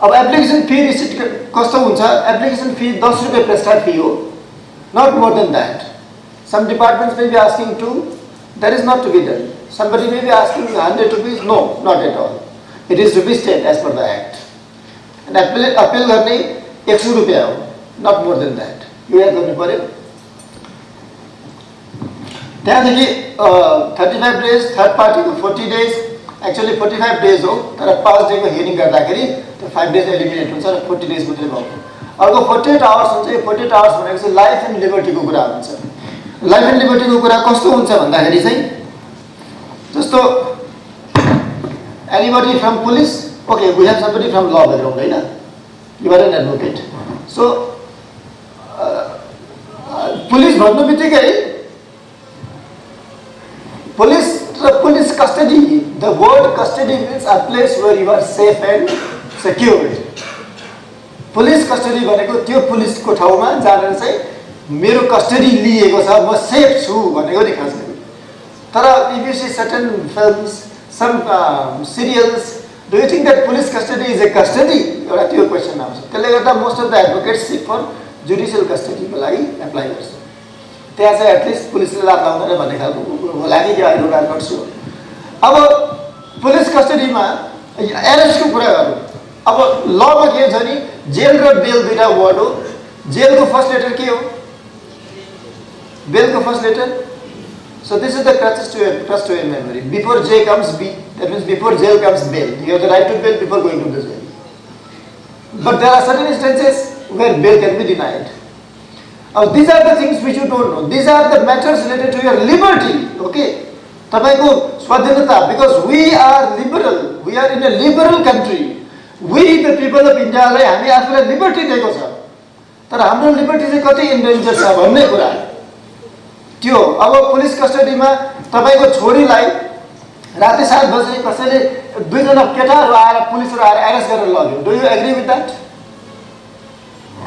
Speaker 1: अब application fee receipt कस्तो हुन्छ एप्लिकेसन फी 10 रुपैयाँ प्रेस्टार्ट फी हो not more than that Some departments may be asking to, that is not to be done. Somebody may be asking 100 rupees, no, not at all. It is rupees 10 as per the act. And appeal गर्ने 100 रुपैयाँ हो, not more than that. You have गर्नु पर्यो. त्यहाँदेखि 35 days, third पार्टीको 40 days, actually 45 days हो, तर 5 day को हियरिङ गर्दाखेरि त्यो 5 days एलिमिनेट हुन्छ र 40 days मात्रै भएको। अर्को 48 hours हुन्छ। यो 48 hours भनेको चाहिँ लाइफ एन्ड लिबर्टीको कुरा हुन्छ। लाइफ एन्ड लिबर्टीको कुरा कस्तो हुन्छ भन्दाखेरि चाहिँ जस्तो anybody from police, okay we have somebody from law background हैन, you are an advocate, so police भन्नु बित्तिकै police custody, the word custody means a place where you are safe and secured. Police custody भनेको त्यो पुलिसको ठाउँमा जान चाहिँ मेरो कस्टडी लिएको छ, म सेफ छु भनेको नि खास गरी। तर if you see certain films, some serials, do you think that police custody is a custody? एउटा त्यो क्वेसन आउँछ। त्यसले गर्दा most of the advocates seek for judicial कस्टडीको लागि एप्लाई गर्छ। त्यहाँ चाहिँ एटलिस्ट पुलिसले लाभ लाउँदैन भन्ने खालको होला कि आई डोन्ट नट स्योर। अब पुलिस कस्टडीमा एरेस्टको कुरा गरौँ। अब लमा के छ नि, जेल र बेल दुईटा वर्ड हो। जेलको फर्स्ट लेटर के हो? बेलको first letter. So this is the trust to your memory. Before J comes B, that means before jail comes bail. You have the right to bail before going to the jail. But there are certain instances where bail can be denied. These are the things which you don't know. These are the matters related to your liberty. Okay? तपाईको स्वाधीनता, because we are liberal. We are in a liberal country. We the people of India लाई हामी आफूलाई liberty दिएको छ। तर हाम्रो liberty चाहिँ कति इन्डेन्जर छ भन्ने कुरा त्यो। अब पुलिस कस्टडीमा तपाईको छोरीलाई राति 7 बजे कसैले दुईजना केटाहरु आएर पुलिसहरु आएर एरेस्ट गरेर लग्यो। Do you agree with that?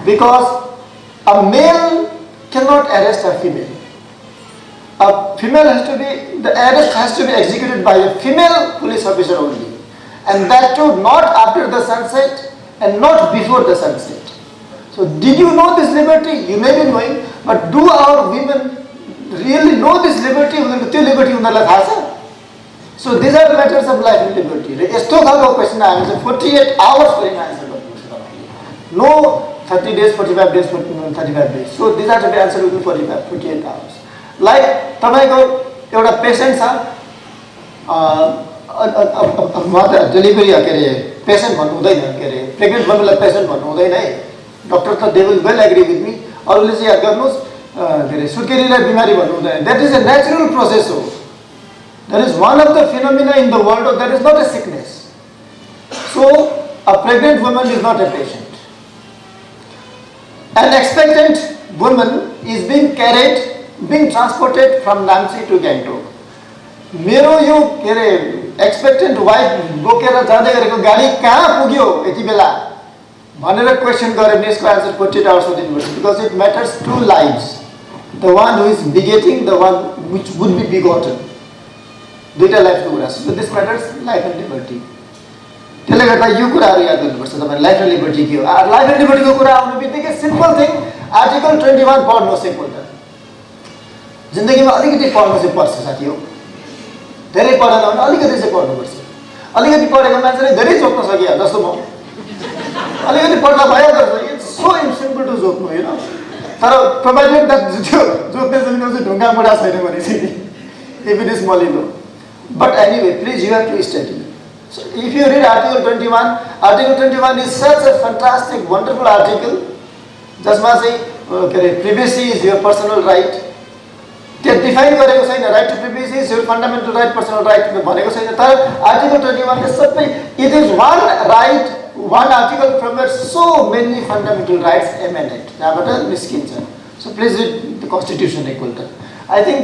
Speaker 1: Because a male cannot arrest a female. A female has to be, the arrest has to be executed by a female police officer only. And that too not after the sunset and not before the sunset. So did you know this liberty? You may be knowing, but do our women really know this liberty? So these are the matters of life and liberty. यस्तो खालको question आयो चाहिँ 48 hours को answer गर्नुपर्छ। No 30 days, 45 days, 35 days. So these are to be answered within 48 hours. Like तपाईको एउटा patient छ, mother delivery के रे पेशेन्ट भन्नु हुँदैन, के रे प्रेग्नेन्ट वुमनलाई पेशेन्ट भन्नु हुँदैन है। डक्टर त they will well agree with me. अरूले चाहिँ याद गर्नुस् के रे सुत्केरीलाई बिमारी भन्नु हुँदैन। That is a natural process हो। That is one of the phenomena in the world. That is not a sickness. So a pregnant woman is not a patient. An expectant woman is being carried, being transported from Namchi to Gangtok. मेरो यो के रे एक्सपेक्टेन्ट wife बोकेर जाँदै गरेको गाडी कहाँ पुग्यो यति बेला भनेर क्वेसन गरे भने यसको आन्सर 48 hours मा दिनुपर्छ। Because it matters to lives, the one who is begetting, the one which would be begotten, दुईटा लाइफको कुरा। So this matters life and liberty. त्यसले गर्दा यो कुराहरू याद गर्नुपर्छ तपाईले। लाइफ एन्ड लिबर्टी के हो? लाइफ एन्ड लिबर्टीको कुरा आउनु बित्तिकै सिम्पल थिङ आर्टिकल 21 पढ्नुहोस् एकपल्ट। जिन्दगीमा अलिकति पढ्नु चाहिँ पर्छ साथी हो। धेरै पढेन भने अलिकति चाहिँ पढ्नुपर्छ। अलिकति पढेको मान्छेले धेरै जोत्न सकिया जस्तो म अलिकति पढ्दा भइहाल्छ। इट्स सो सिम्पल टु जोत्नु हैन। तर प्रोभाइडेड द्याट त्यो जोत्ने जमिनमा चाहिँ ढुङ्गा मुढा छैन भने चाहिँ इफ इट इज मलिलो। But anyway please you have to study. So if you read Article 21, Article 21 is such a fantastic, wonderful article. जसमा चाहिँ के रे privacy is your personal right. त्यो डिफाइन गरेको छैन। Right to privacy is your fundamental right, personal right भनेको छैन। तर Article 21 ले सबै it is one right, one article from where so many fundamental rights emanate. जहाँबाट निस्किन्छ। So please read the Constitution एकपल्ट। I think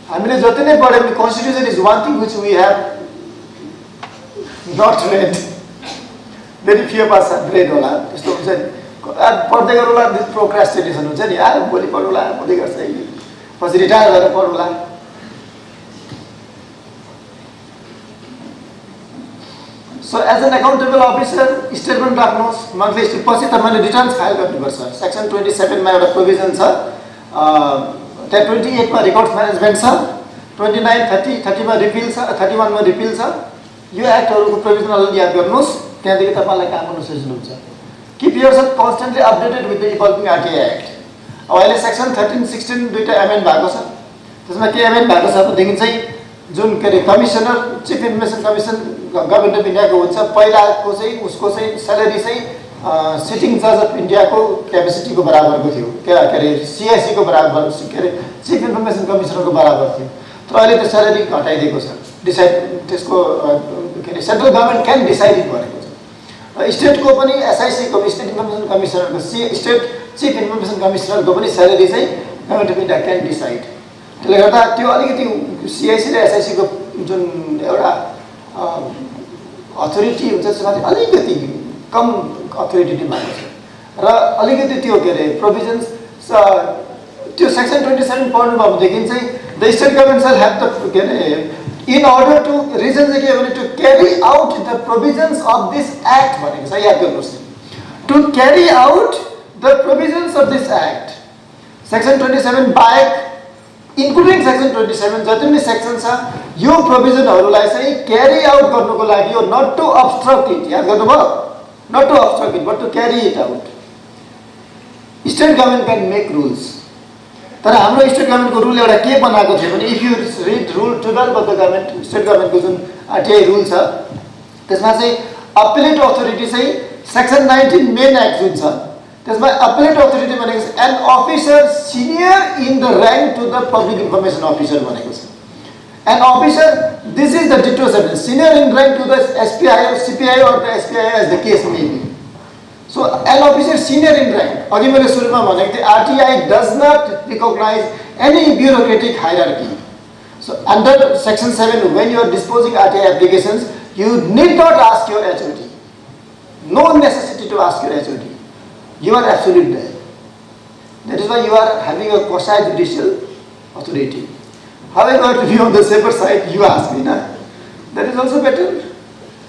Speaker 1: हामीले जति नै पढ्यो भने Constitution is one thing which we have not read. Very few of us have read होला। त्यस्तो हुन्छ नि। पढ्दै गरौँला, प्रोक्रास्टिनेसन हुन्छ नि। भोलि पढौँला, भोलि गर्छ अहिले, पछि रिटायर गरेर पढौँला। So as an accountable officer, statement राख्नुहोस् मन्थली स्टेटमेन्ट। पछि तपाईले रिटर्न्स फाइल गर्नुपर्छ। सेक्सन 27 मा एउटा प्रोभिजन छ। त्यहाँ 28 मा रेकर्ड्स म्यानेजमेन्ट छ, 29, 30, 30 मा रिपिल छ, 31 मा रिपिल छ। यो एक्टहरुको प्रोभिजनल याद गर्नुहोस्, त्यहाँदेखि तपाईलाई काम गर्न सजिलो हुन्छ। Keep yourself constantly updated with the evolving RTA Act. अब अहिले सेक्सन 13, 16 दुईटा एमेन्ड भएको छ। त्यसमा के एमएन भएको छ भनेदेखि चाहिँ जुन के अरे commissioner chief information commission government of इन्डियाको हुन्छ पहिलाको चाहिँ उसको चाहिँ स्यालेरी चाहिँ सिटिङ जज अफ इन्डियाको क्यापेसिटीको बराबरको थियो के अरे सिआइसीको बराबर के अरे चिफ इन्फर्मेसन कमिसनरको बराबर थियो तर अहिले त्यो स्यालेरी घटाइदिएको छ डिसाइड त्यसको के अरे central government can decide it भनेको छ स्टेटको पनि एसआइसीको स्टेट इन्फर्मेसन कमिसनरको स्टेट चिफ इन्फर्मेसन कमिसनरको पनि स्यालेरी चाहिँ government of India can decide त्यसले गर्दा त्यो अलिकति सिआइसी र एसआइसीको जुन एउटा अथोरिटी हुन्छ त्यसमा चाहिँ अलिकति कम अथोरिटी भएको छ र अलिकति त्यो के अरे प्रोभिजन्स त्यो सेक्सन 27 पढ्नुभयो भनेदेखि चाहिँ the state government shall have the के अरे इन अर्डर टु रिजन चाहिँ के भने to carry out the provisions of this act भनेको छ याद गर्नुहोस् to carry out the provisions of this act section 27 बाहेक इन्क्लुडिङ सेक्सन 27 जति पनि सेक्सन छ यो प्रोभिजनहरूलाई चाहिँ क्यारी आउट गर्नुको लागि हो नट टु अब्स्ट्रक्ट इट याद गर्नुभयो not to obstruct it but to carry it out state government can make rules तर हाम्रो स्टेट गभर्मेन्टको रुल एउटा के बनाएको थियो भने if you read rule 12 of the government state गभर्मेन्टको जुन आरटीआई रुल छ त्यसमा चाहिँ अपिलेट अथोरिटी चाहिँ सेक्सन 19 मेन एक्ट जुन छ त्यसमा अपिलेट अथोरिटी भनेको छ an officer senior in the rank to the public information officer भनेको छ an officer this is the ditto sentence senior in rank to the SPI CPI or the SPI as the case may be so an officer senior in rank अघि मैले सुरुमा भनेको थिएँ RTI does not recognize any bureaucratic hierarchy so under section 7 when you are disposing RTI applications you need not ask your HOD no necessity to ask your HOD you are absolute there. That is why you are having a quasi-judicial authority. However, to be on the safer side, you ask me, na? That is also better.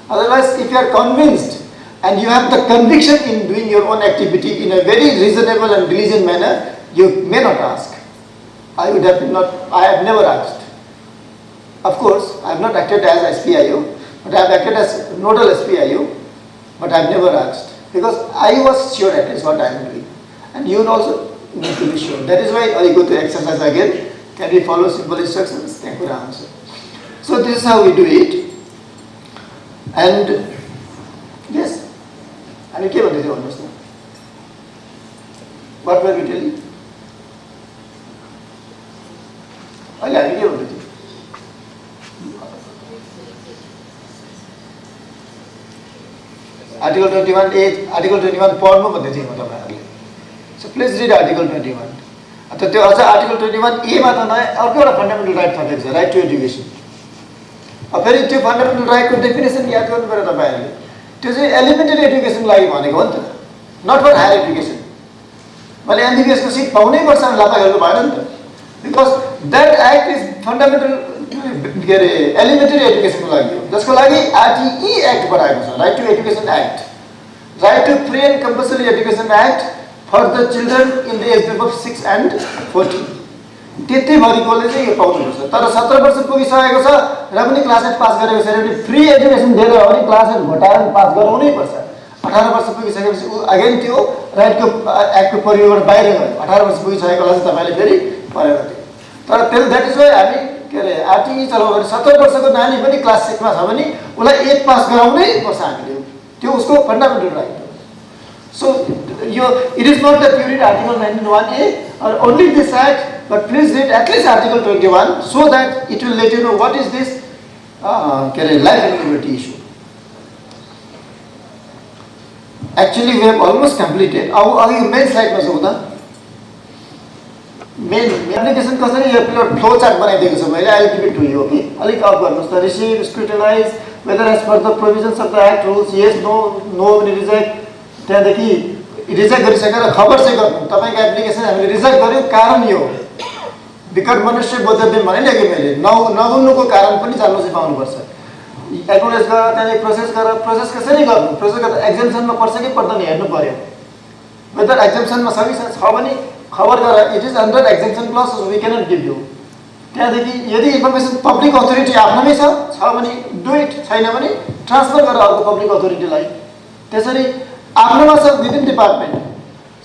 Speaker 1: Otherwise, if you are convinced and you have the conviction in doing your own activity in a very reasonable and diligent manner, you may not ask. I have never asked. Of course, I have not acted as SPIO, but I have acted as nodal SPIO, but I have never asked. Because I was sure that is what I am doing. And you also need to be sure. That is why I go to exercise again. Can we follow simple instructions? Thank you, answer. So this is how we do it. And yes, and you came almost. What were we telling? Oh yeah, we came on Article 21A, Article 21 पढ्नु भन्दै थिएँ म तपाईहरुले so please read article 21 अथवा त्यो अझ article 21A मा त नयाँ अर्को एउटा फन्डामेन्टल राइट थपेको छ राइट टु एजुकेसन अब फेरि त्यो फन्डामेन्टल राइटको डेफिनेसन याद गर्नु पर्यो तपाईहरुले त्यो चाहिँ एलिमेन्टरी एजुकेसन लागि भनेको हो नि त नट फर हायर एजुकेसन मैले एमबीबीएस को सिट पाउनै पर्छ भने लापा गर्नु भएन नि त because that act is fundamental के अरे एलिमेन्टरी एजुकेसनको लागि हो जसको लागि आरटीई एक्ट बनाएको छ right to education act right to free and compulsory education act for the children in the age group of 6 and 14 त्यति भरिकोले चाहिँ यो पाउनुपर्छ तर 17 वर्ष पुगिसकेको छ र पनि क्लास 8 पास गरेको छैन भने फ्री एजुकेसन दिएर हो भने क्लास 8 घटाएर पास गराउनै पर्छ 18 वर्ष पुगिसकेपछि अगेन त्यो राइटको एक्टको परियोबाट बाहिर गयो 18 वर्ष पुगिसकेकोलाई चाहिँ तपाईले फेरि परेर दियो तर त्यसले द्याट इज वाइ हामी के अरे आरटीई चलाउँदा 17 वर्षको नानी पनि क्लास 6 मा छ भने उलाई 8 पास गराउनै पर्छ हामीले त्यो उसको फन्डामेन्टल राइट हो सो यो it is not that you read article 91A or only this act but please read at least article 21 so that it will let you know what is this के अरे life and liberty issue. Actually we have almost completed. अब अघि main स्लाइडमा जाउँ त main application कसरी यो flow chart बनाइदिएको छ मैले I give it to you okay अलिक अफ गर्नुस् त receive scrutinize whether as per the provisions of the act rules yes no no reject त्यहाँदेखि रिजेक्ट गरिसकेर खबर चाहिँ गर्नु तपाईको एप्लिकेसन हामीले रिजेक्ट गर्यो कारण यो विकट मनुष्य बोधव्यम भने लेखेँ मैले नगुन्नुको कारण पनि जान्नु चाहिँ पाउनुपर्छ एक्नोलेज गर त्यहाँदेखि प्रोसेस कसरी गर्नु प्रोसेस गर्दा एक्जम्पसनमा पर्छ कि पर्दैन हेर्नु पर्यो वेदर एक्जम्पसनमा छ भने खबर गर it is under exemption clause we cannot give you त्यहाँदेखि यदि इन्फर्मेसन पब्लिक अथोरिटी आफ्नोमै छ भने डु इट छैन भने ट्रान्सफर गर अर्को पब्लिक अथोरिटीलाई त्यसरी आफ्नोमा छ within department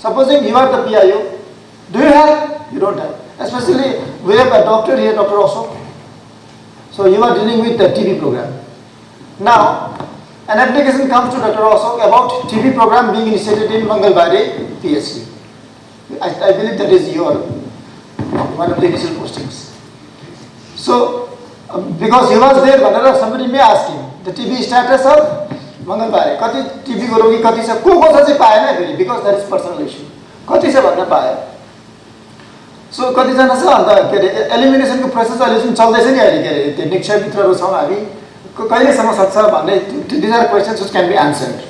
Speaker 1: supposing you are the PIO do you have you don't have Especially, we have a doctor here, Dr. Osok. So you are dealing with the TB program. Now, an application comes to Dr. Osok about TB program being initiated in Mangalbari, PSC. I believe that is your one of the initial postings. So, because he was there, somebody may ask him the TB status of Mangalbari. Kati TB rogi kati sa ko sa चाहिँ पाएन फेरि because that is personal issue. कति छ भन्न पाए. So कति जना छ अन्त के अरे एलिमिनेसन को प्रोसेस अहिले जुन चल्दै छ नि अहिले के अरे त्यो निक्षय भित्रहरु छौं हामी कहिलेसम्म सक्छ भन्ने these are questions which can be answered.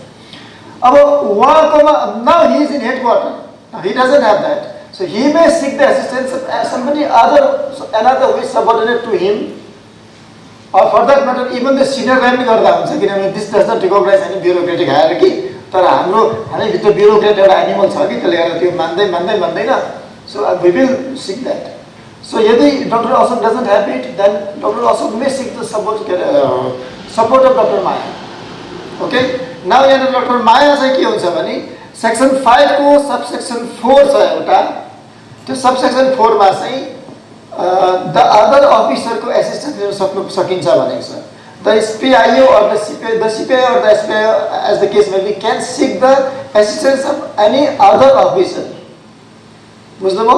Speaker 1: अब उहाँकोमा now he is in headquarters. Now he doesn't have that. So he may seek the assistance of somebody another who is subordinate to him, or for that matter even the senior guy पनि गर्दा हुन्छ किनभने this does not recognize any bureaucratic hierarchy. तर हामी भित्र bureaucrat एउटा animal छ कि त्यसले गर्दा त्यो मान्दैन. So we will seek that. So यदि Dr. Osok doesn't have it, then Dr. Osok may seek the support of Dr. Maya. Okay? Now यहाँ Dr. Maya चाहिँ के हुन्छ भने Section 5 को subsection 4 छ एउटा. त्यो subsection 4 मा चाहिँ the other officer को assistance लिन सकिन्छ भनेको छ. The SPIO or the CPIO or the SPIO, as the case may be, can seek the assistance of any other officer. बुझ्नुभयो?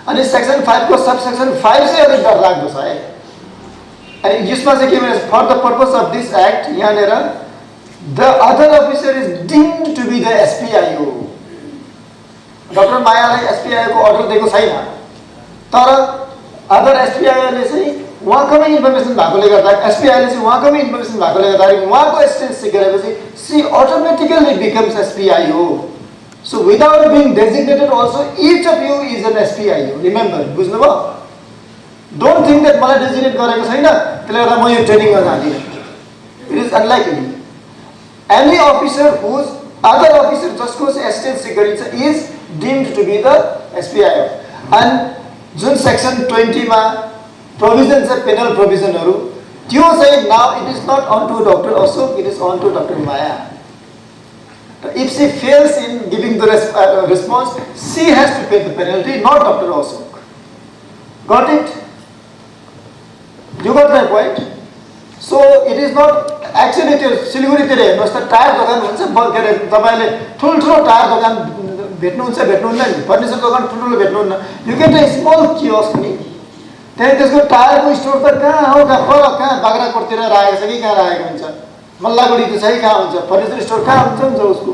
Speaker 1: अनि section 5 को subsection 5 चाहिँ अलिक डर लाग्दो छ है. अनि यसमा चाहिँ के भन्छ for the purpose of this act यहाँनेर the other officer is deemed to be the SPIO. Dr. Mayaलाई SPIO को order दिएको छैन. तर other SPIO ले चाहिँ उहाँकोमै इन्फर्मेसन भएकोले गर्दा SPIO ले चाहिँ उहाँकोमै इन्फर्मेसन भएकोले गर्दा उहाँको एसिस्टेन्स सिक गरेपछि she automatically becomes SPIO. So without being designated also each of you is an SPIO. Remember, बुझ्नुभयो? Don't think that मलाई डेजिग्नेट गरेको छैन त्यसले गर्दा म यो ट्रेनिङ गर्न जान्दिन. It is unlikely. Any officer whose other officer जसको assistance सिक गरिन्छ is deemed to be the SPIO. And जुन section 20 मा provisions of penal provisionहरु त्यो चाहिँ now it is not on to Dr. Osok, it is on to Dr. Maya. If she fails in giving the response, she has to pay the penalty, not Dr. Osok. Got it? You got my point? So it is not actually त्यो सिलिगुडीतिर हेर्नुस् त tyre दोकान हुन्छ के अरे तपाईले ठुलठुलो tyre दोकान भेट्नुहुन्न नि फर्निचर दोकान ठुलठुलो भेट्नुहुन्न you get a small kiosk नि त्यही त्यसको टायरको स्टोर त कहाँ हो कहाँ बाग्राकोटतिर राखेको छ कि कहाँ राखेको हुन्छ मल्लागुडी त छ कि कहाँ हुन्छ फर्निचर स्टोर कहाँ हुन्छ उसको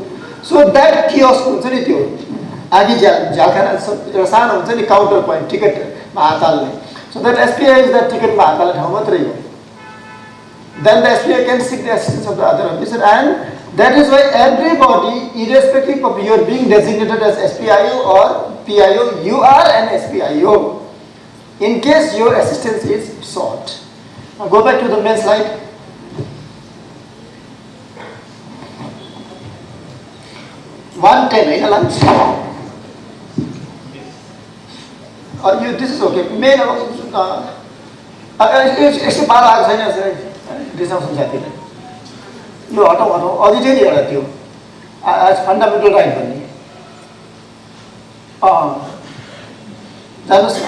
Speaker 1: सो द्याट कियोस्क हुन्छ नि त्यो आगी झ्यालखाना एउटा सानो हुन्छ नि काउन्टर पोइन्ट टिकटमा हात हाल्ने so that SPI is that टिकटमा हात हाल्ने ठाउँ मात्रै हो. Then the SPI can seek the assistance of the other officer, and that is why everybody, irrespective of your being designated as SPIO or PIO, you are an SPIO in case your assistance is sought. Now go back to the main slide. One 10, lunch. This is okay. Main यसो बाह्र आएको छैन रिसाउँछ साथीलाई यो हटाउ अडिटै नि एउटा त्यो आज फन्डामेन्टल राइट भन्ने जानुहोस्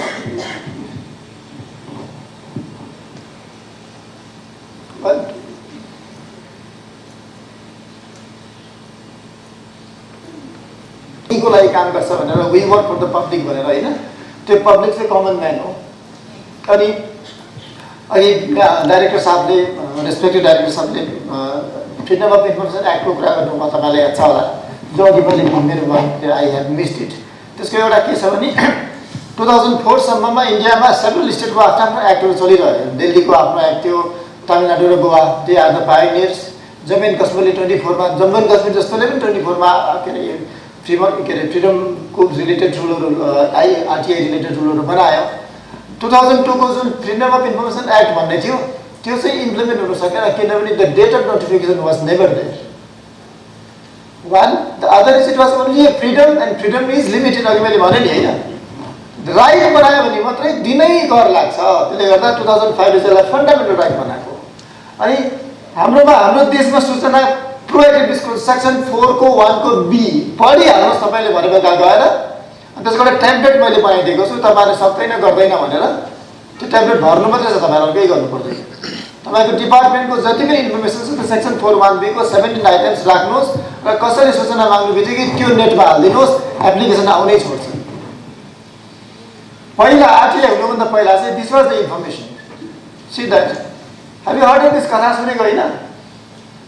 Speaker 1: को लागि काम गर्छ भनेर we work for the public भनेर हैन त्यो पब्लिक चाहिँ कमन म्यान हो. अनि अघि डाइरेक्टर साहबले रेस्पेक्टेड डाइरेक्टर साहबले फ्रिडम अफ इन्फर्मेसन एक्टको कुरा गर्नुभयो तपाईँलाई याद छ होला जो अघि मैले मेरो आई हेभ मिस्ड इट. त्यसको एउटा के छ भने 2004 सम्ममा इन्डियामा सेभरल स्टेटको आफ्नो एक्टहरू चलिरह्यो. दिल्लीको आफ्नो एक्ट थियो, तमिलनाडु र Goa they are the pioneers. Jammu and कश्मीरले 24 मा जम्मू एन्ड कश्मीर जस्तोले पनि 24 मा फ्रिडमको रिलेटेड रुलहरू आरटीआई रिलेटेड रुलहरू बनायो. 2002 को जुन फ्रिडम अफ इन्फर्मेसन एक्ट भन्ने थियो त्यो चाहिँ इम्प्लिमेन्ट हुन सकेन किनभने the date of notification was never there. One the other is it was only a freedom and freedom is limited. अघि मैले भने नि हैन राइट बनायो भने मात्रै दिनै कर लाग्छ. त्यसले गर्दा 2005 ले चाहिँ फन्डामेन्टल राइट बनाएको. अनि हाम्रो देशमा सूचना प्रोएक्टिभ सेक्सन 4 को 1 को बी पढिहाल्नुहोस् तपाईँले भनेको गएर त्यसको एउटा टेम्प्लेट मैले बनाइदिएको छु, तपाईँले सक्दैन गर्दैन भनेर त्यो टेम्प्लेट भर्नु मात्रै छ, तपाईँहरू केही गर्नु पर्दैन। तपाईँको डिपार्टमेन्टको जति पनि इन्फर्मेसन छ त्यो सेक्सन 4(1)B को 17 आइटम्स राख्नुहोस् र कसैले सूचना माग्नु बित्तिकै त्यो नेटमा हालिदिनुहोस्, एप्लिकेसन आउनै छोड्छ। पहिला आरटीआई हुनुभन्दा पहिला चाहिँ this was the information, see that. हामी हर्ड दिस कथा सुनेको होइन,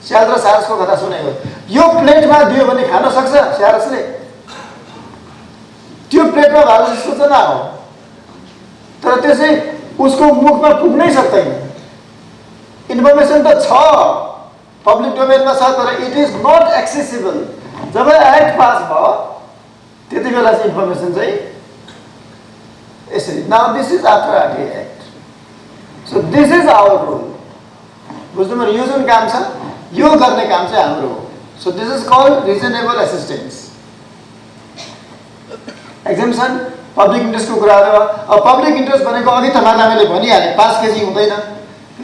Speaker 1: स्याल र सारसको कथा सुनेको। यो प्लेटमा दियो भने खान सक्छ स्यारसले, त्यो प्लेटमा भएको सूचना हो, तर त्यसै उसको मुखमा पुग्नै सक्दैन। इन्फर्मेसन त छ, पब्लिक डोमेनमा छ, तर इट इज नट एक्सेसिबल। जब एक्ट पास भयो त्यति बेला चाहिँ इन्फर्मेसन चाहिँ यसरी। Now this is after RTI act, so this is our role. बुझ्नुभयो? यो जुन काम छ यो गर्ने काम चाहिँ हाम्रो हो। So this is called reasonable assistance. Exemption public इन्ट्रेस्टको कुराहरू। अब पब्लिक इन्ट्रेस्ट भनेको अघि तपाईँलाई मैले भनिहालेँ 5 केजी हुँदैन।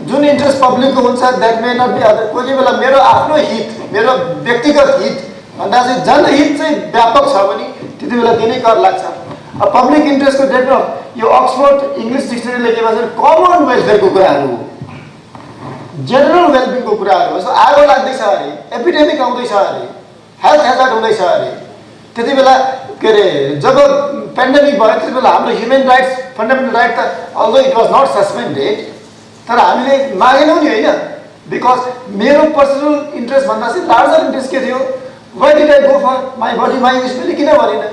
Speaker 1: जुन इन्ट्रेस्ट पब्लिकको हुन्छ that may not be other. कोही बेला मेरो आफ्नो हित, मेरो व्यक्तिगत हित भन्दा चाहिँ जनहित चाहिँ व्यापक छ भने त्यति बेला दिनै कर लाग्छ। अब पब्लिक इन्ट्रेस्टको डेभलप यो अक्सफोर्ड इङ्ग्लिस डिक्सनरीले के भन्छ, कमन वेलफेयरको कुराहरू हो, जेनरल वेलबिङको कुराहरू हो। आगो लाग्दैछ अरे, एपिडेमिक आउँदैछ अरे, हेल्थ हेजार्ड हुँदैछ अरे, त्यति बेला के अरे जब पेन्डेमिक भयो त्यति बेला हाम्रो ह्युमन राइट्स, फन्डामेन्टल राइट त although it was not suspended, तर हामीले मागेनौँ नि होइन। बिकज मेरो पर्सनल इन्ट्रेस्ट भन्दा चाहिँ लार्जर इन्ट्रेस्ट के थियो, why did I go for my body my is मैले किन भनेन,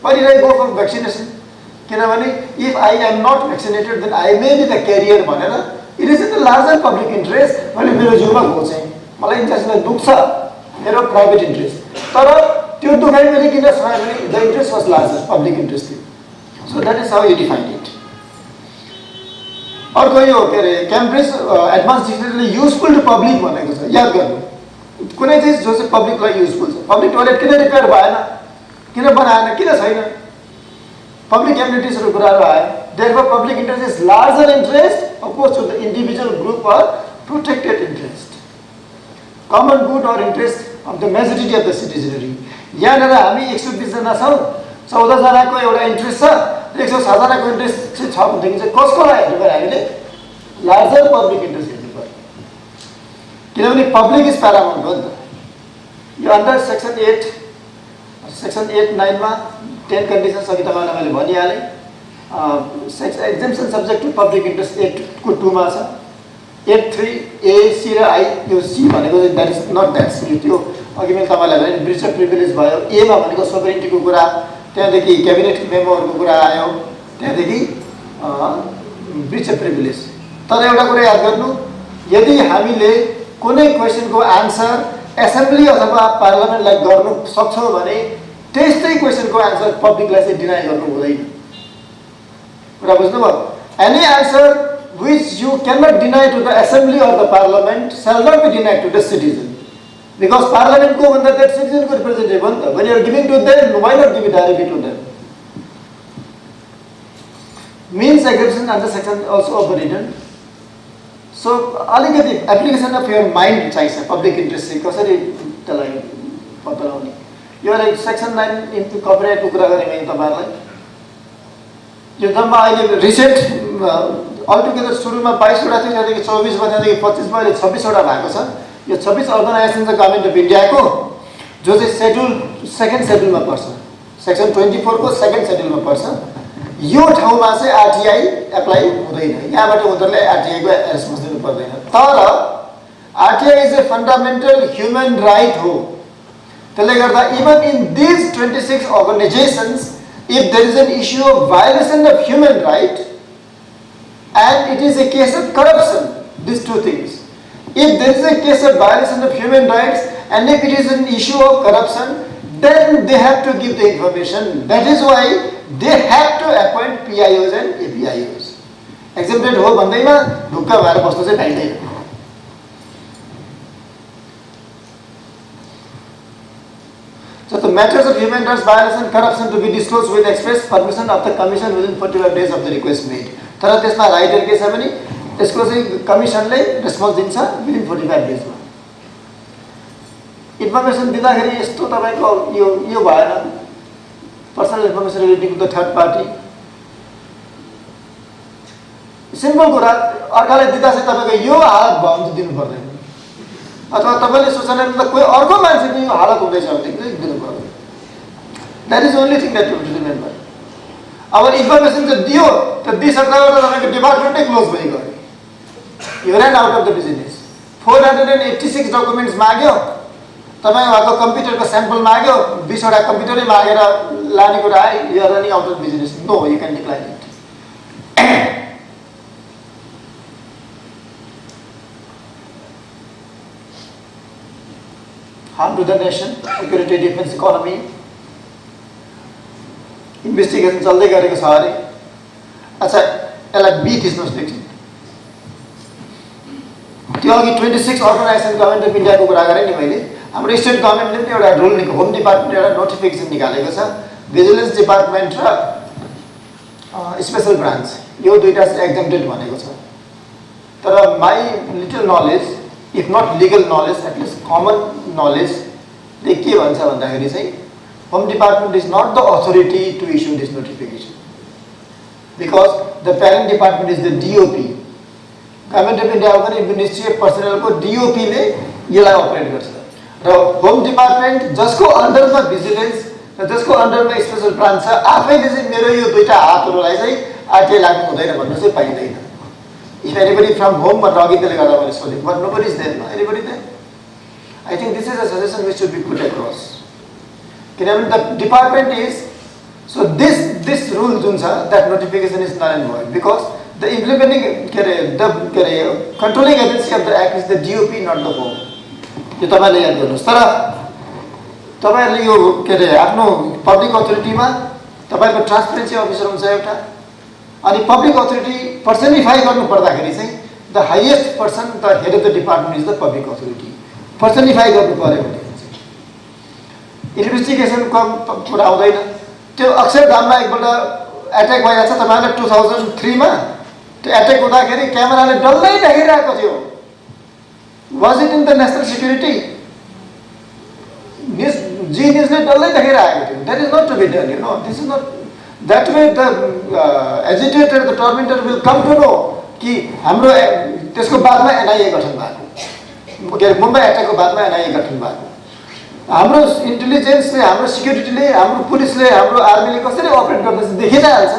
Speaker 1: why did I go for vaccination, किनभने if I am not vaccinated then I may be the carrier भनेर it is in the larger public interest. मैले मेरो जिउमा घोचेँ, मलाई इन्ट्रेस्टलाई दुख्छ, मेरो प्राइभेट इन्ट्रेस्ट, तर त्यो दुखाइ मैले किन सहाय भने the interest was larger, public interest थियो। So that is how you define it. अर्को यो के अरे क्याम्ब्रिज एडभान्स डिक्सनरीले युजफुल टु पब्लिक भनेको छ, याद गर्नु। कुनै चिज जो चाहिँ पब्लिकलाई युजफुल छ। पब्लिक टोयलेट किन रिपेयर भएन, किन बनाएन, किन छैन, पब्लिक एम्युनिटिजहरू कुराहरू आयो। Therefore public interest is larger interest oppose to the individual group or protected interest, common good or interest of the majority of the citizenry. यहाँनिर हामी 120 जना छौँ, 14 जनाको एउटा इन्ट्रेस्ट छ, 106 जनाको इन्ट्रेस्ट चाहिँ छ भनेदेखि चाहिँ कसको लागि हेर्नु पऱ्यो, हामीले लार्जर पब्लिक इन्ट्रेस्ट हेर्नु पऱ्यो, किनभने पब्लिक इज प्यारामाउन्ट हो नि त। यो अन्डर सेक्सन 8(9)मा 10 कन्डिसन्स अघि तपाईँलाई मैले भनिहालेँ। एक्जम्पसन सब्जेक्ट टु पब्लिक इन्ट्रेस्ट 8 को 2 मा छ। 8(3)A, C र I, यो C भनेको चाहिँ that is not that C, त्यो अघि मैले तपाईँलाई भने ब्रिच अफ प्रिभिलेज भयो। एमा भनेको सोभरेन्टीको कुरा, त्यहाँदेखि क्याबिनेट मेम्बरहरूको कुरा आयो, त्यहाँदेखि ब्रिच अफ प्रिभिलेज। तर एउटा कुरा याद गर्नु, यदि हामीले कुनै क्वेसनको आन्सर एसेम्ब्ली अथवा पार्लियामेन्टलाई गर्नु सक्छौँ भने त्यस्तै क्वेसनको आन्सर पब्लिकलाई चाहिँ डिनाइ गर्नु हुँदैन। कुरा बुझ्नुभयो? Any answer which you cannot deny to the assembly or the parliament shall not be denied to the citizen, because parliament ko banda that citizen ko representative banta. When you are giving to them, why not give it directly to them? Means exemption under section also overridden. So alikati application of your mind chahiन्छ public interest चाहिँ कसरी त्यसलाई पत्ता लगाउने। यो like section 9 into copyright को कुरा गरेँ मैले तपाईहरुलाई। यो जम्मा अहिले रिसेन्ट अलटुगेदर सुरुमा 22 वटा थियो, त्यहाँदेखि 24 भयो, त्यहाँदेखि 25 भयो, अहिले 26 वटा भएको छ। यो 26 अर्गनाइजेसन चाहिँ गभर्नमेन्ट अफ इन्डियाको जो चाहिँ सेड्युल सेकेन्ड सेड्युलमा पर्छ, सेक्सन 24 को सेकेन्ड सेड्युलमा पर्छ। यो ठाउँमा चाहिँ आरटीआई एप्लाई हुँदैन, यहाँबाट उनीहरूले आरटीआईको रेस्पोन्स दिनु पर्दैन। तर RTI is a fundamental human right हो, त्यसले गर्दा even in these 26 organisations if there is an issue of violation of human right and it is a case of corruption, these two things, if there is a case of violation of human rights and if it is an issue of corruption, then they have to give the information. That is why they have to appoint PIOs and APIOs. Exempted हो भन्दैमा ढुक्क भएर बस्नु चाहिँ पाइँदैन। So the matters of human rights violation and corruption to be disclosed with express permission of the commission within 45 days of the request made. तर त्यसमा writer के छ भने त्यसको चाहिँ कमिसनले रेस्पोन्स दिन्छ विदिन 45 डेजमा। इन्फर्मेसन दिँदाखेरि यस्तो तपाईको यो भएन, personal information relating to the third party. Simple कुरा, अर्काले दिँदा चाहिँ तपाईँको यो हालत भयो भने चाहिँ दिनु पर्दैन, अथवा तपाईँले सूचना दिँदा कोही अर्को मान्छेको यो हालत हुँदैछ भने चाहिँ दिनु पर्दैन। That is only thing that you to remember. अब इन्फर्मेसन चाहिँ दियो त दिइसक्दाबाट तपाईँको डिपार्टमेन्टै क्लोज भइगयो, you ran out of the business. 486 documents माग्यो, तपाईँ उहाँको कम्प्युटरको स्याम्पल माग्यो, 20 वटा कम्प्युटरै मागेर लाने कुरा आयो, you are running out of business. No, you can decline it. Harm to the nation, security, defense, economy, investigation चल्दै गरेको छ अरे। अच्छा, यसलाई बी थिच्नुहोस् एकछिन। त्यो अघि 26 अर्गनाइजेसन गभर्मेन्ट अफ इन्डियाको कुरा गरेँ नि मैले। हाम्रो स्टेट गभर्मेन्टले पनि एउटा रुल निकाल्यो, होम डिपार्टमेन्टले एउटा नोटिफिकेसन निकालेको छ, भिजिलेन्स डिपार्टमेन्ट र स्पेसल ब्रान्च यो दुईटा चाहिँ एक्जम्प्टेड भनेको छ। तर my little knowledge, if not legal knowledge, at least common नलेजले के भन्छ भन्दाखेरि चाहिँ Home Department is not the authority to issue this notification, because the parent department is the DOP. Government of India को Ministry of Personnel को DOP ले ये लाई operate करता है। र Home Department जसको under में vigilance र जसको under में special branch है, आप ही जैसे मेरे यो दुईटा हाथहरू लाई चाहिँ आटे लागू हुँदैन भन्नु चाहिँ पाइँदैन। If anybody from home मा लगिन त्यसले गर्दा मैले सोधेँ, but nobody is there, no? Anybody there? I think this is a suggestion which should be put across. The department is, so this rule जुन छ, that notification is null and void, because the implementing the controlling agency of the act is the DOP, not the home. यो तपाईले याद गर्नुस्। तर तपाईहरुले यो आफ्नो पब्लिक अथोरिटीमा तपाईको ट्रान्सपेरेन्सी अफिसर हुन्छ एउटा, अनि पब्लिक अथोरिटी पर्सनिफाई गर्नु पर्दाखेरि चाहिँ the highest person, the head of the department is the public authority. पर्सनिफाई गर्नु पर्यो भने इन्भेस्टिगेसन कुरा आउँदैन। त्यो अक्षरधाममा एकपल्ट एट्याक भइरहेको छ, तपाईहरुले 2003 मा त्यो एट्याक हुँदाखेरि क्यामेराले डल्लै देखाइरहेको थियो। Was it in the national security? Zee न्यूजले डल्लै देखाइरहेको थियो। That is not to be done, you know, this is not that way. The agitator, the tormentor will come to know कि हाम्रो त्यसको बादमा एनआईए गठन भएको, मुम्बई एट्याकको बादमा एनआईए गठन भएको। हाम्रो इन्टेलिजेन्सले, हाम्रो सिक्युरिटीले, हाम्रो पुलिसले, हाम्रो आर्मीले कसरी अपरेट गर्दैछ देखिरहेछ।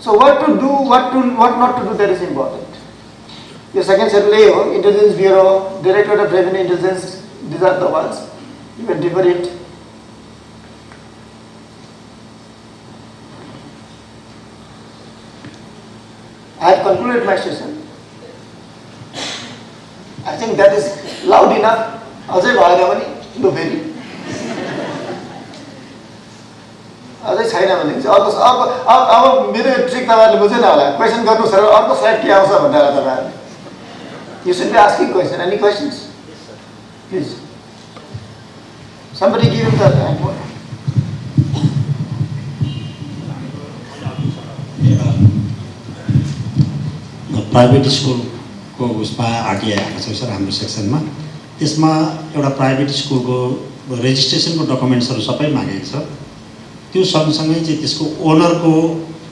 Speaker 1: So what to do, what not to do, that is important. यो सेकेन्ड सेड्युलै हो, intelligence bureau, directorate of revenue intelligence, these are the ones you can differ it. I have concluded my session. I think that is loud enough. अझै भएन भने लु फेरि अझै छैन भने चाहिँ अब मेरो ट्रिक तपाईँहरूले बुझेन होला। क्वेसन गर्नुहोस् र अर्को स्लाइड के आउँछ भनेर तपाईँहरूले you should be asking question. Any questions please? somebody give him the answer.
Speaker 2: Private स्कुलको उसमा आरटिआई आएको छ सर हाम्रो सेक्सनमा। त्यसमा एउटा प्राइभेट स्कुलको रेजिस्ट्रेसनको डकुमेन्ट्सहरू सबै मागेको छ। त्यो सँगसँगै चाहिँ त्यसको ओनरको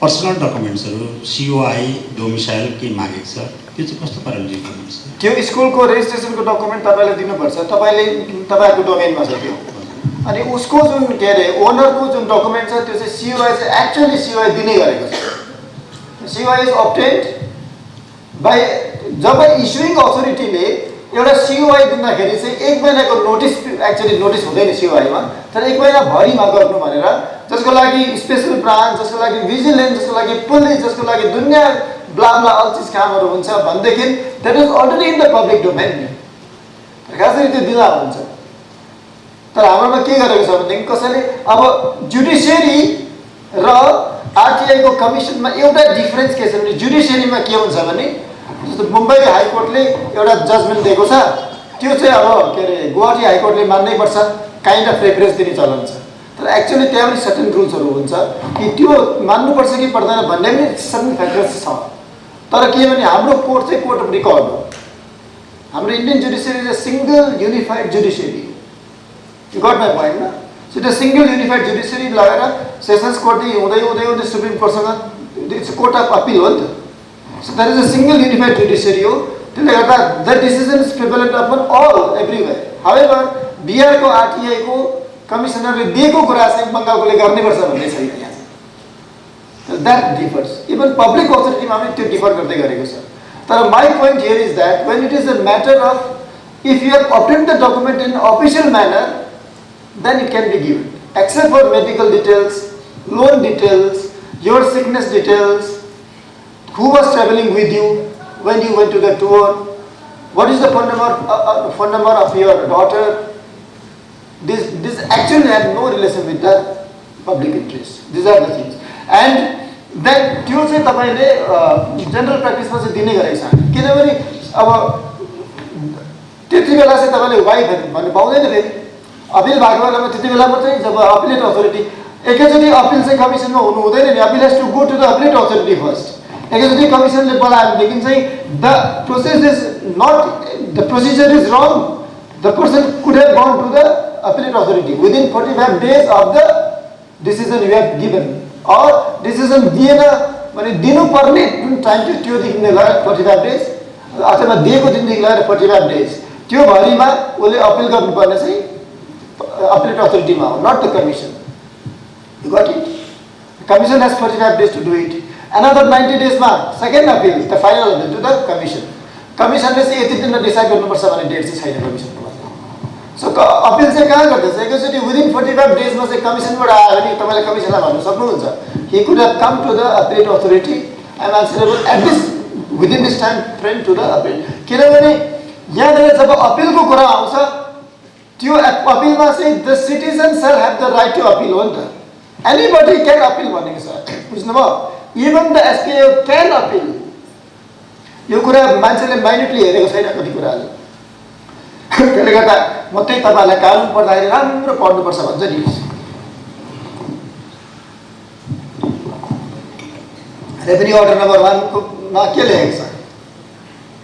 Speaker 2: पर्सनल डकुमेन्ट्सहरू, सिओआई, डोमिसाइल के मागेको छ, त्यो चाहिँ कस्तो पाराले दिनुपर्छ?
Speaker 1: त्यो स्कुलको रेजिस्ट्रेसनको डकुमेन्ट तपाईँले दिनुपर्छ, तपाईँको डोमेनमा छ त्यो। अनि उसको जुन ओनरको जुन डकुमेन्ट छ त्यो चाहिँ सिओआई चाहिँ एक्चुअली सिओआई दिनै गरेको छ। COI is obtained by, job issuing अथोरिटीले एउटा सिओआई दिँदाखेरि चाहिँ 1 महिनाको नोटिस, एक्चुअली नोटिस हुँदैन सिओआईमा, तर 1 महिनाभरिमा गर्नु भनेर, जसको लागि स्पेसल ब्रान्च, जसको लागि भिजिलेन्स, जसको लागि पुलिस, जसको लागि दुनियाँ ब्ला अल्चिज कामहरू हुन्छ भनेदेखि that is already in the public domain. खासरी त्यो दिँदा हुन्छ। तर हाम्रोमा के गरेको छ भनेदेखि कसैले अब जुडिसियरी र आरटिआईको कमिसनमा एउटा डिफरेन्स के छ भने, जुडिसियरीमा के हुन्छ भने जस्तो मुम्बई हाइकोर्टले एउटा जजमेन्ट दिएको छ, त्यो चाहिँ अब गुवाहाटी हाइकोर्टले मान्नै पर्छ, काइन्ड अफ रेफरेन्स दिने चलन छ। तर एक्चुअली त्यहाँ पनि सर्टेन रुल्सहरू हुन्छ कि त्यो मान्नुपर्छ कि पर्दैन भन्ने पनि सर्टेन फ्याक्टर्स छ। तर के भने हाम्रो कोर्ट चाहिँ कोर्ट अफ रिकर्ड हो। हाम्रो Indian judiciary is a single unified judiciary. You got my point न? सो त्यो सिंगल युनिफाइड जुडिसियरी लगेर सेसन्स कोर्टदेखि हुँदै सुप्रिम कोर्टसँग इट्स कोर्ट अफ अपिल हो नि त so that is a single unified judiciary हो त्यसले गर्दा the decision is prevalent upon all everywhere however बिहारको आरटिआईको कमिसनरले दिएको कुरा चाहिँ बङ्गालकोले गर्नुपर्छ भन्ने छैन यहाँ द्याट डिफर्स इभन पब्लिक अथोरिटीमा पनि त्यो डिफर गर्दै गरेको छ तर my point here is that when it is a matter of if you have obtained the document in official manner then it can be given except for medical details, loan details, your sickness details, who was traveling with you when you went to the tour, what is the phone number of your daughter. This actually have no relation with the public interest. These are the things. And then त्यो चाहिँ तपाईले general प्र्याक्टिसमा चाहिँ दिने गरेको छ किनभने अब त्यति बेला चाहिँ तपाईले वाइ भन्नु पाउँदैन फेरि अपिल भएको बेलामा त्यति बेला मात्रै जब अपिलेट अथोरिटी एकैचोटि अपिल चाहिँ कमिसनमा हुनु हुँदैन नि appeal has to go to the appellate authority first एकैचोटि कमिसनले बोलायो भनेदेखि चाहिँ the process is not the procedure is wrong the person could have gone to the appellate authority within 45 days of the decision you have given or decision दिएन भने दिनु पर्ने जुन टाइम थियो त्यो देखि लिएर 45 days अथवा दिएको दिनदेखि लिएर 45 days त्यो भरिमा उसले अपिल गर्नुपर्ने चाहिँ appellate अथोरिटीमा हो not the commission you got it commission has 45 days to do it another 90 days मा second appeal the final appeal to the commission ले चाहिँ यति दिनमा डिसाइड गर्नुपर्छ भन्ने डेट चाहिँ छैन कमिसनको सो अपिल चाहिँ कहाँ गर्दैछ एकैचोटि विदिन 45 डेजमा चाहिँ कमिसनबाट आयो भने तपाईँले कमिसनलाई भन्नु सक्नुहुन्छ he could have come to the appellate authority and answerable at this within this time frame to the appeal किनभने यहाँनिर जब अपिलको कुरा आउँछ त्यो अपिलमा चाहिँ the citizen shall have the right to appeal हो नि त anybody can appeal भनेको छ बुझ्नुभयो even the SPA can appeal यो कुरा मान्छेले माइन्युटली हेरेको छैन कति कुराले त्यसले गर्दा म त्यही तपाईहरुलाई कानुन पढ्दाखेरि राम्रो पढ्नुपर्छ भन्छ नि रेभेन्यू अर्डर नम्बर 1 को मा के लेखेको छ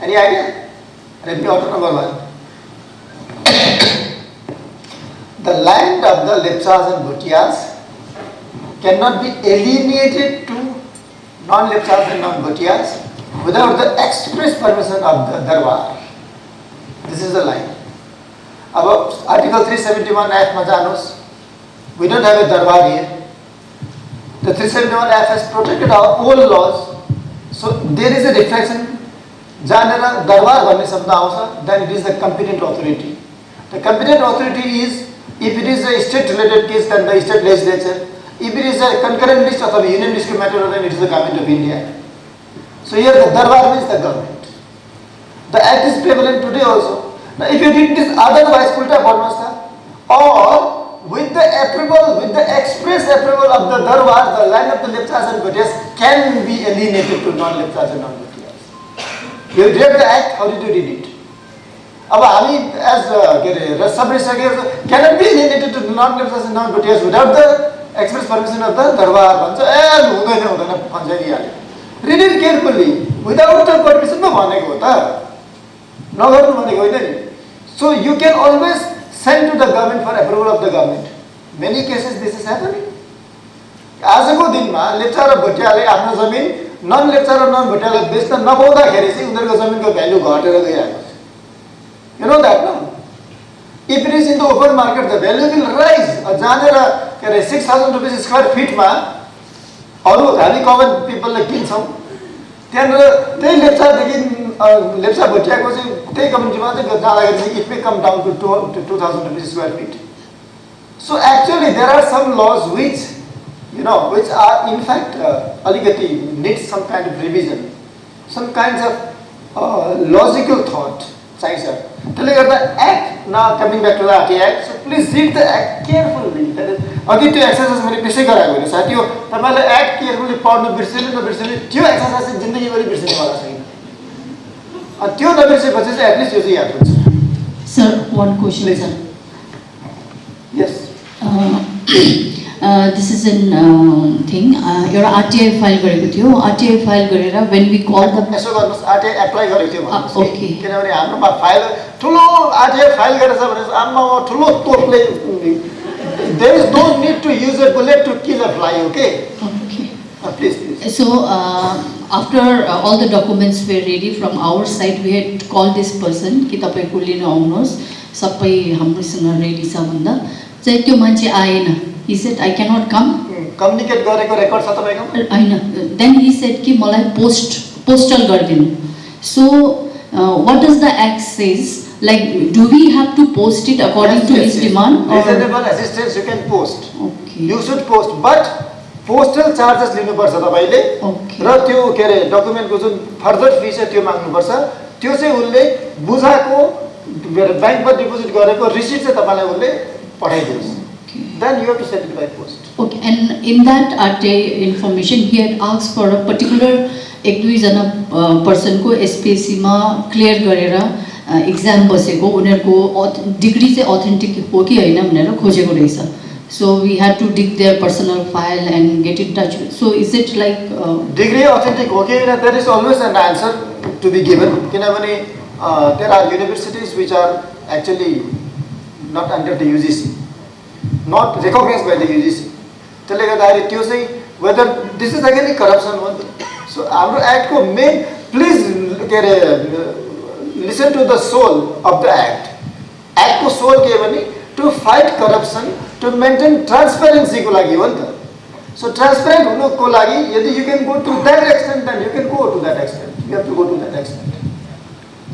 Speaker 1: any idea revenue order number 1 The land of the Lepchas and Bhutias cannot be alienated to non-Lepchas and non-Bhutias without the express permission of the Darbar. This is the line. About Article 371 Act मा जानुस् we don't have a darbar here. The 371 Act has protected our old laws. So there is a reflection जहाँनिर दरबार भन्ने शब्द आउँछ then it is the competent authority. The competent authority is if it is a state related case then the state legislature. If it is a concurrent list of a union district matter then it is the government of India. So here the darbar means the government. The act is prevalent today also. Now if you did this otherwise ulta भन्नुस् त or with the approval with the express approval of the darbar the land of the Lepchas and Bhutias can be alienated to non-Lepchas and non-Bhutias. You read the act, how did you read it? अब हामी as के रे सब registrar cannot be alienated to non-Lepchas and non-Bhutias without the express permission of the darbar भन्छ ए हुँदैन भन्छाइदिहाल्यो read it carefully without the permission मा भनेको हो त नगर्नु भनेको होइन नि so you can always send to the government for approval of the government many cases this is happening आजको दिनमा लेप्चा र भुटियाले आफ्नो जमिन नन लेप्चा र नन भुटियाले बेच्न नपाउँदाखेरि चाहिँ उनीहरुको जमिनको भ्यालु घटेर गइरहेको छ you know that no if it is in the open market the value will rise जानेर के रे 6000 रुपैयाँ स्क्वायर फिट मा अरु हामी कमन पिपलले किन्छौं त्यहाँनिर त्यही लेप्चादेखि लेप्चा भुटियाको चाहिँ त्यही कम्युनिटीमा चाहिँ जाँदाखेरि चाहिँ it may come down to 2000 rupees square feet. So actually there are some laws which you know which are in fact aligati need some kind of revision, some kinds of logical thought. चाहिन्छ त्यसले गर्दा act now coming back to the RTA Act, so please read the act carefully. अघि त्यो exercise मैले त्यसै गराएको होइन साथी हो तपाईले एक्ट केयरफुली पढ्नु बिर्सिनु नबिर्सिनु त्यो एक्सरसाइज चाहिँ जिन्दगीभरि बिर्सिनेवाला छैन त्यो नबिर्सेपछि चाहिँ एटलिस्ट यो चाहिँ याद हुन्छ
Speaker 3: sir one question sir
Speaker 1: yes
Speaker 3: this is an thing एउटा RTA फाइल गरेको थियो RTA फाइल गरेर when we call the
Speaker 1: यसो गर्नुस् RTA एप्लाई गरेको थियो भन्नुस्
Speaker 3: okay
Speaker 1: किनभने हाम्रोमा फाइल ठुलो RTA फाइल गरेछ भने आम्मा ठुलो तोपले there is no need to use a bullet to kill a fly, okay?
Speaker 3: Okay.
Speaker 1: Please, please.
Speaker 3: So after all the documents were ready from our side, we had called this person कि तपाईको लिन आउनुहोस् सबै हाम्रोसँग ready छ भन्दा चाहिँ त्यो मान्छे आएन. He said I cannot come.
Speaker 1: Communicate गरेको रेकर्ड छ तपाईको?
Speaker 3: हैन. Then he said कि मलाई postal गरिदिनु. So what does the act says? Like, do we have to post it according to his demand?
Speaker 1: Reasonable assistance you can post.
Speaker 3: Okay.
Speaker 1: You should post, but postal charges लिनुपर्छ तपाईले.
Speaker 3: Okay.
Speaker 1: र त्यो के रे डकुमेन्टको जुन further fee छ त्यो माग्नुपर्छ. त्यो चाहिँ उनले बुझाको बैंकमा डिपोजिट गरेको रिसिट चाहिँ तपाईलाई उनले पठाइदिन्छ. Then you have to send it by post.
Speaker 3: Okay, and in that RTA information, he had asked for a particular एक दुई जना पर्सन को SPSC मा क्लियर गरेर एक्जाम बसेको उनीहरुको डिग्री चाहिँ अथेन्टिक हो कि हैन भनेर खोजेको रहेछ. So we had to dig their personal file and get in touch with. So is it like
Speaker 1: degree authentic हो कि हैन? There is always an answer to be given. किनभने there are universities which are actually not under the UGC, not recognized by the UGC. त्यसले गर्दाखेरि त्यो चाहिँ whether this is again corruption one. So हाम्रो act को main, please के रे listen to the soul of the act. Act को soul के भने to fight corruption, to maintain transparency को लागि हो नि त. So transparent हुनुको लागि यदि you can go to that extent, then you can go to that extent. You have to go to that extent.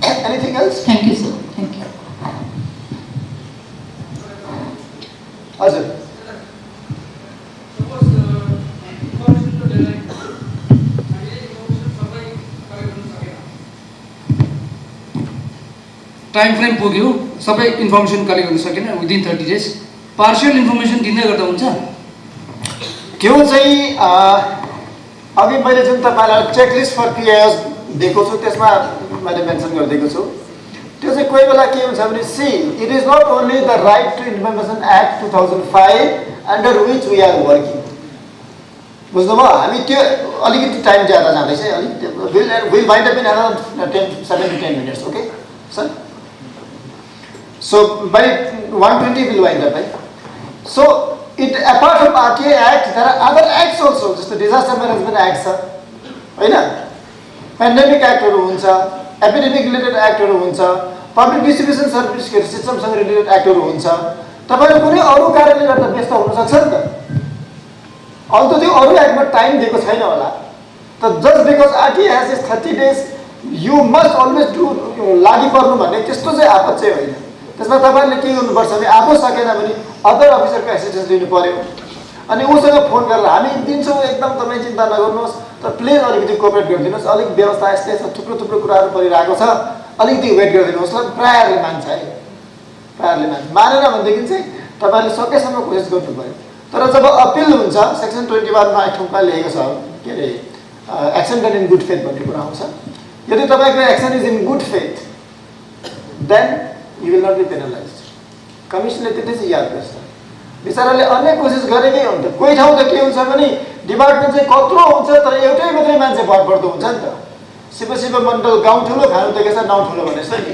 Speaker 1: Anything else?
Speaker 3: Thank you, sir. Thank you.
Speaker 1: हजुर.
Speaker 4: Time frame पुग्यो सबै information collect गर्न सकेन within 30 days partial information दिँदै गर्दा हुन्छ.
Speaker 1: त्यो चाहिँ अघि मैले जुन तपाईलाई चेकलिस्ट फर PIOs दिएको छु त्यसमा मैले मेन्सन गरिदिएको छु. त्यो चाहिँ कोही बेला के हुन्छ भने see it is not only the right to information act 2005 under which we are working. बुझ्नुभयो? हामी त्यो अलिकति टाइम ज्यादा जाँदैछ है. अलिक will wind up in around 7 to 10 minutes. Okay sir? So by 120 will wind up, right? So it apart from RTA Act, there are other acts also. Just the Disaster Management Act, sir. हैन? Pandemic Act हरु हुन्छ, Epidemic Related Act हरु हुन्छ, Public Distribution Service System सँग related act हरु हुन्छ. तपाईले कुनै अरु कारणले गर्दा व्यस्त हुन सक्छ नि त. अल्तो त्यो अरु एक्टमा टाइम दिएको छैन होला. त just because RTA has this 30 days, you must always do लागि पर्नु भन्ने त्यस्तो चाहिँ आपत चाहिँ होइन. त्यसमा तपाईले के गर्नुपर्छ भने आफू सकेन भने अदर अफिसरको एसिस्टेन्स लिनु पर्यो. अनि उसँग फोन गरेर हामी दिन्छौँ एकदम तपाई चिन्ता नगर्नुहोस् तर प्लिज अलिकति कोअपरेट गरिदिनुहोस्. अलिक व्यवस्था यस्तै छ, थुप्रो कुराहरू परिरहेको छ, अलिकति वेट गरिदिनुहोस् ल. प्रायरले मान्छ है, प्रायरले मान्छ. मानेन भनेदेखि चाहिँ तपाईले सकेसम्म कोसिस गर्नु पर्यो. तर जब अपिल हुन्छ सेक्सन 21 मा एक ठाउँमा लेखेको छ के रे action done in good faith भन्ने कुरा आउँछ. यदि तपाईको action is in good faith then you will not be penalized. कमिसनले त्यति चाहिँ याद गर्छ. बिचाराले अन्य कोसिस गरेकै हुन्छ. कोही ठाउँ त के हुन्छ भने डिपार्टमेन्ट चाहिँ कत्रो हुन्छ तर एउटै मात्रै मान्छे भरपर्दो हुन्छ नि त. शिव मण्डल गाउँ ठुलो खानु त के छ नाउँ ठुलो भनेछ नि.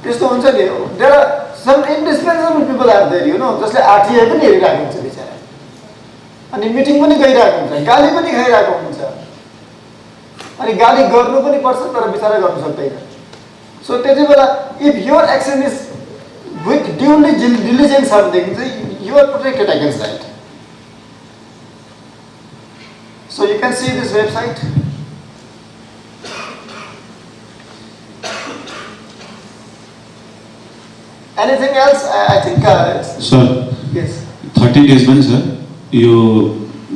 Speaker 1: त्यस्तो हुन्छ नि. There are some indispensable people are there you know, जसले RTA पनि हेरिरहेको हुन्छ बिचारा. अनि मिटिङ पनि गइरहेको हुन्छ, गाली पनि खाइरहेको हुन्छ. अनि गाली गर्नु पनि पर्छ तर बिचारा गर्न सक्दैन. So त्यति बेला if your action is with duly diligent something, you are protected against that. So you can see this website. Anything else? I think
Speaker 5: sir,
Speaker 1: yes.
Speaker 5: 30 days man sir, यो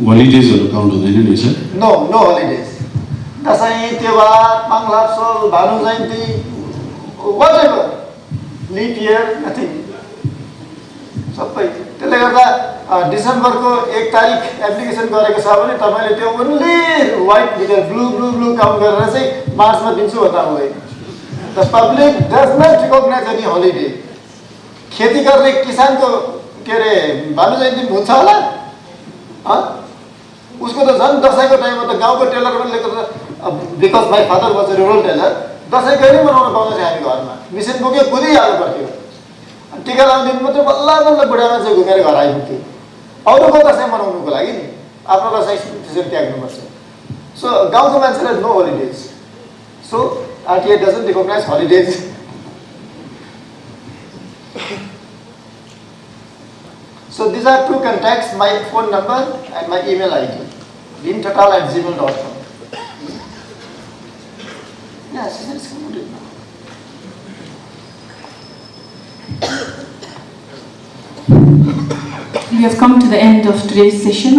Speaker 5: holidays हरु काउन्ट हुँदैन नि sir?
Speaker 1: No holidays. Dashain, त्योहार, मङ्गलाचौर, Bhanu Jayanti, whatever, leap year, nothing. सबै. त्यसले गर्दा डिसेम्बरको 1 तारिख application गरेको छ भने तपाईले त्यो only white with blue count गरेर चाहिँ मार्चमा दिन्छु भन्दा हुँदैन. The public does not recognize any holiday. खेती गर्ने किसानको के रे भानु जयन्ती हुन्छ होला? उसको त झन् दशैंको टाइममा त गाउँको टेलर पनि लेखेको because my father was a rural tailor. Dashain कहिले मनाउन पाउँदैन हामी घरमा. मिसन बोक्यो कुदिहाल्नु पर्थ्यो. टिका लाउने दिन मात्रै बल्ल बल्ल बुढा मान्छे घुमेर घर आइपुग्थे अरूको दसैँ मनाउनुको लागि नि आफ्नो दसैँ त्यसरी त्याग्नुपर्छ सो गाउँको मान्छेलाई no holidays so RTA doesn't recognize holidays so these are two contacts my phone number and my email ID bhimthatal@gmail.com yes that's good
Speaker 6: We have come to the end of today's session.